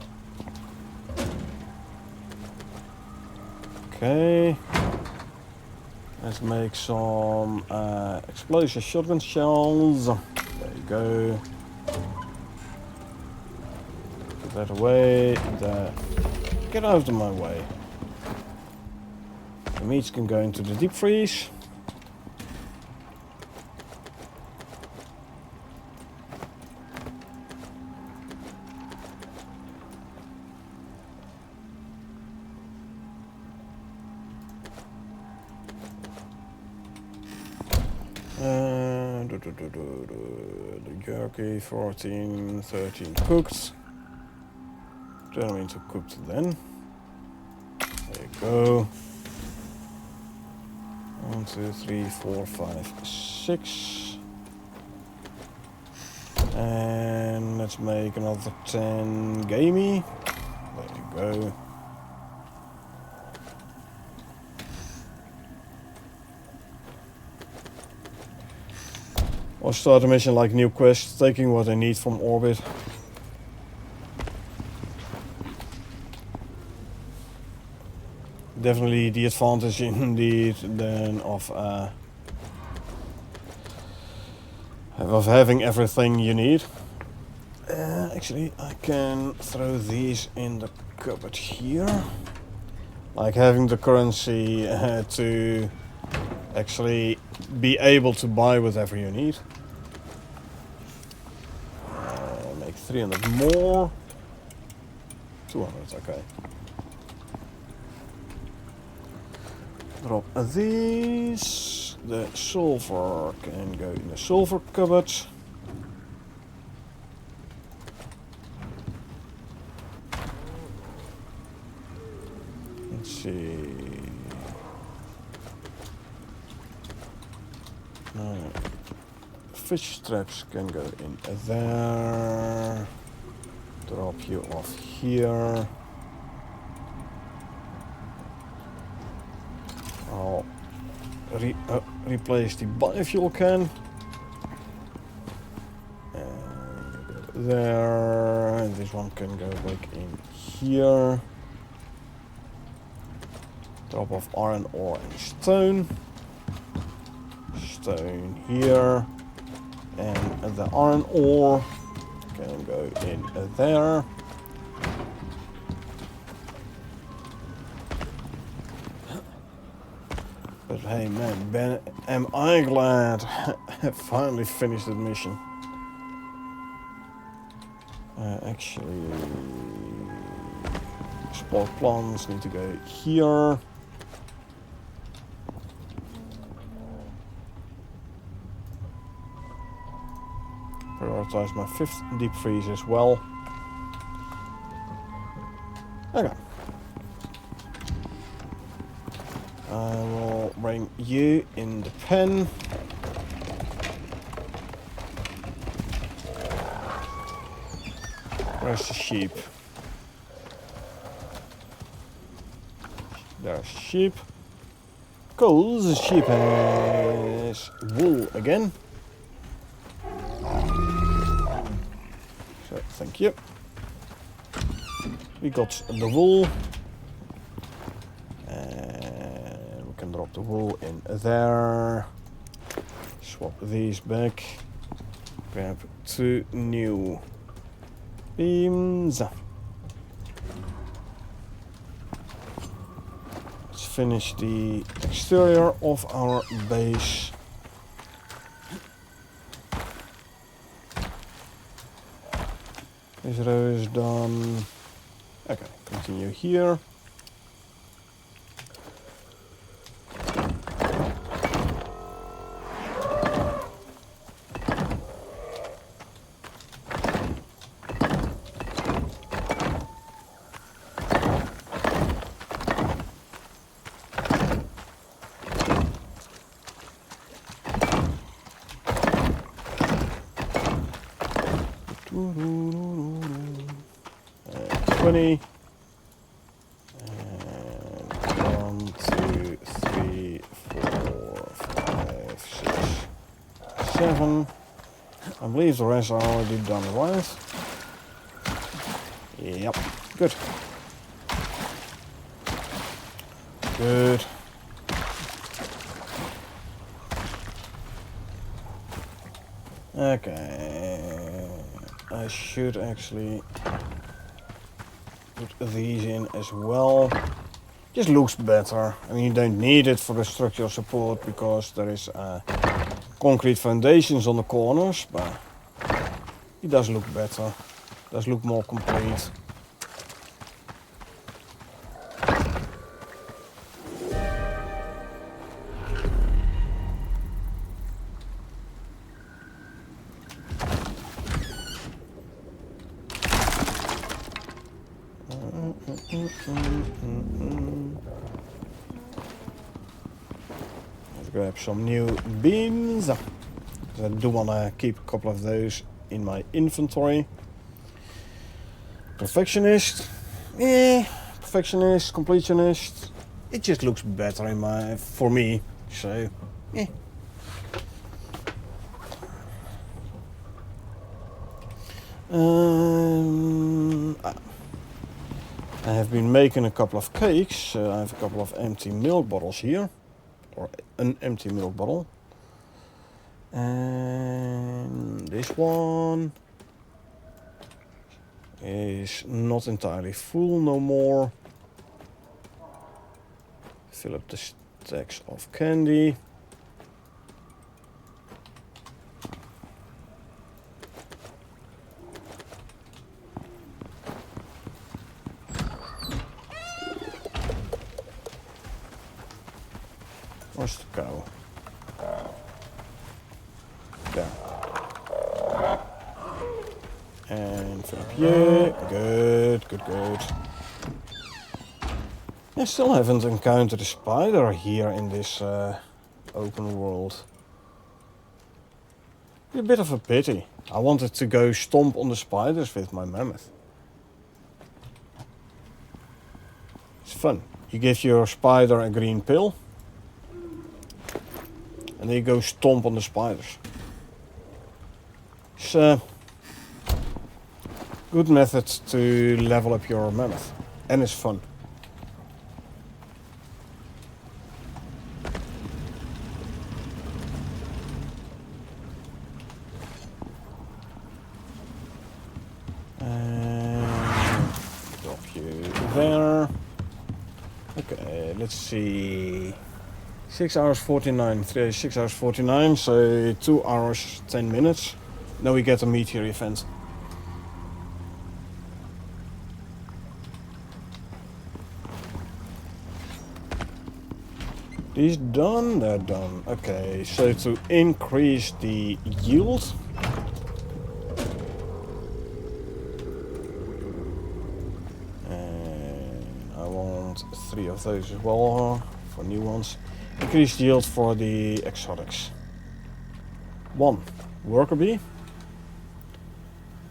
Okay. Let's make some explosive shotgun shells. There you go. Put that away. Get out of my way. The meats can go into the deep freeze. The jerky 14, 13 cooked. Turn them into cooked then. There you go. 1, 2, 3, 4, 5, 6. And let's make another 10 gamey. There you go. Or start a mission like New Quest, taking what I need from orbit. Definitely the advantage indeed then of having everything you need. Actually, I can throw these in the cupboard here. Like having the currency to actually be able to buy whatever you need. Make 300 more. 200, okay. Drop these. The silver can go in the silver cupboard. Let's see. Fish traps can go in there. Drop you off here. I'll replace the biofuel can. And there. And this one can go back in here. Drop off iron ore and stone. Stone here. And the iron ore can go in there. But hey man, Ben, am I glad I finally finished the mission. Actually, sport plants need to go here. Prioritize my 5th deep freeze as well. Okay. I will bring you in the pen. Where's the sheep? There's sheep. Cool, the sheep has wool again. So, thank you. We got the wool. And we can drop the wool in there. Swap these back. Grab 2 new beams. Let's finish the exterior of our base. This row is done. Okay, continue here. And 20. And 1, 2, 3, 4, 5, 6, 7. I believe the rest are already done, right? Yep. Good. Good. Okay. I should actually put these in as well. Just looks better. I mean, you don't need it for the structural support because there is concrete foundations on the corners, but it does look better. Does look more complete. Let's grab some new beams. I do want to keep a couple of those in my inventory. Perfectionist. Perfectionist, completionist. It just looks better for me. So, I have been making a couple of cakes. I have a couple of empty milk bottles here, or an empty milk bottle. And this one is not entirely full no more. Fill up the stacks of candy. Where's the cow? There. And fill up you. Good, good, good. I still haven't encountered a spider here in this open world. A bit of a pity. I wanted to go stomp on the spiders with my mammoth. It's fun. You give your spider a green pill. And then you go stomp on the spiders. It's a good method to level up your mammoth. And it's fun. And drop you there. Okay, let's see. 6 hours 49, 6 hours 49, so 2 hours 10 minutes. Now we get a meteor event. These done? They're done. Okay, so to increase the yield. And want 3 of those as well for new ones. Increased yield for the exotics. 1 worker bee.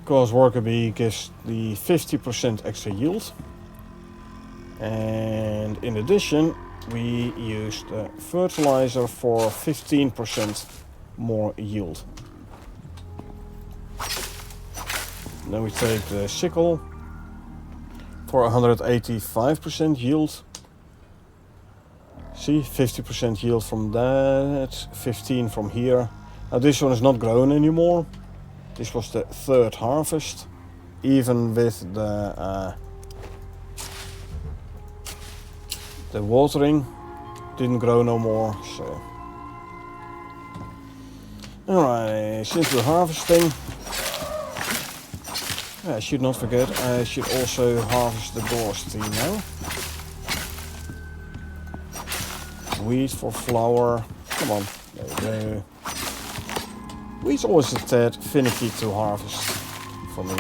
Because worker bee gives the 50% extra yield. And in addition, we used fertilizer for 15% more yield. Then we take the sickle for 185% yield. See, 50% yield from that, 15 from here. Now this one is not grown anymore. This was the 3rd harvest, even with the watering. Didn't grow no more, so. Alright, since we're harvesting, I should not forget, I should also harvest the gorse tea now. Wheat for flour, come on, there we go. Wheat's always a tad finicky to harvest for me.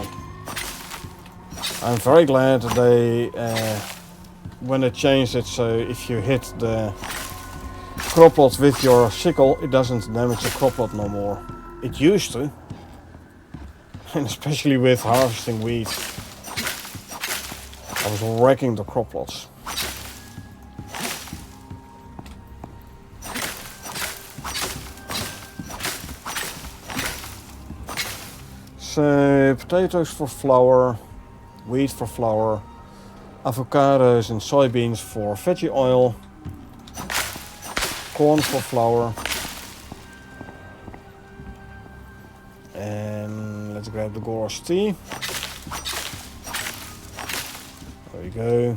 I'm very glad that they, when they changed it, so if you hit the crop plot with your sickle, it doesn't damage the crop plot no more. It used to. And especially with harvesting wheat, I was wrecking the crop plots. So potatoes for flour, wheat for flour, avocados and soybeans for veggie oil, corn for flour, and let's grab the gorse tea. There we go.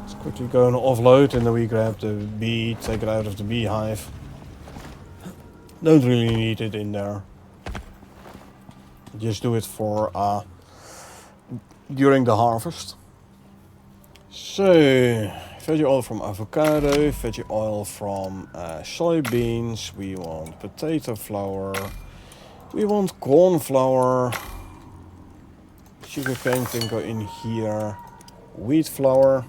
Let's quickly go and offload, and then we grab the bee, take it out of the beehive. Don't really need it in there. Just do it for during the harvest. So, veggie oil from avocado, veggie oil from soybeans, we want potato flour, we want corn flour, sugarcane can go in here, wheat flour.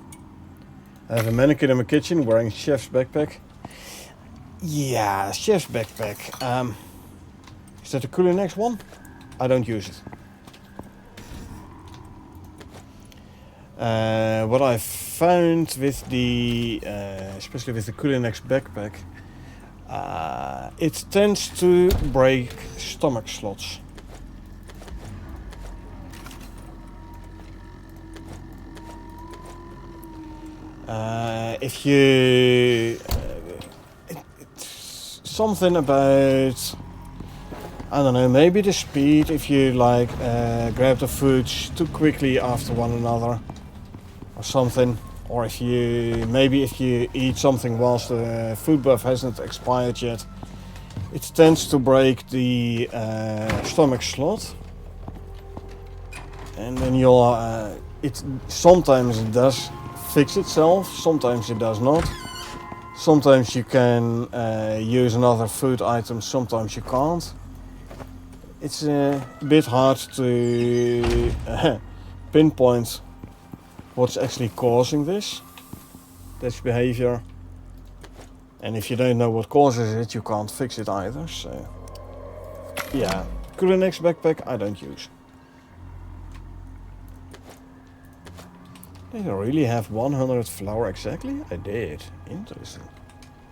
I have a mannequin in my kitchen wearing chef's backpack. Yeah, chef's backpack. Is that the Culinex one? I don't use it. What I found with the, especially with the Culinex backpack, it tends to break stomach slots. If you, it's something about, I don't know, maybe the speed, if you like grab the foods too quickly after one another or something, or if you eat something whilst the food buff hasn't expired yet, it tends to break the stomach slot, and then you'll sometimes it does fix itself, sometimes it does not. Sometimes you can use another food item, sometimes you can't. It's a bit hard to pinpoint what's actually causing this behavior. And if you don't know what causes it, you can't fix it either. So, yeah, Culinex backpack I don't use. Did I really have 100 flour exactly? I did. Interesting.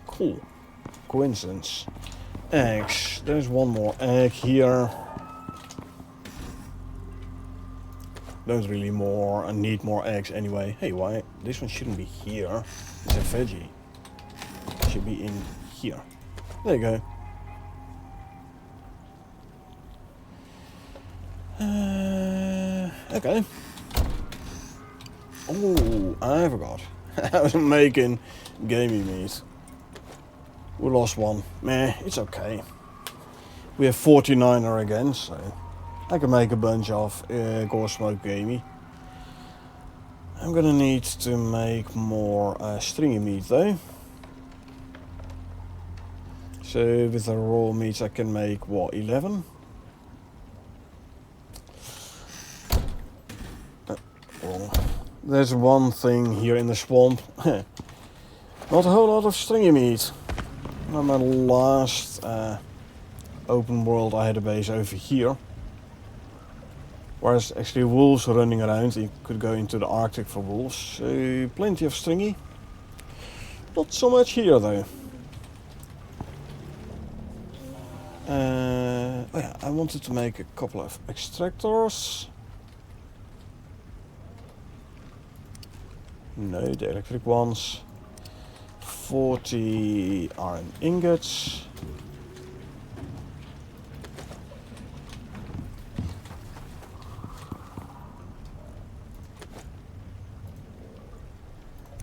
Cool. Coincidence. Eggs. There's one more egg here. Don't really need more eggs anyway. Hey, why? This one shouldn't be here. It's a veggie. It should be in here. There you go. Okay. Oh, I forgot. I was making gamey meat. We lost one. Meh, it's okay. We have 49er again, so I can make a bunch of gore smoked gamey. I'm gonna need to make more stringy meat though. So with the raw meats I can make, what, 11? There's one thing here in the swamp. Not a whole lot of stringy meat. On my last open world I had a base over here. Whereas actually wolves running around. You could go into the Arctic for wolves. So plenty of stringy. Not so much here though. Oh yeah, I wanted to make a couple of extractors. No, the electric ones. 40 iron ingots.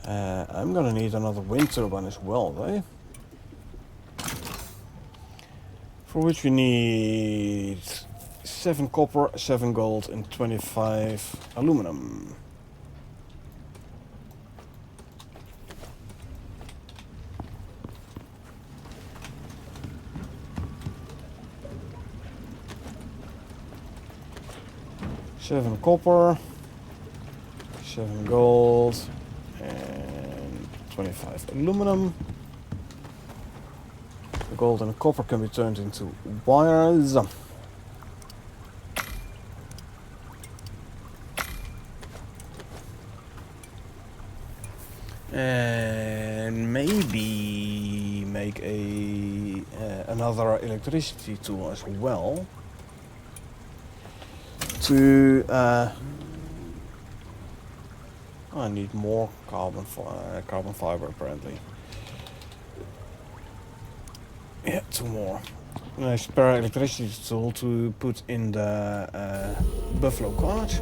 I'm gonna need another wind turbine as well, though. For which we need 7 copper, 7 gold, and 25 aluminum. Seven copper, 7 gold, and 25 aluminum. The gold and the copper can be turned into wires. And maybe make another electricity tool as well. I need more carbon fiber apparently. Yeah, 2 more. And a spare electricity tool to put in the buffalo cart.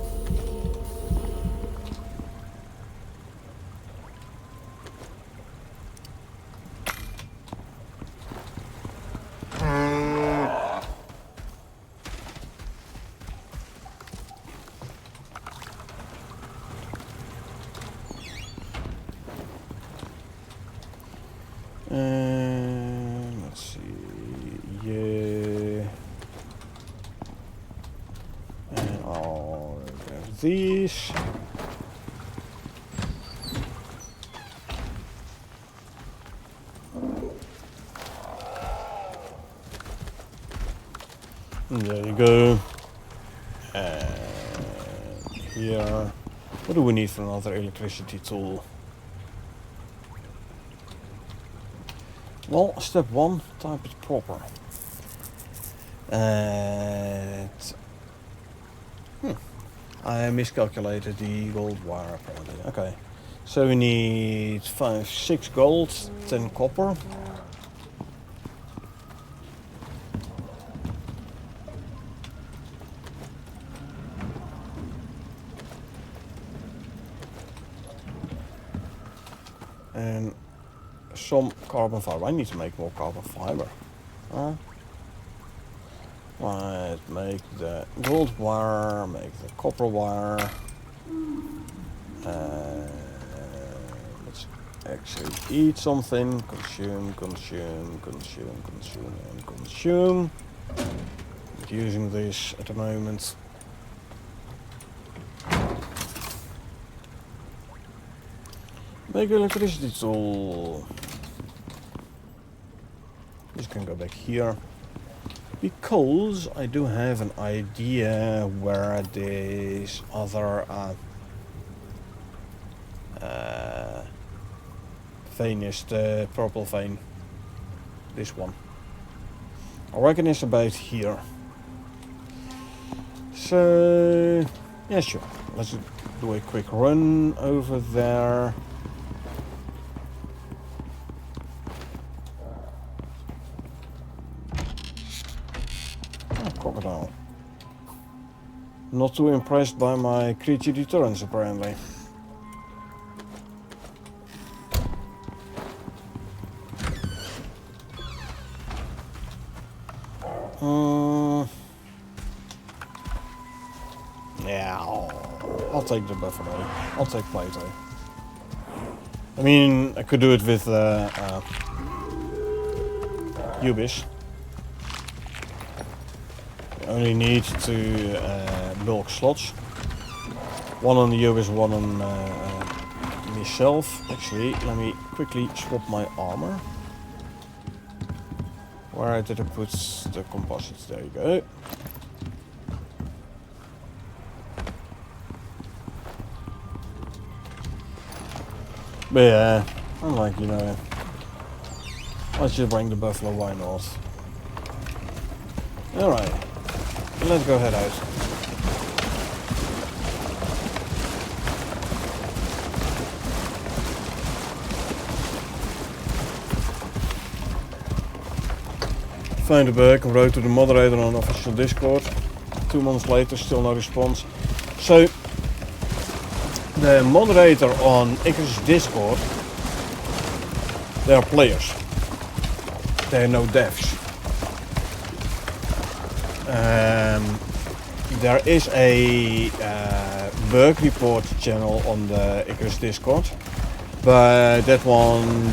Let's see, yeah. And I'll grab these. And there you go. And here. What do we need for another electricity tool? Well, step 1, type it proper. I miscalculated the gold wire apparently. Okay, so we need 6 gold, 10 copper. And some carbon fiber. I need to make more carbon fiber. Right, make the gold wire, make the copper wire. Let's actually eat something. Consume, consume, consume, consume, and consume. Not using this at the moment. Make electricity tool. This can go back here. Because I do have an idea where this other vein is, the purple vein. This one. I reckon it's about here. So, yeah, sure. Let's do a quick run over there. Crocodile. Not too impressed by my creature deterrence apparently. Yeah, I'll take the buffalo. I'll take Plato. I mean, I could do it with Ubis. Only need to bulk slots. One on you is one on myself. Actually, let me quickly swap my armor. Where did I put the composites? There you go. But yeah, I'm like, you know, let's just bring the buffalo, why not? Alright, let's go head out. Found a bug, wrote to the moderator on official Discord. 2 months later, still no response. So, the moderator on Icarus Discord, they are players. They are no devs. There is a bug report channel on the Icarus Discord, but that one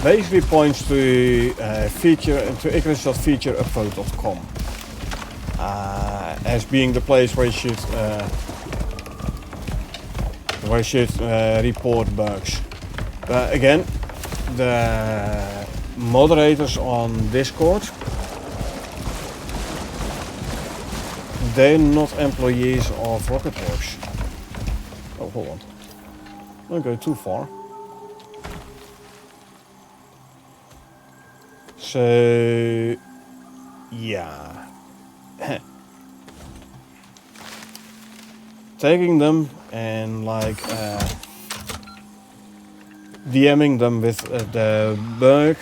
basically points to Icarus.featureupvote.com as being the place where you should report bugs. But again, the moderators on Discord, they're not employees of Rocketworks. Oh, hold on. Don't go too far. So, yeah. Taking them and like DMing them with the bug,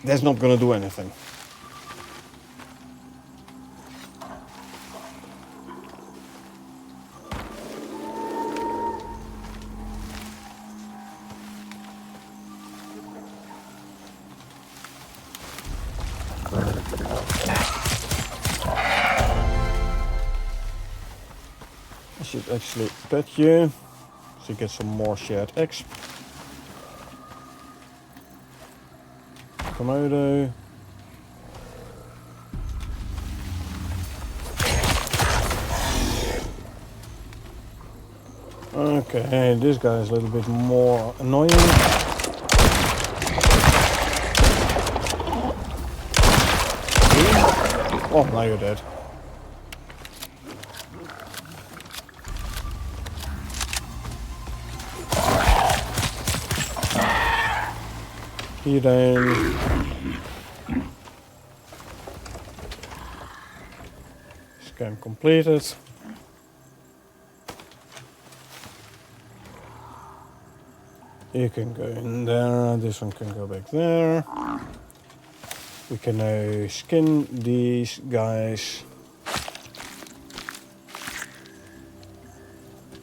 that's not gonna do anything. I should actually pet you to get some more shared exp. Komodo. Okay, this guy is a little bit more annoying. Oh, now you're dead. Healing. Scan completed. You can go in there, this one can go back there. We can now skin these guys.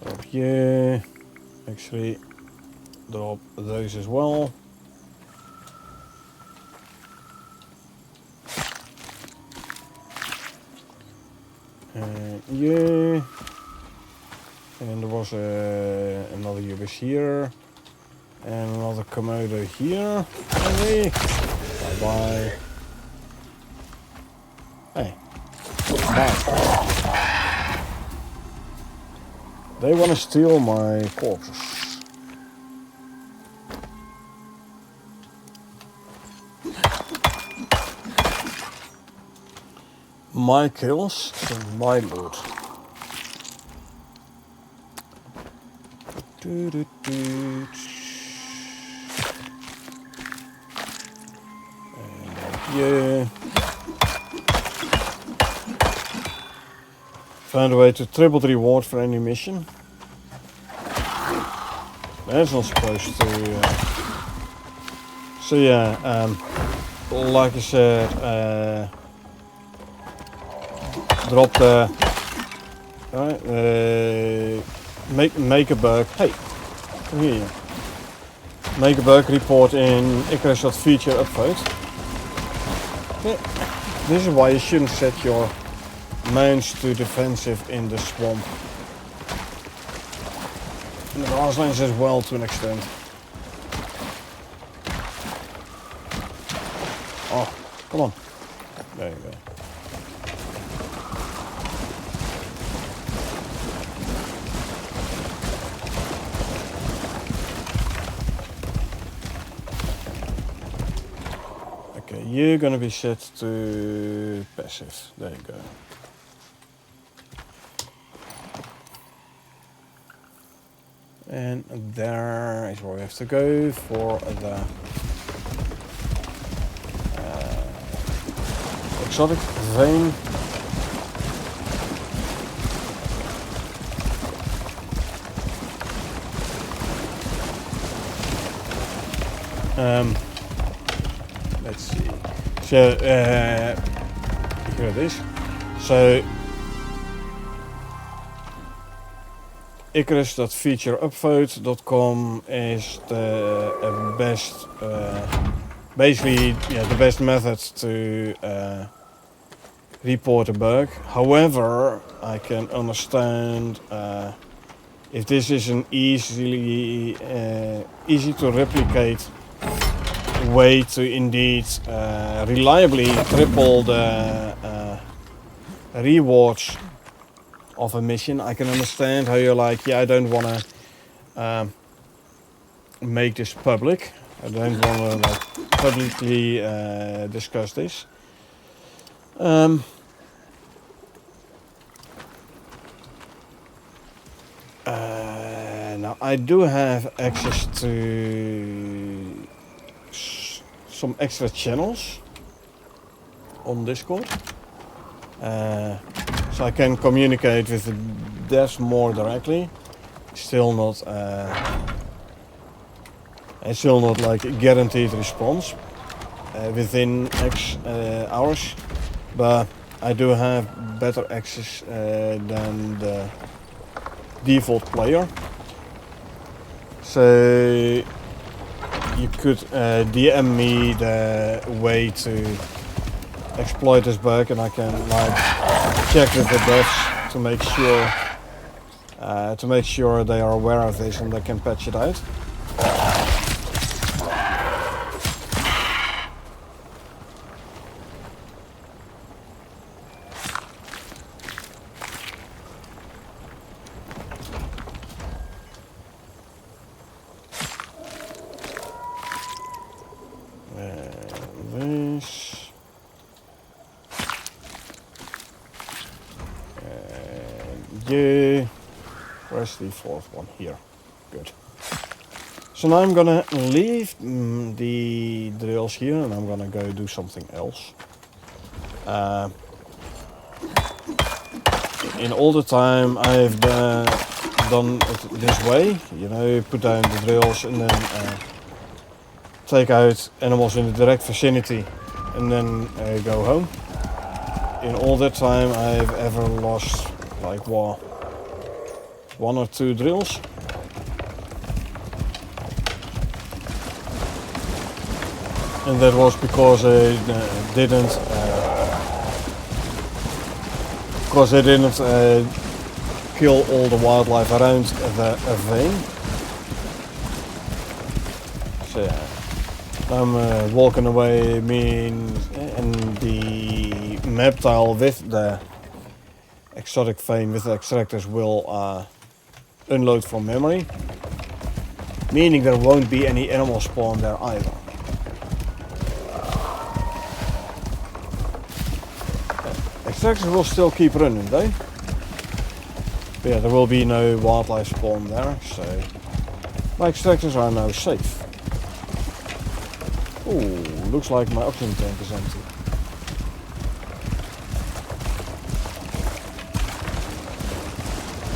Up here. Actually, drop those as well. And yeah. And there was another Ubis here. And another Komodo here. Hey. Bye bye. Hey. Bye. They want to steal my corpses. My kills and my loot. Yeah. Found a way to triple the reward for any mission. That's not supposed to. So yeah, like I said, drop the make a bug. Hey, come here. Make a bug report in Icarus.featureupvote. Yeah. This is why you shouldn't set your mounts to defensive in the swamp. And the grasslands as well to an extent. Oh, come on. There you go. you're gonna be set to passive. There you go. And there is where we have to go for the exotic vein. Let's see. So here it is. So Icarus.featureupvote.com is the best, basically, the best method to report a bug. However, I can understand if this is an easy to replicate way to indeed reliably triple the rewards of a mission. I can understand how you're like, yeah, I don't want to make this public. I don't want to like publicly discuss this. Now I do have access to some extra channels on Discord, so I can communicate with the devs more directly. Still not like a guaranteed response within X hours, but I do have better access than the default player. So you could DM me the way to exploit this bug, and I can like check with the devs to make sure they are aware of this and they can patch it out. Where's the fourth one? Here. Good. So now I'm gonna leave the drills here and I'm gonna go do something else. In all the time I've done it this way, you know, put down the drills and then take out animals in the direct vicinity and then go home. In all that time I've ever lost like one or two drills. And that was because I didn't kill all the wildlife around the vein. So yeah, I'm walking away, and the map tile with the exotic vein with the extractors will unload from memory, meaning there won't be any animal spawn there either. Extractors will still keep running though. But yeah, there will be no wildlife spawn there, so my extractors are now safe. Ooh, looks like my oxygen tank is empty.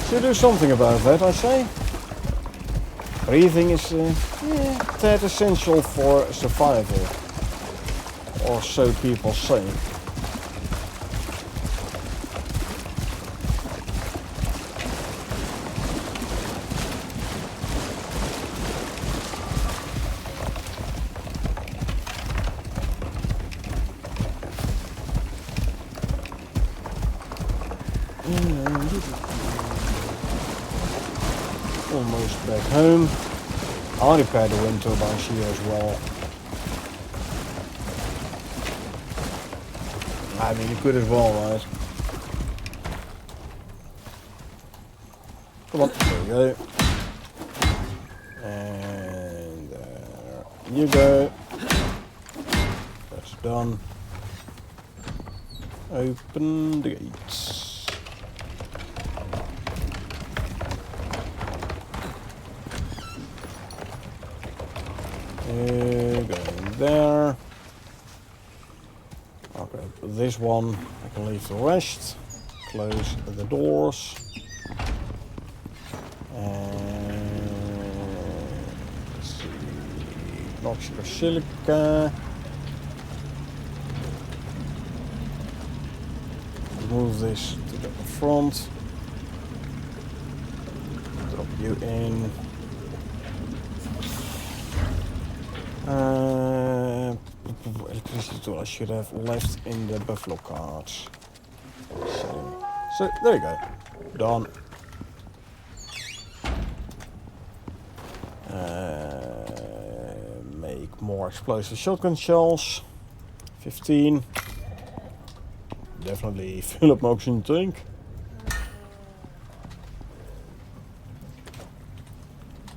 Should do something about that, I say. Breathing is that essential for survival, or so people say. Almost back home. I'll repair the wind turbines here as well. I mean, you could as well, right? Come on, there we go. And there you go. Yes. done. Open the gates. Going there. Okay, this one I can leave the rest. Close the doors. And let's see. Noxious silica. Move this to the front. Drop you in. Electricity tool I should have left in the buffalo carts. So there you go. Done. Make more explosive shotgun shells. 15. Definitely fill up my oxygen tank.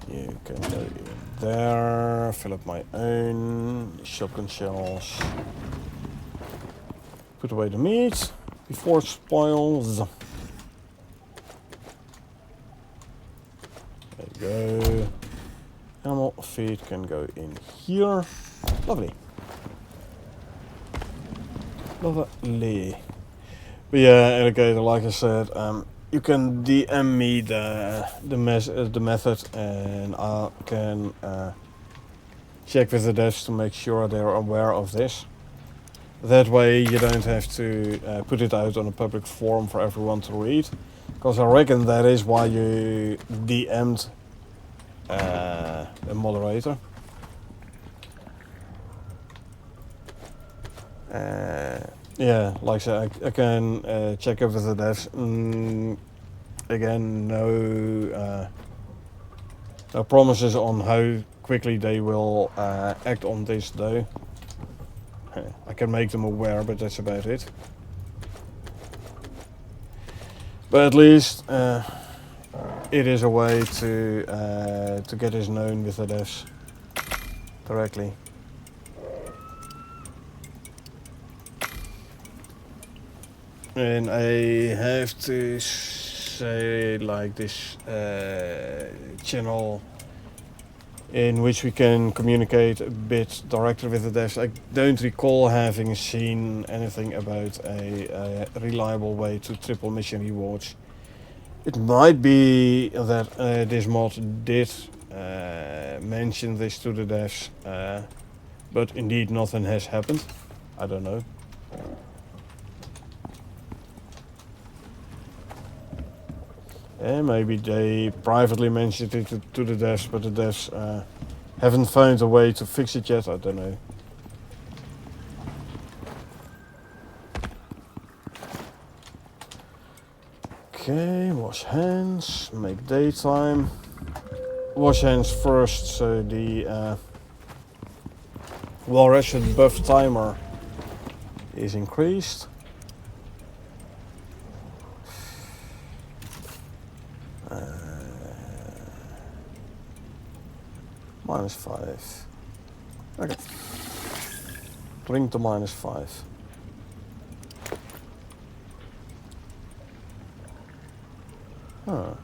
You can go in there, fill up my own shotgun shells. Put away the meat before it spoils. There you go. Animal feed can go in here. Lovely. Lovely. But yeah, alligator, like I said, you can DM me the method, and I can check with the devs to make sure they're aware of this. That way you don't have to put it out on a public forum for everyone to read. Because I reckon that is why you DM'd a moderator. Yeah, like I said, I can check over the devs. Again, no promises on how quickly they will act on this though. I can make them aware, but that's about it. But at least it is a way to get this known with the devs directly. And I have to say, like, this channel in which we can communicate a bit directly with the devs. I don't recall having seen anything about a reliable way to triple mission rewards. It might be that this mod did mention this to the devs, but indeed nothing has happened. I don't know. Maybe they privately mentioned it to the devs, but the devs haven't found a way to fix it yet. I don't know. Okay, wash hands, make daytime. Wash hands first, so the well-rested buff timer is increased. -5. Okay. Bring to -5. Huh.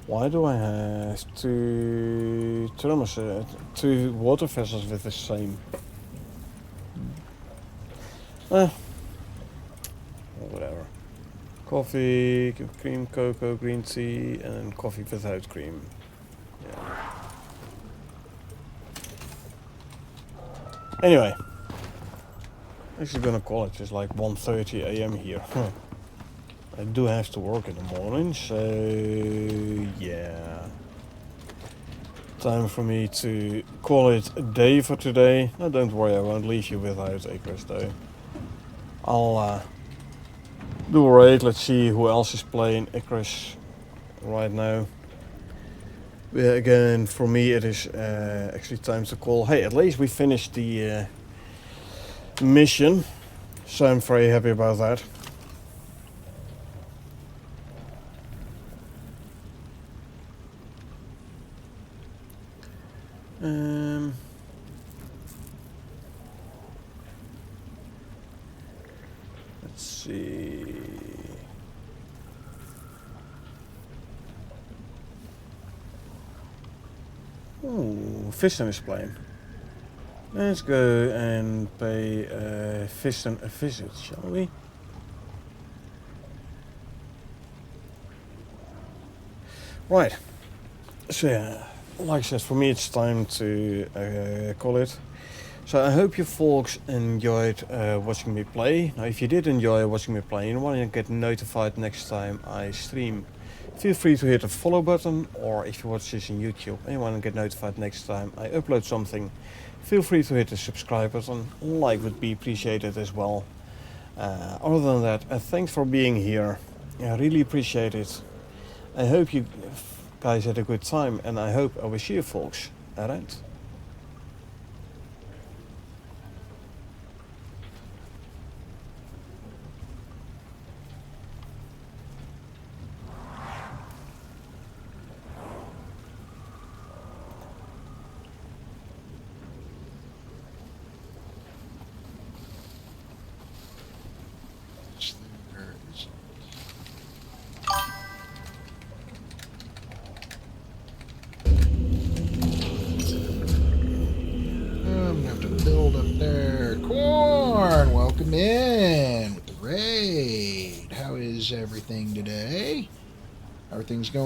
Why do I have two water vessels with the same? Whatever. Coffee, cream, cocoa, green tea, and coffee without cream. Yeah. Anyway, actually gonna call it. It's like 1:30 AM here. I do have to work in the morning, so yeah. Time for me to call it a day for today. No, don't worry, I won't leave you without Icarus though. I'll do a raid. Let's see who else is playing Icarus right now. Yeah, again, for me it is actually time to call. Hey, at least we finished the mission, so I'm very happy about that. Let's see. Ooh, Fiston is playing. Let's go and pay Fiston a visit, shall we? Right. So yeah, like I said, for me it's time to call it. So I hope you folks enjoyed watching me play. Now if you did enjoy watching me play and want to get notified next time I stream, feel free to hit the follow button, or if you watch this on YouTube and you want to get notified next time I upload something, feel free to hit the subscribe button. Like would be appreciated as well. Other than that, thanks for being here. I really appreciate it. I hope you guys had a good time, and I hope I will see you folks around. I'm gonna have to build up there. Corn, welcome in with the raid. How is everything today? How are things going?